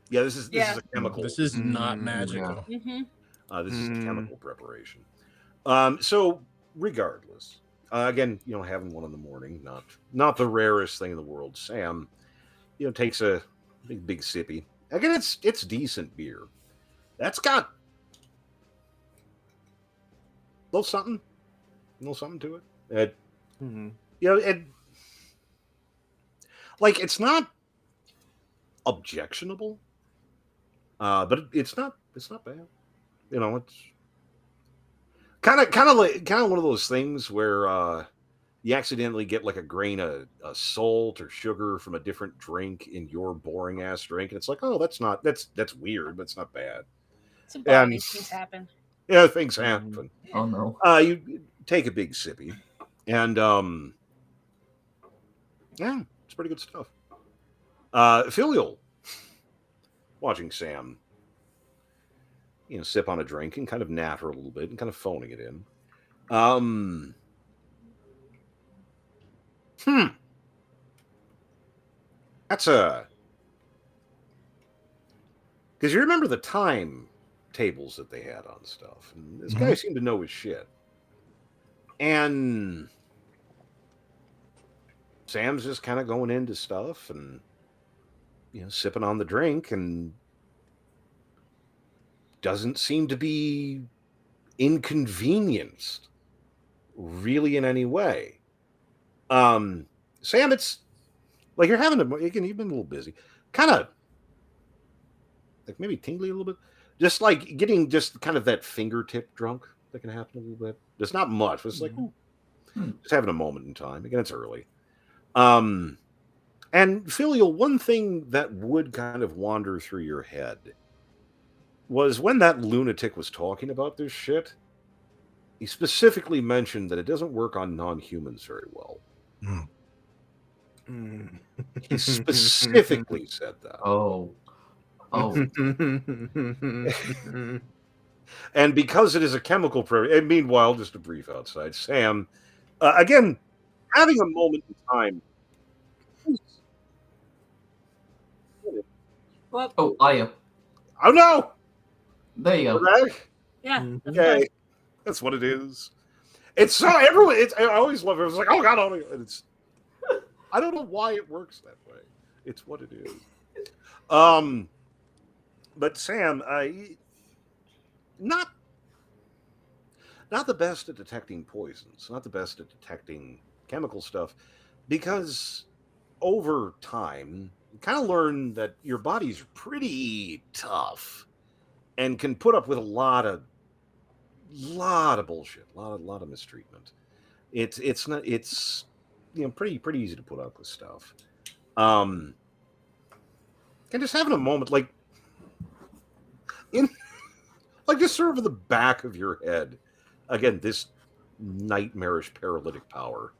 yeah, this is Yeah. a chemical. This is not Mm, magical. Mm-hmm. This is a Mm. chemical preparation. So regardless, again, having one in the morning, not the rarest thing in the world. Sam, takes a big sippy. Again, it's decent beer. That's got a little something to it. Mhm. Like it's not objectionable, but it's not bad. It's kind of one of those things where you accidentally get like a grain of salt or sugar from a different drink in your boring ass drink, and it's like, oh, that's weird, but it's not bad. Some body And things happen. yeah, things Mhm. happen. Oh no. You take a big sippy, and yeah, it's pretty good stuff. Filial, watching Sam, sip on a drink and kind of natter a little bit and kind of phoning it in. That's because you remember the time tables that they had on stuff, and this guy seemed to know his shit. And Sam's just kind of going into stuff and sipping on the drink and doesn't seem to be inconvenienced really in any way. Sam, it's like you're having you've been a little busy, kind of like maybe tingly a little bit, just like getting just kind of that fingertip drunk that can happen a little bit. There's not much, but it's like ooh, just having a moment in time. Again, it's early. And Filial, one thing that would kind of wander through your head was when that lunatic was talking about this shit, he specifically mentioned that it doesn't work on non-humans very well. Mm. He specifically said that. Oh. And because it is a chemical and meanwhile, just a brief outside, Sam, again, having a moment in time. Well, Oh, audio. Oh no! There you go. We're back? yeah. Mhm. That's Okay. fine. That's what it is. It's so everyone. I always love it. It's like, oh god, it's. I don't know why it works that way. It's what it is. But Sam, not the best at detecting poisons, not the best at detecting chemical stuff, because over time, you kind of learn that your body's pretty tough and can put up with a lot of bullshit, a lot of mistreatment. It's not it's pretty easy to put up with stuff. And just having a moment like in like just sort of in the back of your head, again, this nightmarish paralytic power,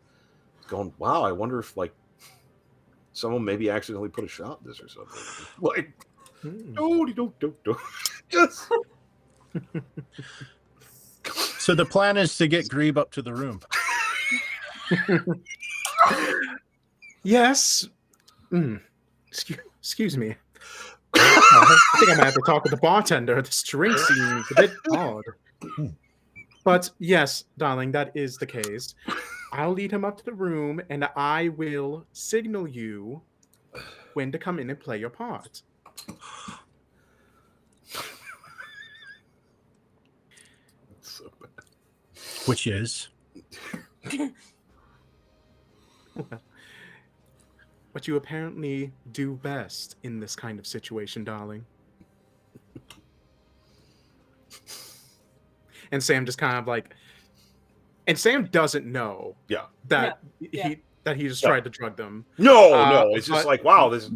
going, wow, I wonder if like someone maybe accidentally put a shot in this or something. Like, don't just. So the plan is to get Grebe up to the room. Yes. Excuse me. I think I might have to talk with the bartender. This drink seems a bit odd. But yes, darling, that is the case. I'll lead him up to the room, and I will signal you when to come in and play your part. So bad. Which is What you apparently do best in this kind of situation, darling. And Sam just kind of like, and Sam doesn't know Yeah. that Yeah. he just Yeah. tried to drug them. No, it's just but- like, wow, this is a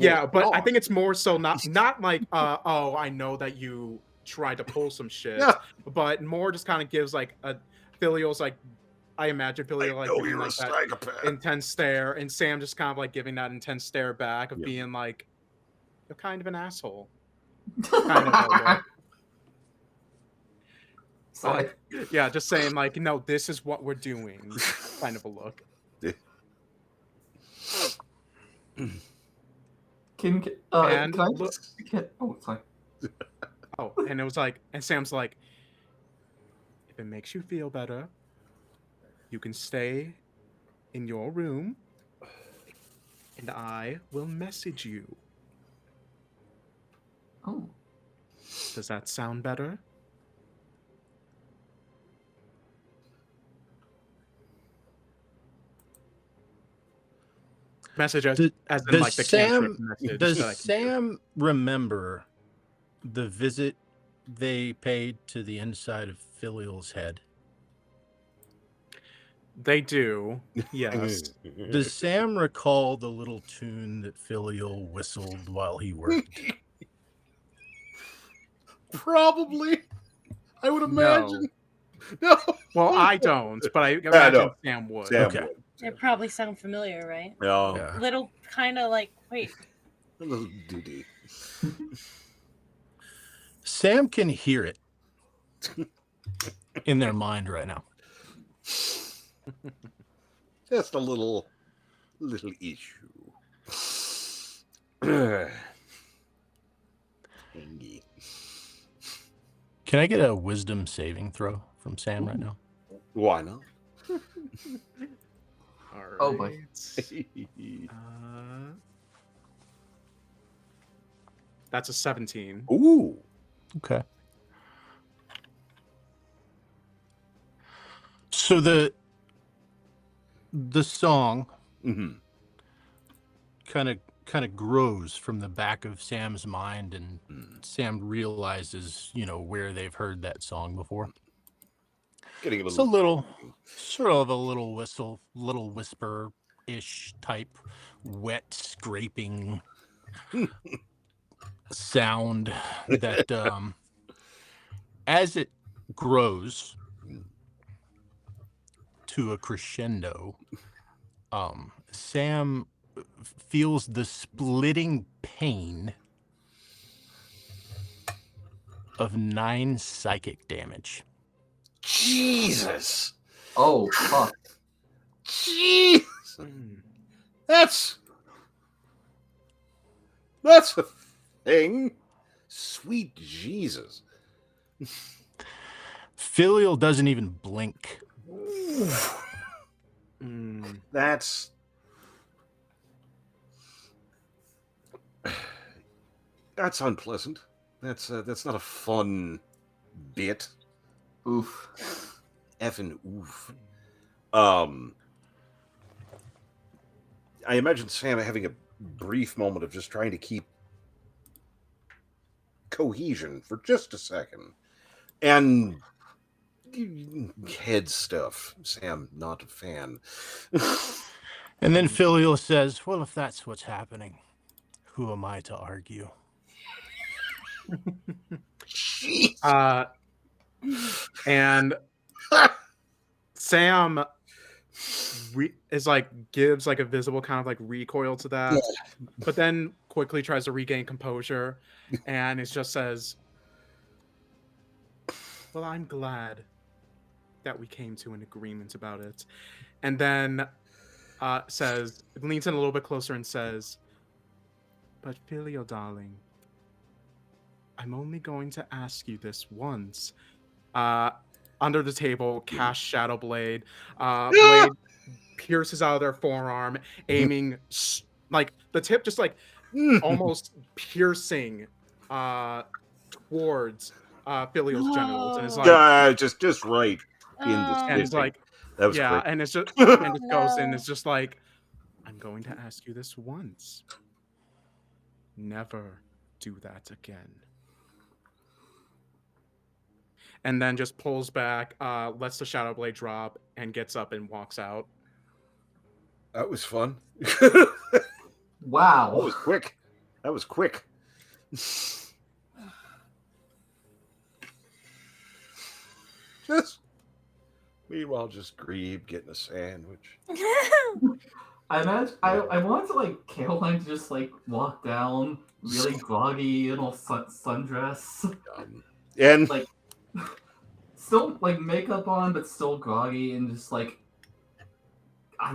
Yeah, little but I odd. think it's more so not like oh, I know that you tried to pull some shit, Yeah. but more just kind of gives like a Filial's like I imagine Billy I like know giving you're a like that psychopath. intense stare, and Sam just kind of like giving that intense stare back of Yeah. being like, "You're kind of an asshole." Kind of a look. Sorry. Yeah, just saying like, "No, this is what we're doing." Kind of a look. Can And can I look, just get? Oh, sorry. and it was like, and Sam's like, "If it makes you feel better, you can stay in your room, and I will message you. Oh, Does that sound better?" Message as in Does like the cantrip Sam message does that I can do. Sam remember the visit they paid to the inside of Filial's head? They do, yes. Does Sam recall the little tune that Filial whistled while he worked? Probably. I would No. imagine. No. Well, I don't, but I I imagine know. Sam would. Sam Okay. would. They probably sound familiar, right? Yeah. Yeah. Little kind of like, wait, A little doody. Sam can hear it in their mind right now. Just a little issue. Hangy. Can I get a wisdom saving throw from Sam right now? Why not? All right. Oh, boy. That's a 17. Ooh. Okay. So the song Mm-hmm. kind of grows from the back of Sam's mind, and Sam realizes, where they've heard that song before. Getting a It's a little. little, sort of a little whisper-ish type, wet scraping sound that, as it grows to a crescendo, Sam feels the splitting pain of 9 psychic damage. Jesus. oh, fuck. Jeez. Mm. That's a thing. Sweet Jesus. Filial doesn't even blink. Mm. That's unpleasant. That's not a fun bit. Oof. Effing oof. I imagine Sam having a brief moment of just trying to keep cohesion for just a second. And head stuff. Sam, not a fan. And then Filial says, well, if that's what's happening, who am I to argue? Jeez. And Sam is like gives like a visible kind of like recoil to that, but then quickly tries to regain composure, and it just says, "Well, I'm glad that we came to an agreement about it," and then leans in a little bit closer and says, "But Filio, darling, I'm only going to ask you this once." Under the table, cast Shadow Blade. Blade pierces out of their forearm, aiming like the tip, just like almost piercing towards Filial's genitals, and it's like just right in the and it's like that was yeah, quick. and it's just and it goes in. It's just like, I'm going to ask you this once. Never do that again. And then just pulls back, lets the Shadow Blade drop, and gets up and walks out. That was fun. Wow. That was quick. That was quick. Just Meanwhile, just Grebe getting a sandwich. I imagine I want to like Caroline to just like walk down really groggy in all sundress, And like still like makeup on but still groggy and just like I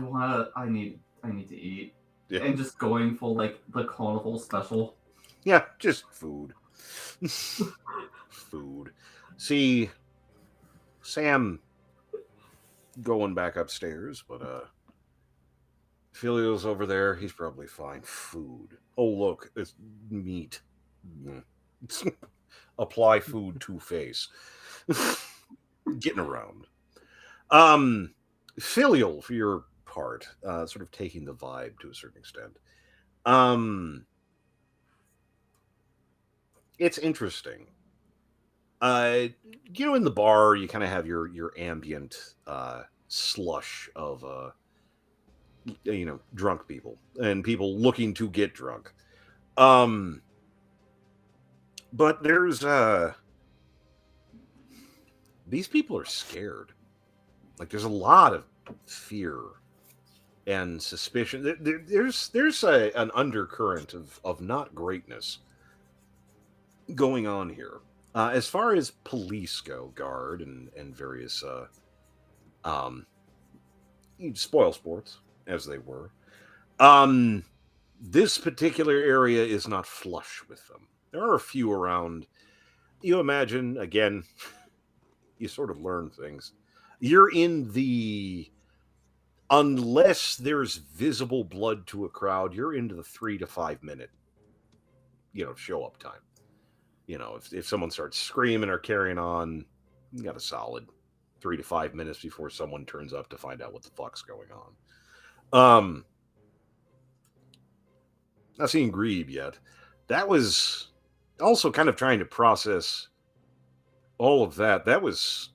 need to eat yeah, and just going full like the carnival special. yeah, just food. Food. See, Sam going back upstairs, but Filio's over there. He's probably fine. Food. Oh, look, it's meat. Mm. Apply food to face. Getting around. Filial for your part, sort of taking the vibe to a certain extent. It's interesting. In the bar, you kind of have your ambient slush of drunk people and people looking to get drunk. But there's these people are scared. Like there's a lot of fear and suspicion. There's an undercurrent of not greatness going on here. As far as police go, guard and various spoil sports as they were. This particular area is not flush with them. There are a few around. You imagine, again, you sort of learn things. You're in the, unless there's visible blood to a crowd, you're into the 3 to 5 minute, show up time. If someone starts screaming or carrying on, you got a solid 3 to 5 minutes before someone turns up to find out what the fuck's going on. Not seeing Grebe yet. That was also kind of trying to process all of that. That was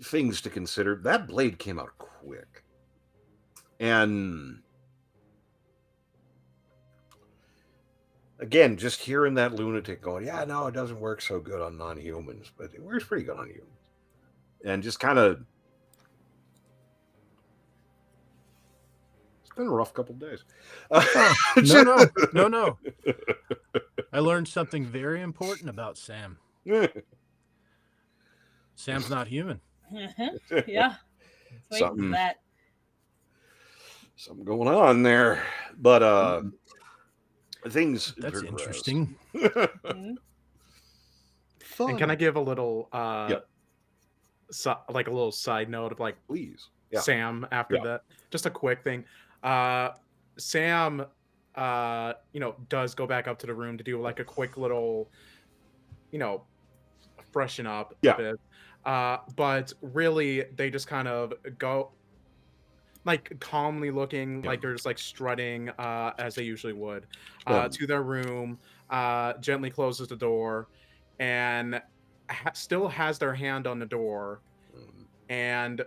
things to consider. That blade came out quick. And again, just hearing that lunatic going, yeah, no, it doesn't work so good on non-humans, but it works pretty good on humans. And just kind of, it's been a rough couple of days. No. I learned something very important about Sam. Sam's not human. Yeah. Waiting for that. Something going on there. But things That's progress. interesting. And can I give a little Yep. like a little side note of like Please. Yeah. Sam after Yeah. that? Just a quick thing. Sam does go back up to the room to do like a quick little freshen up Yeah. a bit. But really they just kind of go like calmly looking, Yeah. like they're just like strutting as they usually would Yeah. to their room, gently closes the door and still has their hand on the door, and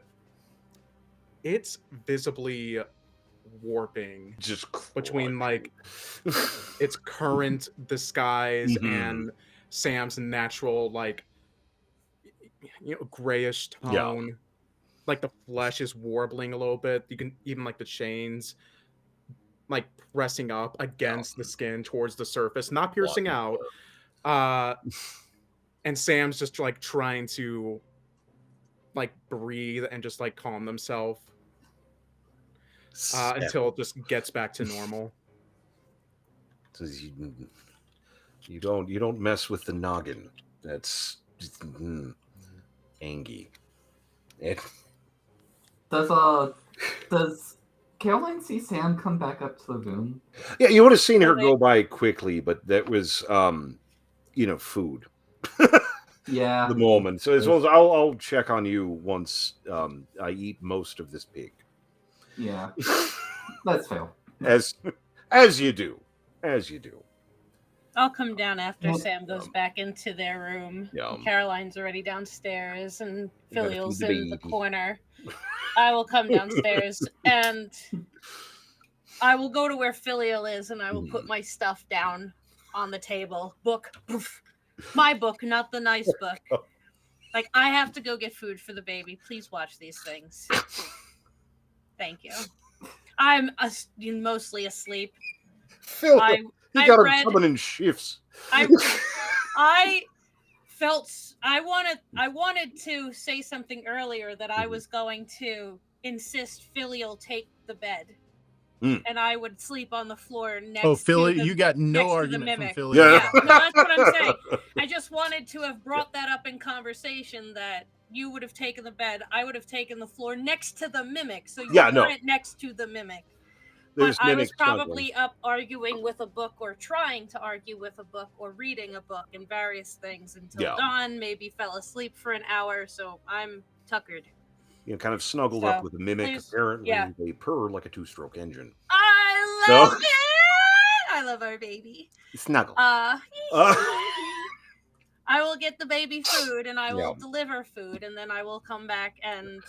it's visibly warping Just between like its current disguise Mhm. and Sam's natural like grayish Yeah. tone. Like the flesh is warbling a little bit. You can even like the chains like pressing up against the skin towards the surface, not piercing out. And Sam's just like trying to like breathe and just like calm themselves until it just gets back to normal. You don't mess with the noggin. That's just, angy. Does Caroline see Sam come back up to the room? Yeah, you would have seen her go by quickly, but that was food. Yeah. The moment. So as well as I'll check on you once I eat most of this pig. Yeah. That's fair. As you do. I'll come down after Well, Sam goes back into their room. Yeah. Caroline's already downstairs and You gotta Filial's feed the in the baby. corner. I will come downstairs and I will go to where Filial is and I will put my stuff down on the table. Book. Poof. My book, not the nice book. Like, I have to go get food for the baby. Please watch these things. Thank you. I'm mostly asleep. Phil, I you got read- him coming in shifts. I felt I wanted to say something earlier that I was going to insist Filial take the bed. And I would sleep on the floor next Philly, to the, you got no next to the argument from mimic. Philly. Yeah. No, that's what I'm saying. I just wanted to have brought that up in conversation that you would have taken the bed, I would have taken the floor next to the mimic, so you weren't next to the mimic. There's But I was mimic probably up arguing with a book or trying to argue with a book or reading a book and various things until dawn, maybe fell asleep for an hour, so I'm tuckered. Kind of snuggled up with a mimic. Apparently, they purr like a two-stroke engine. I love it! I love our baby. Snuggle. I will get the baby food, and I will deliver food, and then I will come back and...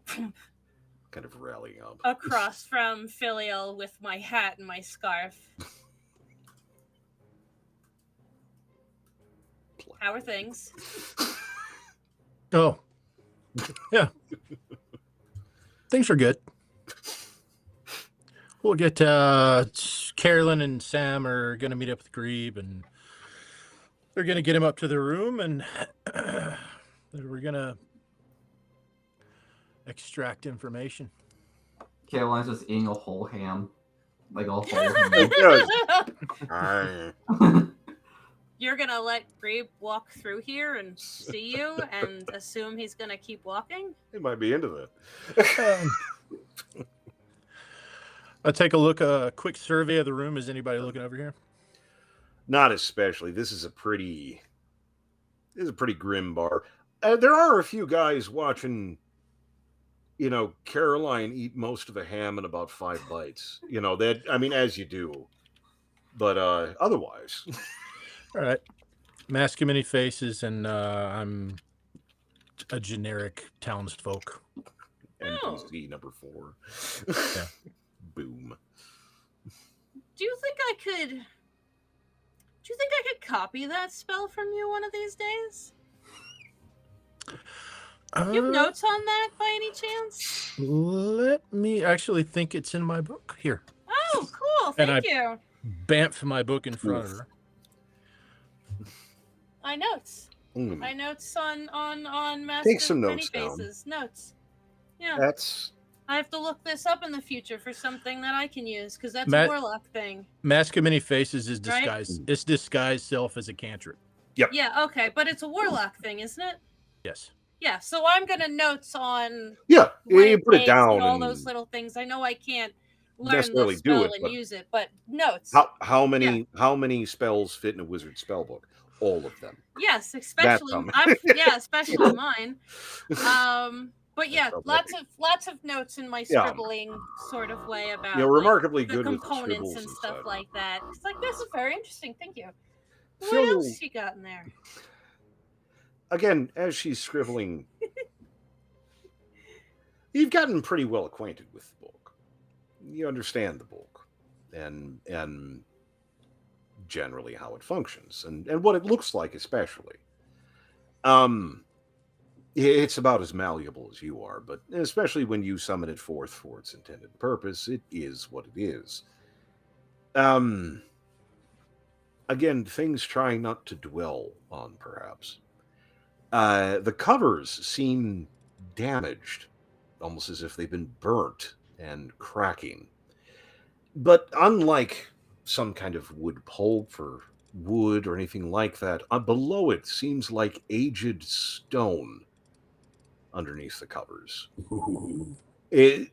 kind of rallying up. Across from Filial with my hat and my scarf. How are things? Oh. Yeah. Things are good. We'll get Carolyn and Sam are going to meet up with Grebe, and they're going to get him up to the room, and we're going to extract information. Caroline's just eating a whole ham. Like a whole ham. You're going to let Grebe walk through here and see you and assume he's going to keep walking? He might be into that. I'll take a quick survey of the room. Is anybody looking over here? Not especially. This is a pretty grim bar. There are a few guys watching, Caroline eat most of the ham in about 5 bites. As you do. But otherwise. All right. Mask of many faces, and I'm a generic townsfolk. NPC number 4. Yeah. Boom. Do you think I could copy that spell from you one of these days? You have notes on that by any chance? Let me actually think it's in my book here. Oh, cool. Thank you. Bamf my book in front of her. My notes. My notes on Mask Take some of Many notes down. Faces. Notes. Yeah. I have to look this up in the future for something that I can use, because that's a warlock thing. Mask of Many Faces is disguised. Right? It's disguised self as a cantrip. Yep. Yeah, okay, but it's a warlock thing, isn't it? Yes. Yeah, so I'm gonna notes on you put it down and all those little things. I know I can't learn necessarily the spell do it, and use it, but notes. How many spells fit in a wizard spell book? All of them. Yes, especially especially mine. But yeah, lots of notes in my scribbling sort of way about remarkably the good components with and stuff such. like that. It's like, this is very interesting. Thank you. What So, else you got in there? Again, as she's scribbling, you've gotten pretty well acquainted with the book. You understand the book and generally how it functions and what it looks like, especially. It's about as malleable as you are, but especially when you summon it forth for its intended purpose, it is what it is. Again, things trying not to dwell on, perhaps. The covers seem damaged, almost as if they've been burnt and cracking. But unlike some kind of wood pulp or wood or anything like that, below it seems like aged stone underneath the covers. It's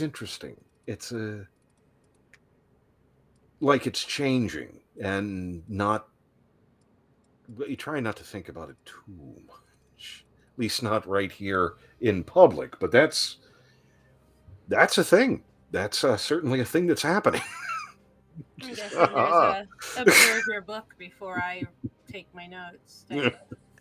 interesting. It's like it's changing and not. You try not to think about it too much, at least not right here in public. But that's a thing. That's certainly a thing that's happening. I guess there's a observe your book before I take my notes.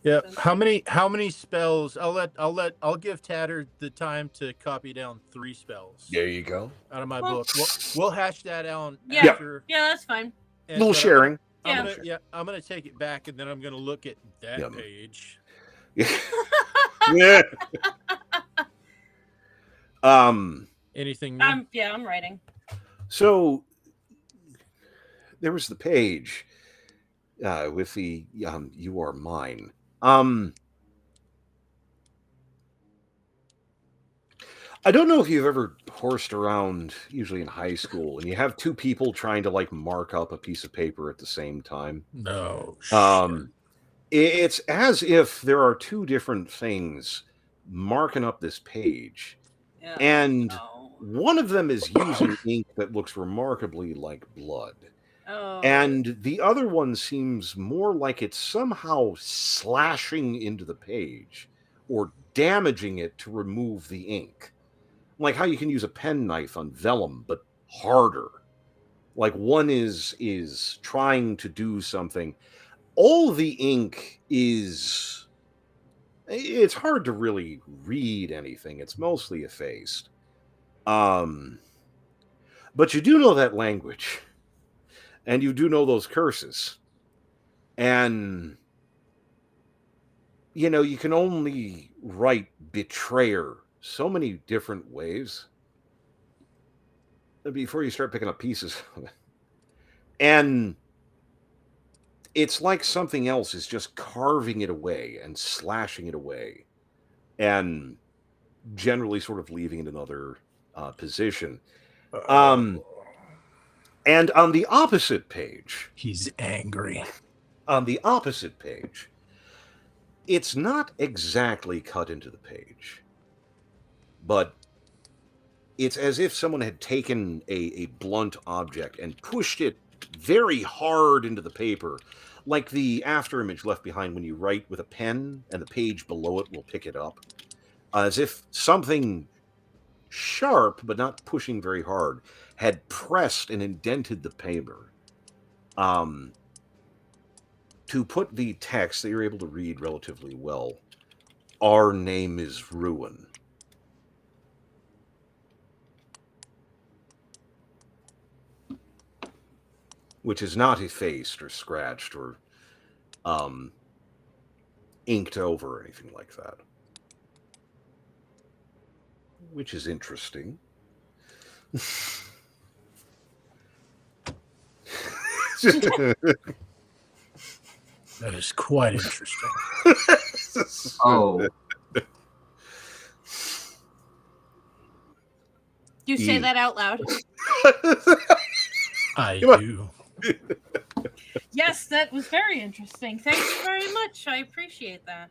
Yeah. How many spells? I'll give Tatter the time to copy down 3 spells. There you go. Out of my book. We'll hash that out after. after. Yeah, that's fine. A little sharing. I'm gonna take it back, and then I'm gonna look at that Yeah. page. Yeah. Anything new? I'm writing. So there was the page with the "You Are Mine." I don't know if you've ever horsed around, usually in high school, and you have two people trying to like mark up a piece of paper at the same time. No. It's as if there are two different things marking up this page, Yeah. and Oh. one of them is using ink that looks remarkably like blood. Oh. And the other one seems more like it's somehow slashing into the page or damaging it to remove the ink. Like how you can use a penknife on vellum, but harder. Like one is trying to do something. All the ink is it's hard to really read anything. It's mostly effaced. But you do know that language. And you do know those curses. And you know, you can only write betrayer so many different ways before you start picking up pieces of it. And it's like something else is just carving it away and slashing it away and generally sort of leaving it in another position. And on the opposite page, He's angry. on the opposite page, it's not exactly cut into the page, but it's as if someone had taken a blunt object and pushed it very hard into the paper, like the after image left behind when you write with a pen and the page below it will pick it up, as if something sharp but not pushing very hard had pressed and indented the paper to put the text that you're able to read relatively well. Our name is Ruin. Which is not effaced or scratched or inked over or anything like that. Which is interesting. That is quite interesting. Oh, You say that out loud. I Come on. do. Yes, that was very interesting. Thank you very much. I appreciate that.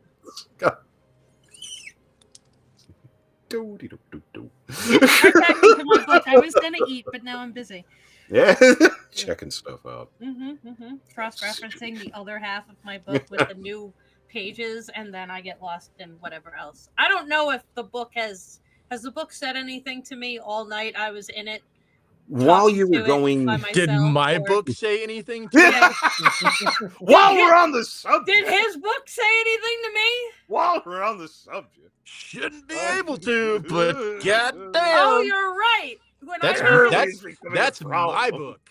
Do-de-do-do-do. Right back into my book. I was gonna eat, but now I'm busy. Yeah, checking stuff out. Cross-referencing the other half of my book with the new pages, and then I get lost in whatever else. I don't know if the book has the book said anything to me all night. I was in it. While you were to it going, by Did myself, my or- book say anything to you? Yeah. while we're on the subject, Did his book say anything to me? while we're on the subject, Shouldn't be able to, but goddamn. Oh, you're right. When That's I had Apparently his, it's becoming That's a my problem. book.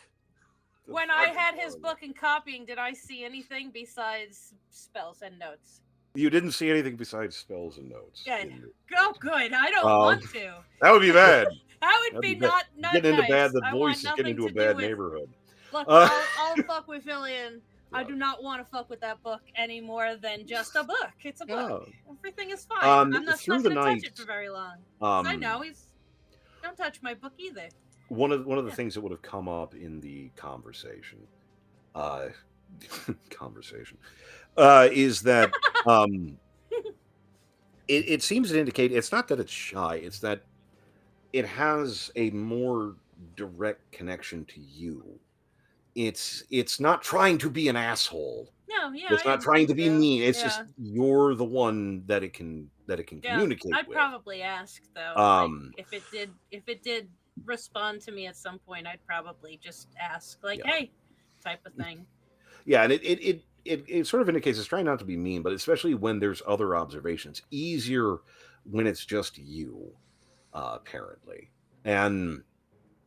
when I had his book and copying, did I see anything besides spells and notes? You didn't see anything besides spells and notes. Good. Go good. I don't want to. That would be bad. That would That'd be be bad. not Getting into nice. bad, the I voice want is nothing getting into a to do bad with- neighborhood. Look, I'll fuck with Fillion. I do not want to fuck with that book any more than just a book. It's a book. Everything is fine. I'm not through going the to touch night, it for very long. 'Cause I Um, know don't touch my book either. one of the Yeah. things that would have come up in the conversation, is that it seems to indicate it's not that it's shy; it's that it has a more direct connection to you. It's not trying to be an asshole. No, yeah. It's I not trying to be think so. mean. It's Yeah. just you're the one that it can communicate I'd with. probably ask though. Um, if it did respond to me at some point, I'd probably just ask, like, Yeah. hey, type of thing. Yeah, and it sort of indicates it's trying not to be mean, but especially when there's other observations. Easier when it's just you, apparently. And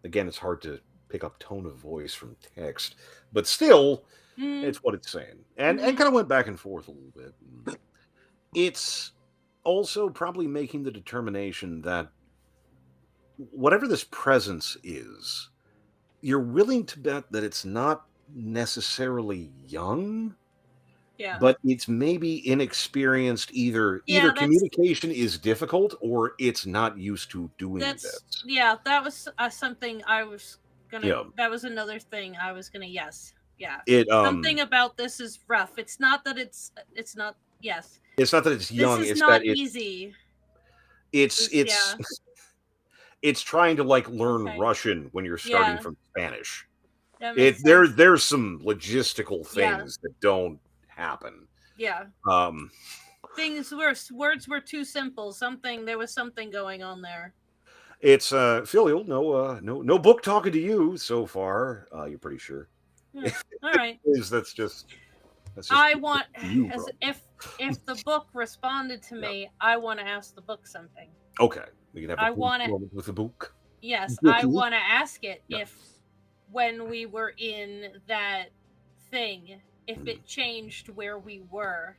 again, it's hard to pick up tone of voice from text, but still, Mm, it's what it's saying. And Mhm. kind of went back and forth a little bit. It's also probably making the determination that whatever this presence is, you're willing to bet that it's not necessarily young, yeah. but it's maybe inexperienced. Either Yeah, communication is difficult or it's not used to doing this. that was something I was gonna. Yeah. That was another thing I was gonna. Yes, yeah. It Something about this is rough. It's not that it's not. Yes, it's not that it's this young, is it's not that easy. it's Yeah. it's trying to like learn Okay. Russian when you're starting Yeah. from Spanish. That makes sense. There's some logistical Yeah. things that don't happen. Yeah. Um Words were too simple. There was something going on there. it's filial, no book talking to you so far. You're pretty sure. Yeah. All right. That's just I want you, as bro. if the book responded to me, I want to ask the book something. Okay. We can have I a book wanna- moment with the book. Yes, Book I you? want to ask it Yeah. if when we were in that thing, if Mhm. it changed where we were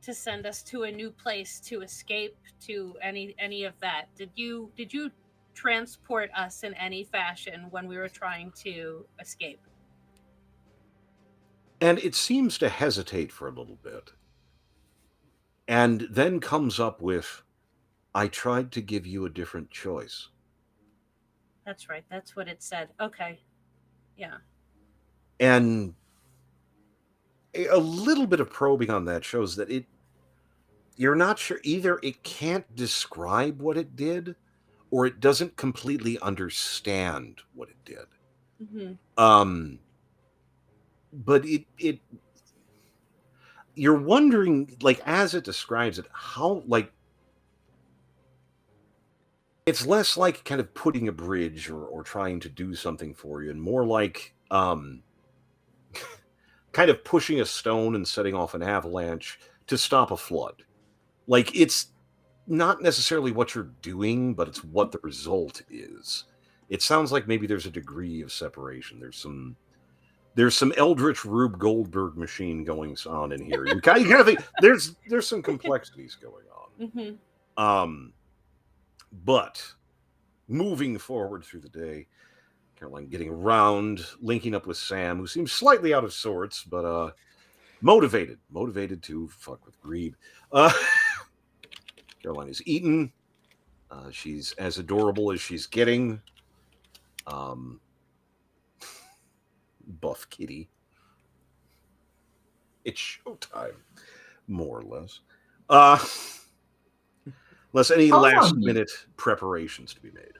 to send us to a new place to escape to any of that. Did you transport us in any fashion when we were trying to escape? And it seems to hesitate for a little bit. And then comes up with, I tried to give you a different choice. That's right. That's what it said. Okay. Yeah. And a little bit of probing on that shows that you're not sure either it can't describe what it did or it doesn't completely understand what it did. Mm-hmm. But it you're wondering, like, as it describes it, how, like, it's less like kind of putting a bridge or trying to do something for you and more like kind of pushing a stone and setting off an avalanche to stop a flood. Like, it's not necessarily what you're doing, but it's what the result is. It sounds like maybe there's a degree of separation. There's some Eldritch Rube Goldberg machine going on in here. You kind of think there's some complexities going on. Mm-hmm. But moving forward through the day, Caroline getting around, linking up with Sam, who seems slightly out of sorts, but motivated to fuck with Grebe. Caroline is eaten. She's as adorable as she's getting. Buff kitty. It's showtime, more or less. Less any last minute preparations to be made.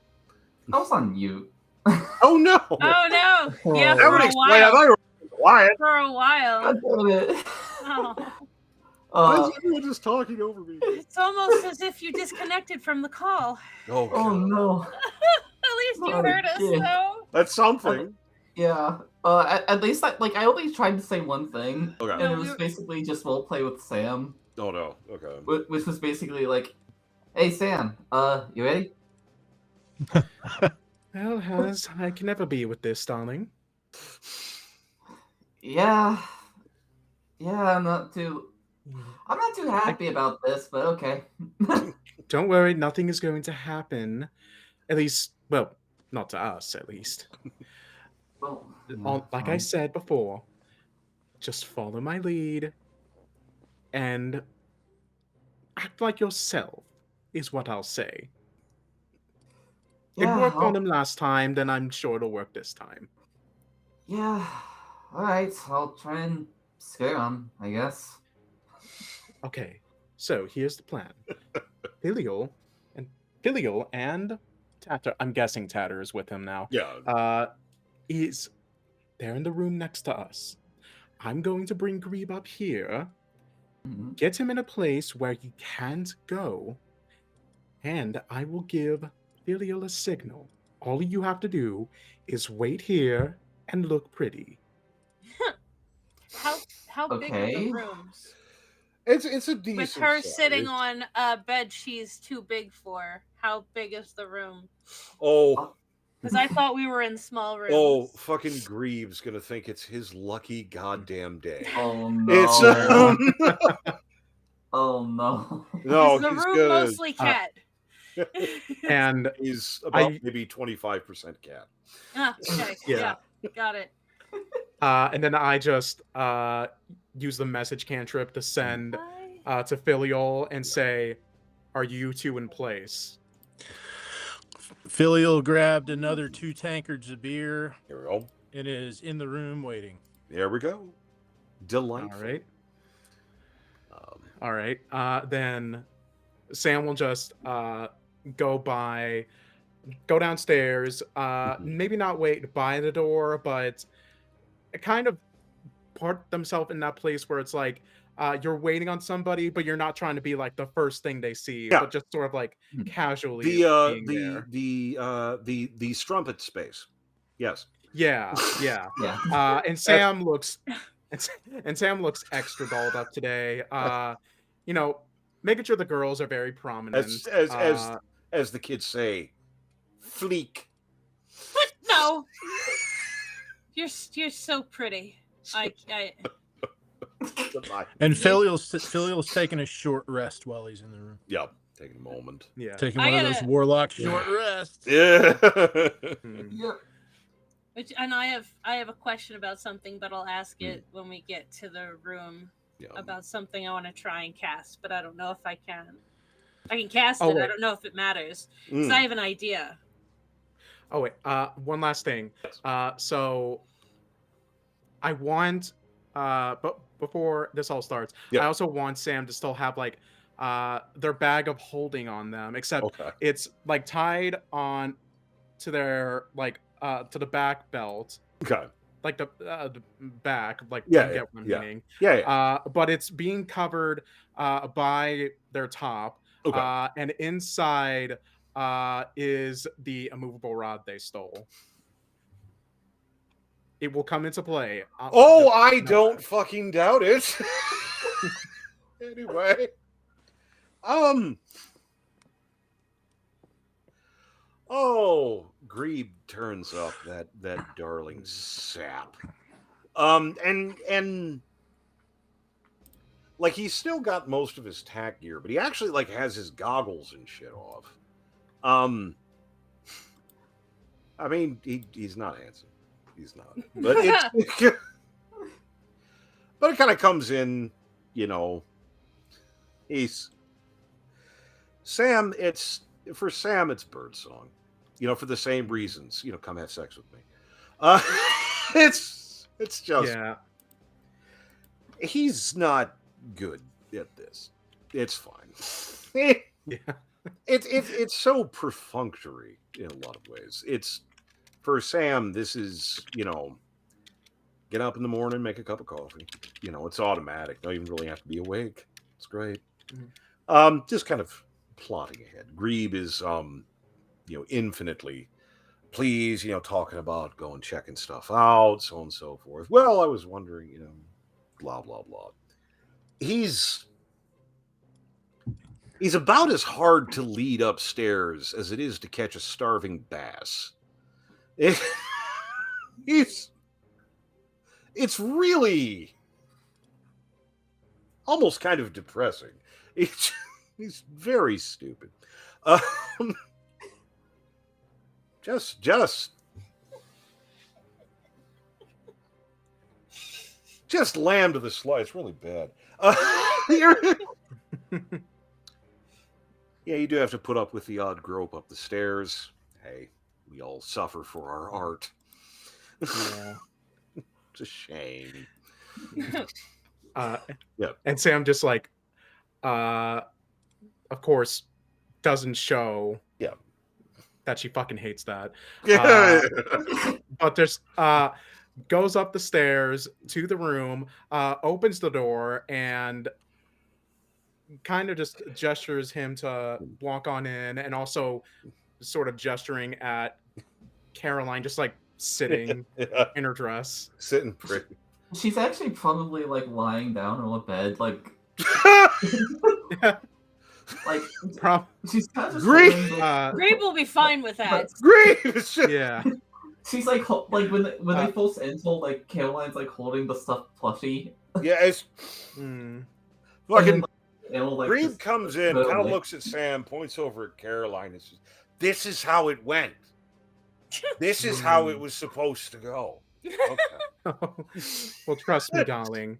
I was on mute. Oh no! Oh no! Yeah, That for would a explain. I while. thought you were quiet. For a while. God damn it. Oh. Why is everyone just talking over me? It's almost as if you disconnected from the call. Oh, Oh no. At least you Not heard us, again. though. that's something. Yeah. At least I only tried to say one thing, Okay. and No, it was basically just role play with Sam, Oh no. Okay. which was basically like, "Hey Sam, you ready?" Well, Has, I can never be with this, darling. Yeah. Yeah, I'm not too happy about this, but okay. Don't worry, nothing is going to happen. At least, well, not to us, at least. Well, Like I fine. said before, just follow my lead and act like yourself, is what I'll say. It Yeah, worked on him last time, then I'm sure it'll work this time. Yeah. Alright, I'll try and scare him, I guess. Okay, so here's the plan. Filial and Tatter, I'm guessing Tatter is with him now. Yeah. They're in the room next to us. I'm going to bring Grebe up here, Mhm. get him in a place where he can't go, and I will give Filial a signal. All you have to do is wait here and look pretty. How big are the Okay. rooms? It's a decent With her size. sitting on a bed she's too big for. How big is the room? Oh, Because I thought we were in small rooms. Oh, fucking Greaves gonna think it's his lucky goddamn day. Oh no. It's Oh no. no, Is the he's room good. mostly cat? And He's about I- maybe 25% cat. Ah, okay. Yeah. Yeah. Got it. and then I just use the message cantrip to send Hi. to Filial and say, "Are you two in place?" Filial grabbed another 2 tankards of beer Here we go. and is in the room waiting. There we go. Delightful. All right. Um, All right. Then Sam will just go downstairs. Maybe not wait by the door, but kind of put themselves in that place where it's like you're waiting on somebody, but you're not trying to be like the first thing they see, Yeah. but just sort of like casually the being there. the strumpet space. Yes. Yeah. Yeah. And Sam looks extra dolled up today. You know, making sure the girls are very prominent. As the kids say, fleek. What? No. You're so pretty. I And Filial's taking a short rest while he's in the room. Yep. Taking a moment. Yeah. Taking I one of those gotta- warlock short rests. Yeah. Mhm. Yeah. and I have a question about something, but I'll ask it when we get to the room Yeah. about something I want to try and cast, but I don't know if I can. I can cast Oh, it. I wait. don't know if it matters. Because I have an idea. Oh wait, one last thing. So I want but before this all starts, Yeah. I also want Sam to still have like their bag of holding on them, except Okay. it's like tied on to their like to the back belt, Okay. like the back, like Yeah, you get what I'm yeah. meaning. Yeah. But it's being covered by their top. Okay. And inside is the immovable rod they stole. It will come into play. Oh, Just I know don't that. fucking doubt it. Anyway. Oh, Grebe turns up that darling sap. And like he's still got most of his tack gear, but he actually like has his goggles and shit off. I mean, he's not handsome. He's not. But it's but it kind of comes in, you know. Sam, it's birdsong. You know, for the same reasons, you know, come have sex with me. It's just Yeah. he's not good at this. It's fine. Yeah. It's so perfunctory in a lot of ways. It's for Sam, this is, you know, get up in the morning, make a cup of coffee. You know, it's automatic. Don't even really have to be awake. It's great. Just kind of plotting ahead. Grebe is you know, infinitely pleased, you know, talking about going checking stuff out, so on and so forth. Well, I was wondering, you know, blah blah blah. He's about as hard to lead upstairs as it is to catch a starving bass. It's really almost kind of depressing. He's very stupid. Just lamb to the slice. Really bad. Yeah, you do have to put up with the odd grope up the stairs. Hey, we all suffer for our art. Yeah. It's a shame. Yeah. And Sam just like of course doesn't show that she fucking hates that. But there's goes up the stairs to the room, opens the door, and kind of just gestures him to walk on in, and also sort of gesturing at Caroline just like sitting in her dress. Sitting pretty. She's actually probably like lying down on a bed, like Like, Prob- she's kind of just Green! holding the- Grabe will be fine with that. Great! It's just- yeah. She's like when Uh, they first enter, like Caroline's like holding the stuffed plushie. Yeah, it's mm, fucking. It'll, like, Green just comes in, go kind of away. looks at Sam, points over at Caroline. And says, "This is how it went. This is how it was supposed to go." Okay. well, trust me, darling.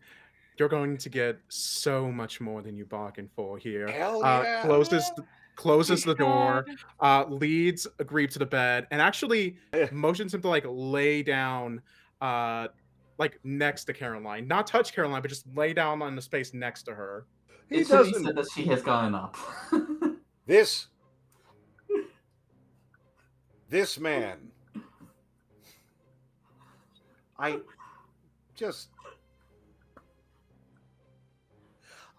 You're going to get so much more than you bargained for here. Hell yeah. Closes the door, leads Agreeb to the bed, and actually motions him to like lay down like next to Caroline. Not touch Caroline, but just lay down on the space next to her. He It should be doesn't. said that she has gotten up. This man.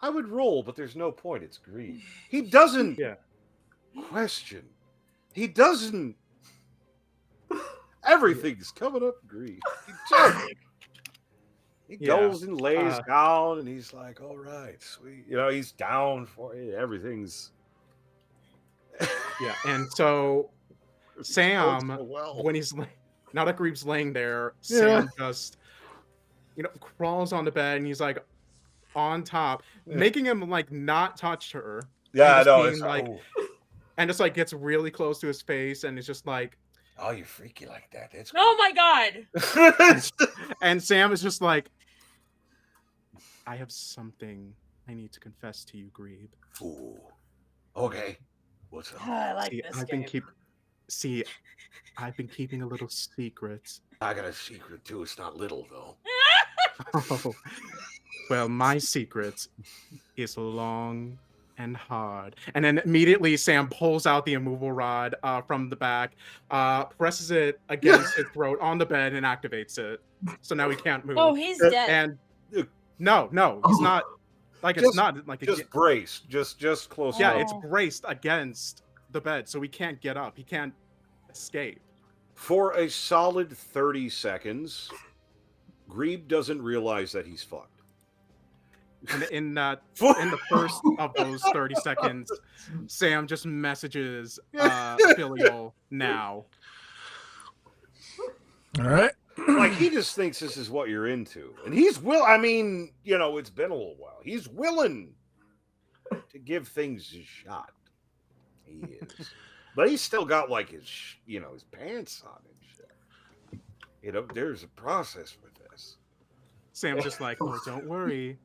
I would roll, but there's no point. It's greed. He doesn't Yeah. question. He doesn't. Everything's coming up greed. He goes and lays down, and he's like, "All right, sweet." You know, he's down for it. Everything's. Yeah, and so Sam, so well. when he's now that Agreeb's laying there, Yeah. Sam just crawls on the bed and he's like on top, making him like not touch her. Yeah, I just know. being, It's like, and just like gets really close to his face, and it's just like, oh, you're freaky like that. That's Oh my god! and Sam is just like, I have something I need to confess to you, Grebe. Ooh. Okay. What's up? I like See, this I've game. been keeping a little secret. I got a secret too. It's not little though. Oh, well, my secret is long and hard. And then immediately Sam pulls out the immovable rod from the back, presses it against his throat on the bed, and activates it. So now he can't move. Oh, he's dead. And no, he's not. Like, it's not like Just braced. Just close. yeah, enough. it's braced against the bed, so he can't get up. He can't escape. For a solid 30 seconds, Grebe doesn't realize that he's fucked. And in the first of those 30 seconds, Sam just messages Filial now. All right. Like, he just thinks this is what you're into. And he's I mean, it's been a little while. He's willing to give things a shot. He is. But he's still got, like, his pants on and shit. There's a process for this. Sam's just like, oh, don't worry.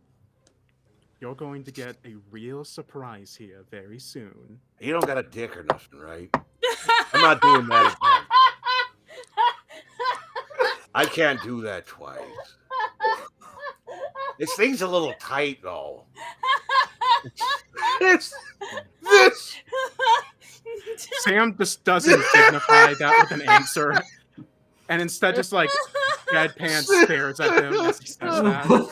You're going to get a real surprise here very soon. You don't got a dick or nothing, right? I'm not doing that again. I can't do that twice. This thing's a little tight, though. It's this. Sam just doesn't dignify that with an answer, and instead just like deadpan stares at him as he says that.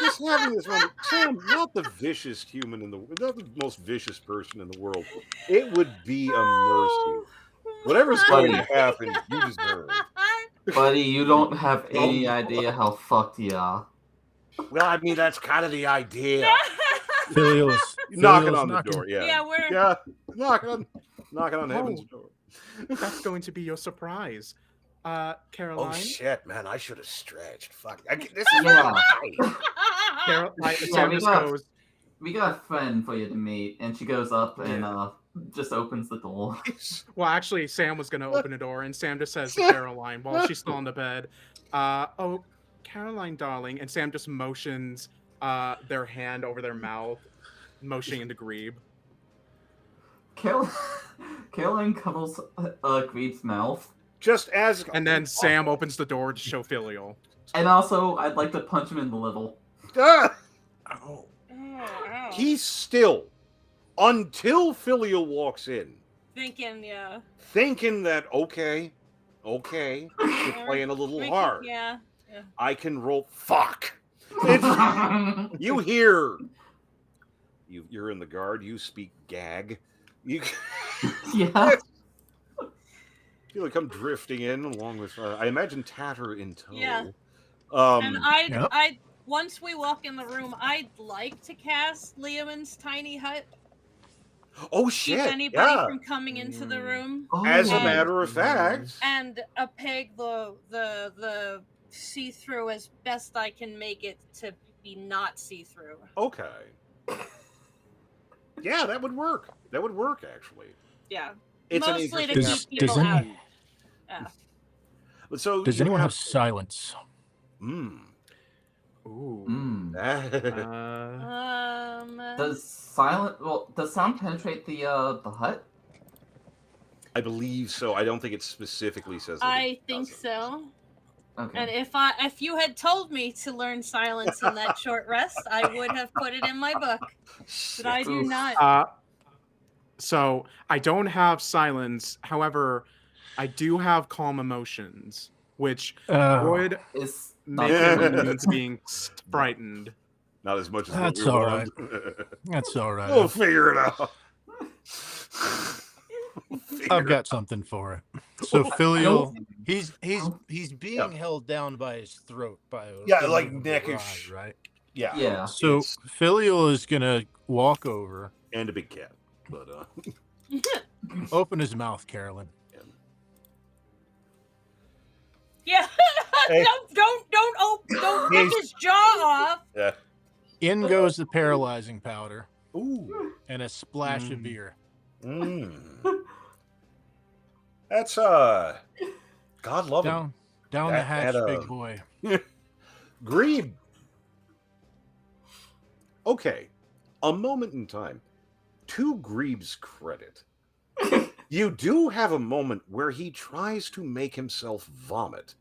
Just having this moment, Sam, not the vicious human not the most vicious person in the world. It would be a mercy. Whatever's going to happen, you deserve. Buddy, you don't have any idea how fucked you are. Well, I mean, that's kind of the idea. Filial is Knocking on the door, yeah. Yeah, we're knocking on heaven's door. That's going to be your surprise. Caroline. Oh shit, man! I should have stretched. Fuck, this is Yeah. Caroline. Yeah, Sam we just got- goes. We got a friend for you to meet, and she goes up and just opens the door. Well, actually, Sam was going to open the door, and Sam just says to Caroline while she's still on the bed, "Oh, Caroline, darling," and Sam just motions their hand over their mouth, motioning into Grebe. Caroline covers Grebe's mouth. Just as And then Sam opens the door to show Filial. And also, I'd like to punch him in the liver. Ah! Oh. He's still, until Filial walks in, thinking, thinking that okay, you're playing a little hard. Yeah. I can roll. Fuck. You hear. You're in the guard. You speak gag. You. Yeah. You come drifting in along with, I imagine, Tatter in tow. Yeah. Um, And once we walk in the room, I'd like to cast Leomund's tiny hut. Oh Keep shit! anybody Yeah. from coming into the room. As a Oh. matter of fact, And peg the see-through as best I can make it to be not see-through. okay. Yeah, that would work. That would work actually. Yeah. It's an Mostly to interesting keep people out. application. Yeah. But so Does you anyone have silence? Ooh. Does sound penetrate the hut? I believe so. I don't think it specifically says that. I think so. Okay. And if you had told me to learn silence in that short rest, I would have put it in my book. But I do Oof. not. So I don't have silence. However, I do have calm emotions, which would It's make Yeah. it immune to being frightened. Not as much as That's what we all want. That's all right. We'll figure it out. I've got something for it. So Filial, he's Oh. being held down by his throat by a Yeah, like immovable neckish. rod, right? Yeah. Yeah. So It's- Filial is gonna walk over, and a big cat. But open his mouth, Carolyn. Yeah. Hey. Don't rip his jaw off. yeah. In goes the paralyzing powder Ooh. and a splash of beer. That's God love him. Down the That- hatch, that, big boy. Grebe. Okay. A moment in time. To Grebe's credit, you do have a moment where he tries to make himself vomit,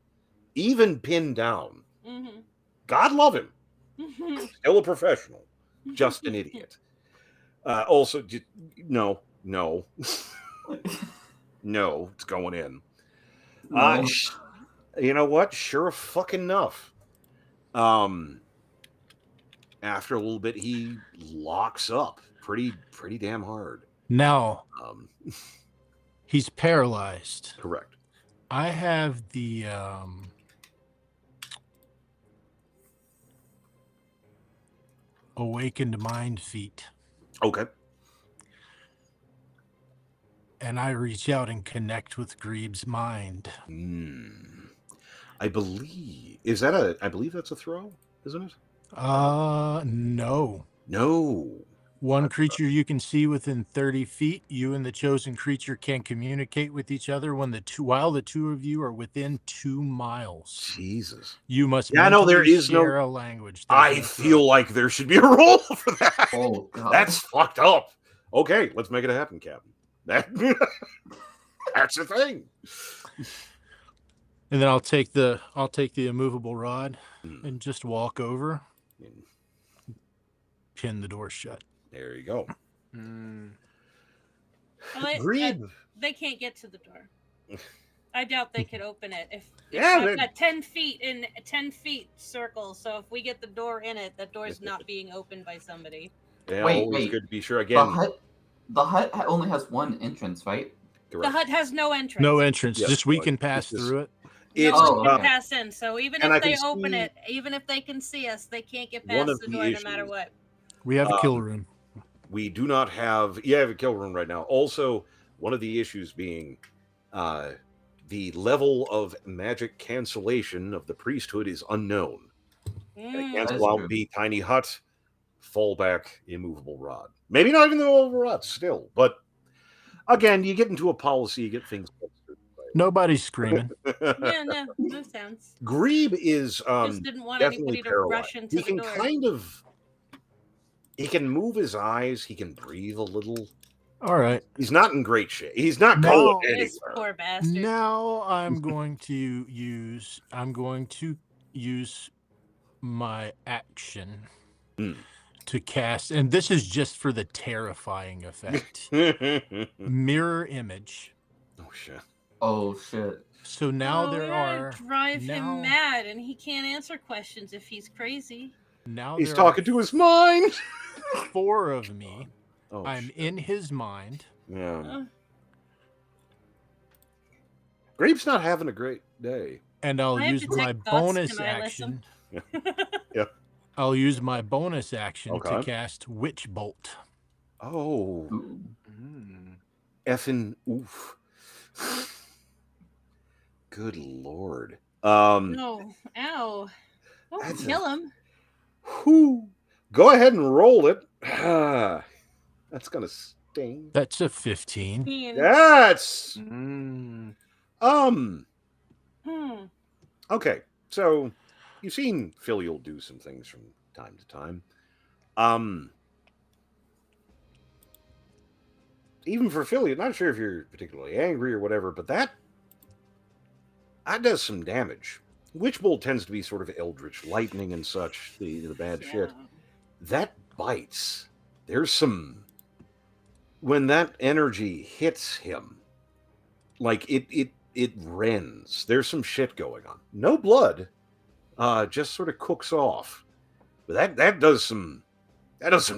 even pinned down. Mhm. God love him. Still a professional, just an idiot. Also, no, no, it's going in. No. You know what? Sure fucking enough. After a little bit, he locks up pretty damn hard. Now Um, he's paralyzed. correct. I have the awakened mind feat, Okay. and I reach out and connect with Grebe's mind. I believe that's a throw, isn't it? No. No. One creature you can see within 30 feet. You and the chosen creature can communicate with each other while the two of you are within 2 miles. Jesus. You must Yeah, no, there mentally is no- share a language. There's I no feel throw. like there should be a roll for that. Oh god. That's fucked up. Okay, let's make it happen, Captain. That's a thing. And then I'll take the immovable rod and just walk over, pin the door shut. There you go. Well, Grebe. they can't get to the door. I doubt they could open it. If Yeah, I've got 10 feet in a 10 feet circle, so if we get the door in it, that door's not being opened by somebody. Yeah, Wait, always wait. good to be sure. The Again, hut only has one entrance, right? The correct. hut has no entrance. No entrance. Yes, just we but can pass it's just- through it. No It's Oh, one can okay. pass in. So even And I if they can open see- it, even if they can see us, they can't get One past of the the door no matter issues- what. We have a kill room. we do not have. Yeah, I have a kill room right now. Also, one of the issues being the level of magic cancellation of the priesthood is unknown. And it Mm. cancel That's out true. the tiny hut, fallback, immovable rod. Maybe not even the immovable rod still, but again, you get into a policy, you get things. Nobody's screaming. Yeah, no sounds. Grebe is Just didn't want definitely anybody to paralyzed. rush into He the can door. kind of. He can move his eyes. He can breathe a little. All right. He's not in great shape. He's not No. going This anywhere. poor bastard. Now I'm going to use my action Hmm. to cast, and this is just for the terrifying effect. Mirror image. Oh shit! Oh shit. So now Oh, there we gotta are drive now- him mad, and he can't answer questions if he's crazy. He's there talking to his mind. are 4 of me. Oh, I'm shit. in his mind. Yeah. Uh, Grape's not having a great day. And I'll I have use to my take thoughts. bonus Can I listen? action. Yeah. I'll use my bonus action to Okay. cast Witch Bolt. Oh, Ooh. effing oof. Good lord. No. Ow. Don't That's kill him. Whew. Go ahead and roll it. That's gonna sting. That's a 15. That's Mm. um Hmm. okay. So you've seen Filial do some things from time to time. Um Even for Filial, not sure if you're particularly angry or whatever, but that does some damage. Witch Bolt tends to be sort of eldritch lightning and such, the bad shit. Yeah. That bites. There's some when that energy hits him, like it rends. There's some shit going on. No blood, just sort of cooks off. But that does some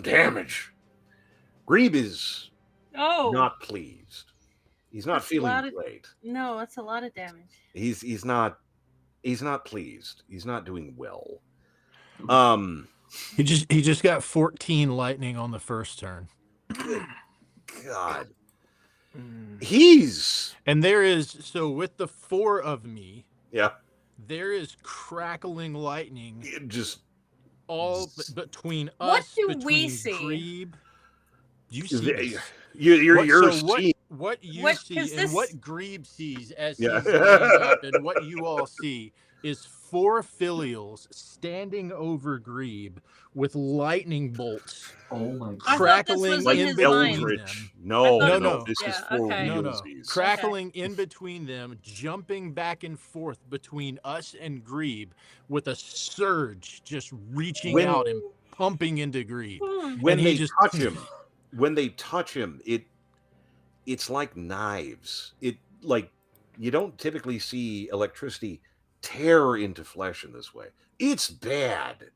damage. Grebe is Oh. not pleased. He's not That's a feeling lot of- great. No, that's a lot of damage. He's not pleased. He's not doing well. He just got 14 lightning on the first turn. Good God. Mm. He's And there is, so with the 4 of me, yeah. there is crackling lightning It just all between What us, do we between see? Grebe. You see the- this. you're So seeing what you What- see 'cause and this- what Grebe sees as Yeah. he's laying up and what you all see is 4 Filials standing over Grebe with lightning bolts Oh my I god. thought this crackling was like in in his between mind. them. eldritch. No, I no, thought no. it was- This is yeah, for okay. No, no. realsies. Crackling in between them, jumping back and forth between us and Grebe with a surge just reaching When- out and pumping into Grebe. Hmm. When And he they just- touch him, it's like knives. It like you don't typically see electricity tear into flesh in this way. It's bad.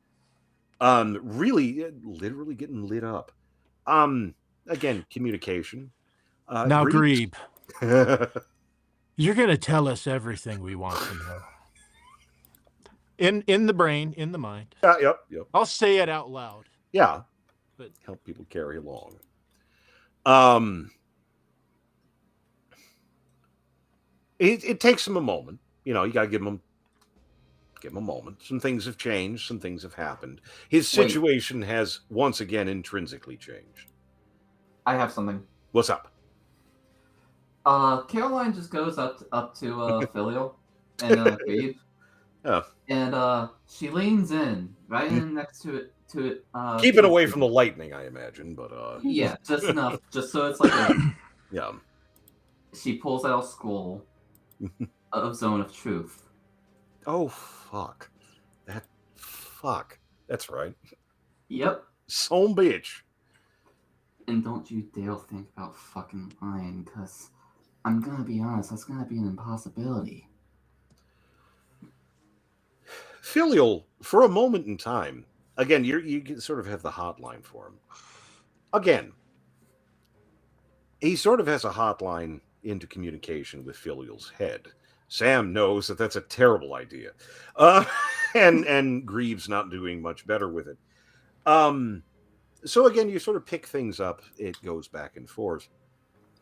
Really, literally getting lit up. Again, communication. Now, Grebe- Grebe, you're going to tell us everything we want to know. In the brain, in the mind. Yep. I'll say it out loud. Yeah, But help people carry along. It takes them a moment. You know, you gotta give them a moment. Some things have changed. Some things have happened. His Wait. situation has once again intrinsically changed. I have something. What's up? Caroline just goes up to Filial and Grebe. Oh. And she leans in right in next to it Keep it away from the lightning, I imagine. But Yeah, just enough, just so it's like yeah. she pulls out a scroll of Zone of Truth. Oh fuck. That's right. Yep. Some bitch. And don't you dare think about fucking lying, because I'm gonna be honest, that's gonna be an impossibility. Filial, for a moment in time, again, you can sort of have the hotline for him. Again, he sort of has a hotline into communication with Filial's head. Sam knows that that's a terrible idea, and Greaves not doing much better with it. So again, you sort of pick things up. It goes back and forth.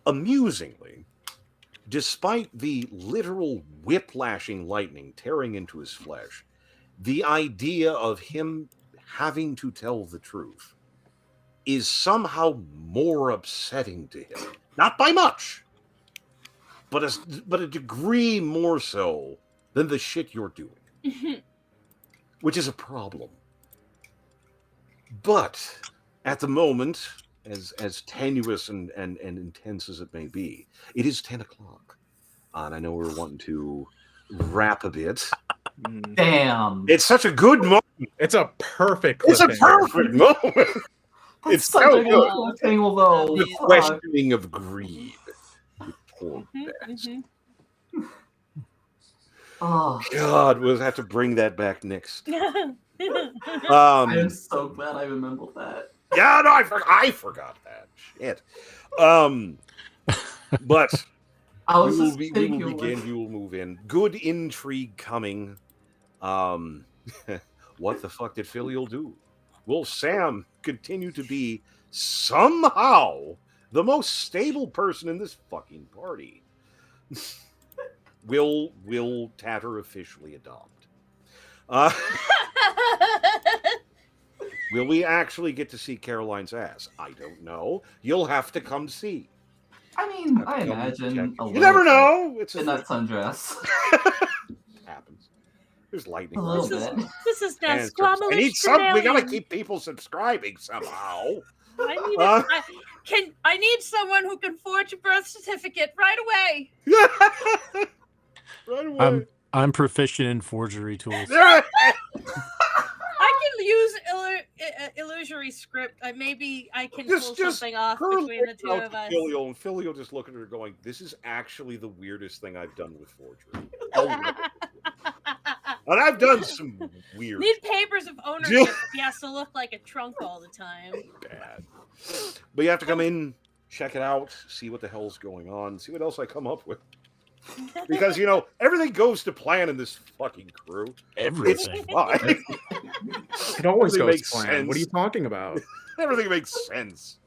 Amusingly, despite the literal whiplashing lightning tearing into his flesh, the idea of him having to tell the truth is somehow more upsetting to him. Not by much, but a degree more so than the shit you're doing, which is a problem. But at the moment, as tenuous and intense as it may be, it is 10 o'clock. And I know we're wanting to wrap a bit. Damn. It's such a good moment. It's a perfect It's a cliffhanger. perfect moment. That's It's such so a good. good thing, although. The questioning of greed. You poor bastard. Oh, God, we'll have to bring that back next. I am so glad I remembered that. Yeah, no, I forgot that shit. But I was we will just we thinking, will begin. like, We will move in. Good intrigue coming. what the fuck did Filial do? Will Sam continue to be somehow the most stable person in this fucking party? Will Tatter officially adopt? Will we actually get to see Caroline's ass? I don't know. You'll have to come see. I mean, Have to I come imagine check. a You little never bit know. It's in that sundress. happens. There's lightning. A little rounds. bit. This is now And I Squamish need some. We gotta Australian. keep people subscribing somehow. I need Uh, I need someone who can forge a birth certificate right away. right away. I'm proficient in forgery tools. I can use illusory script. Maybe I can pull something off between the two of us. Filial, and Filial just looking at her going, "This is actually the weirdest thing I've done with forgery." And I've done some weird. Need papers of ownership if he has to look like a trunk all the time. Bad. But you have to come in, check it out, see what the hell's going on, see what else I come up with. Because, you know, everything goes to plan in this fucking crew. Everything. It's fine. It always Everything goes makes planned. sense. What are you talking about? Everything makes sense.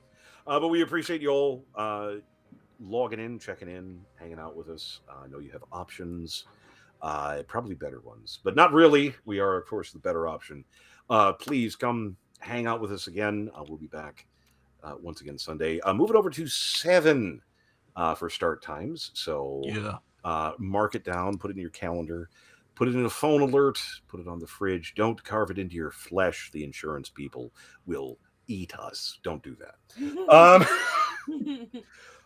But we appreciate you all logging in, checking in, hanging out with us. I know you have options, probably better ones, but not really. We are, of course, the better option. Please come hang out with us again. We'll be back once again Sunday. Move it over to 7 for start times. So mark it down, put it in your calendar, put it in a phone alert, put it on the fridge. Don't carve it into your flesh. The insurance people will eat us. Don't do that.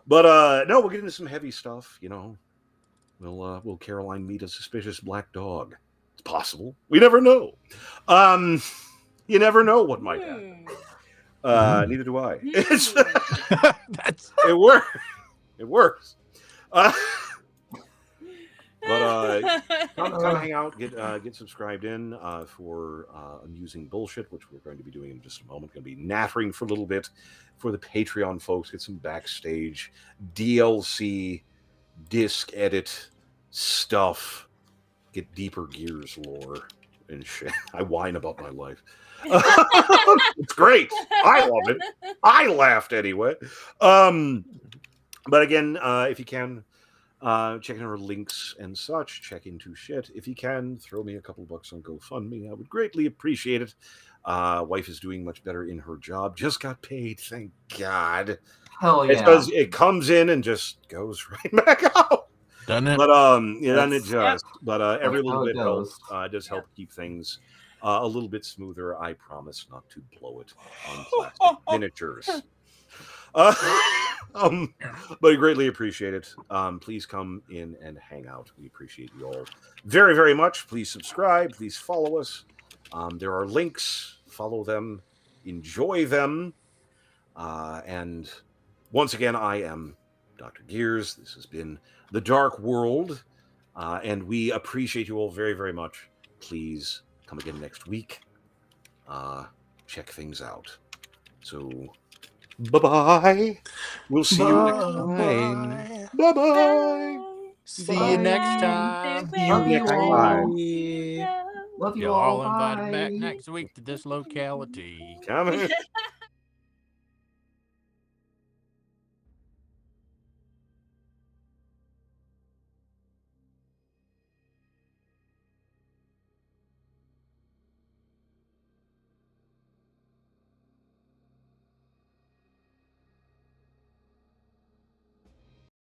But no, we'll get into some heavy stuff. You know, will Caroline meet a suspicious black dog? It's possible. We never know. You never know what might happen. Neither do I. It works. It works. But come hang out, get subscribed in for amusing bullshit, which we're going to be doing in just a moment. Going to be nattering for a little bit for the Patreon folks. Get some backstage DLC, disc edit stuff. Get deeper Gears lore and shit. I whine about my life. It's great. I love it. I laughed anyway. But again, if you can, check in our links and such, check into shit. If you can, throw me a couple bucks on GoFundMe. I would greatly appreciate it. Wife is doing much better in her job. Just got paid, thank God. Hell yeah. It comes in and just goes right back out. Doesn't it? But doesn't it just? Yep. But every little bit goes. helps. Does help keep things a little bit smoother. I promise not to blow it on plastic miniatures. But I greatly appreciate it. Please come in and hang out. We appreciate you all very, very much. Please subscribe. Please follow us. There are links. Follow them. Enjoy them. And once again, I am Dr. Gears. This has been The Dark World. And we appreciate you all very, very much. Please come again next week. Check things out. So... bye-bye. We'll see you next time. Bye-bye. See you next time. See you next time. Love you You're all. all invited Bye. back next week to this locality. Come in.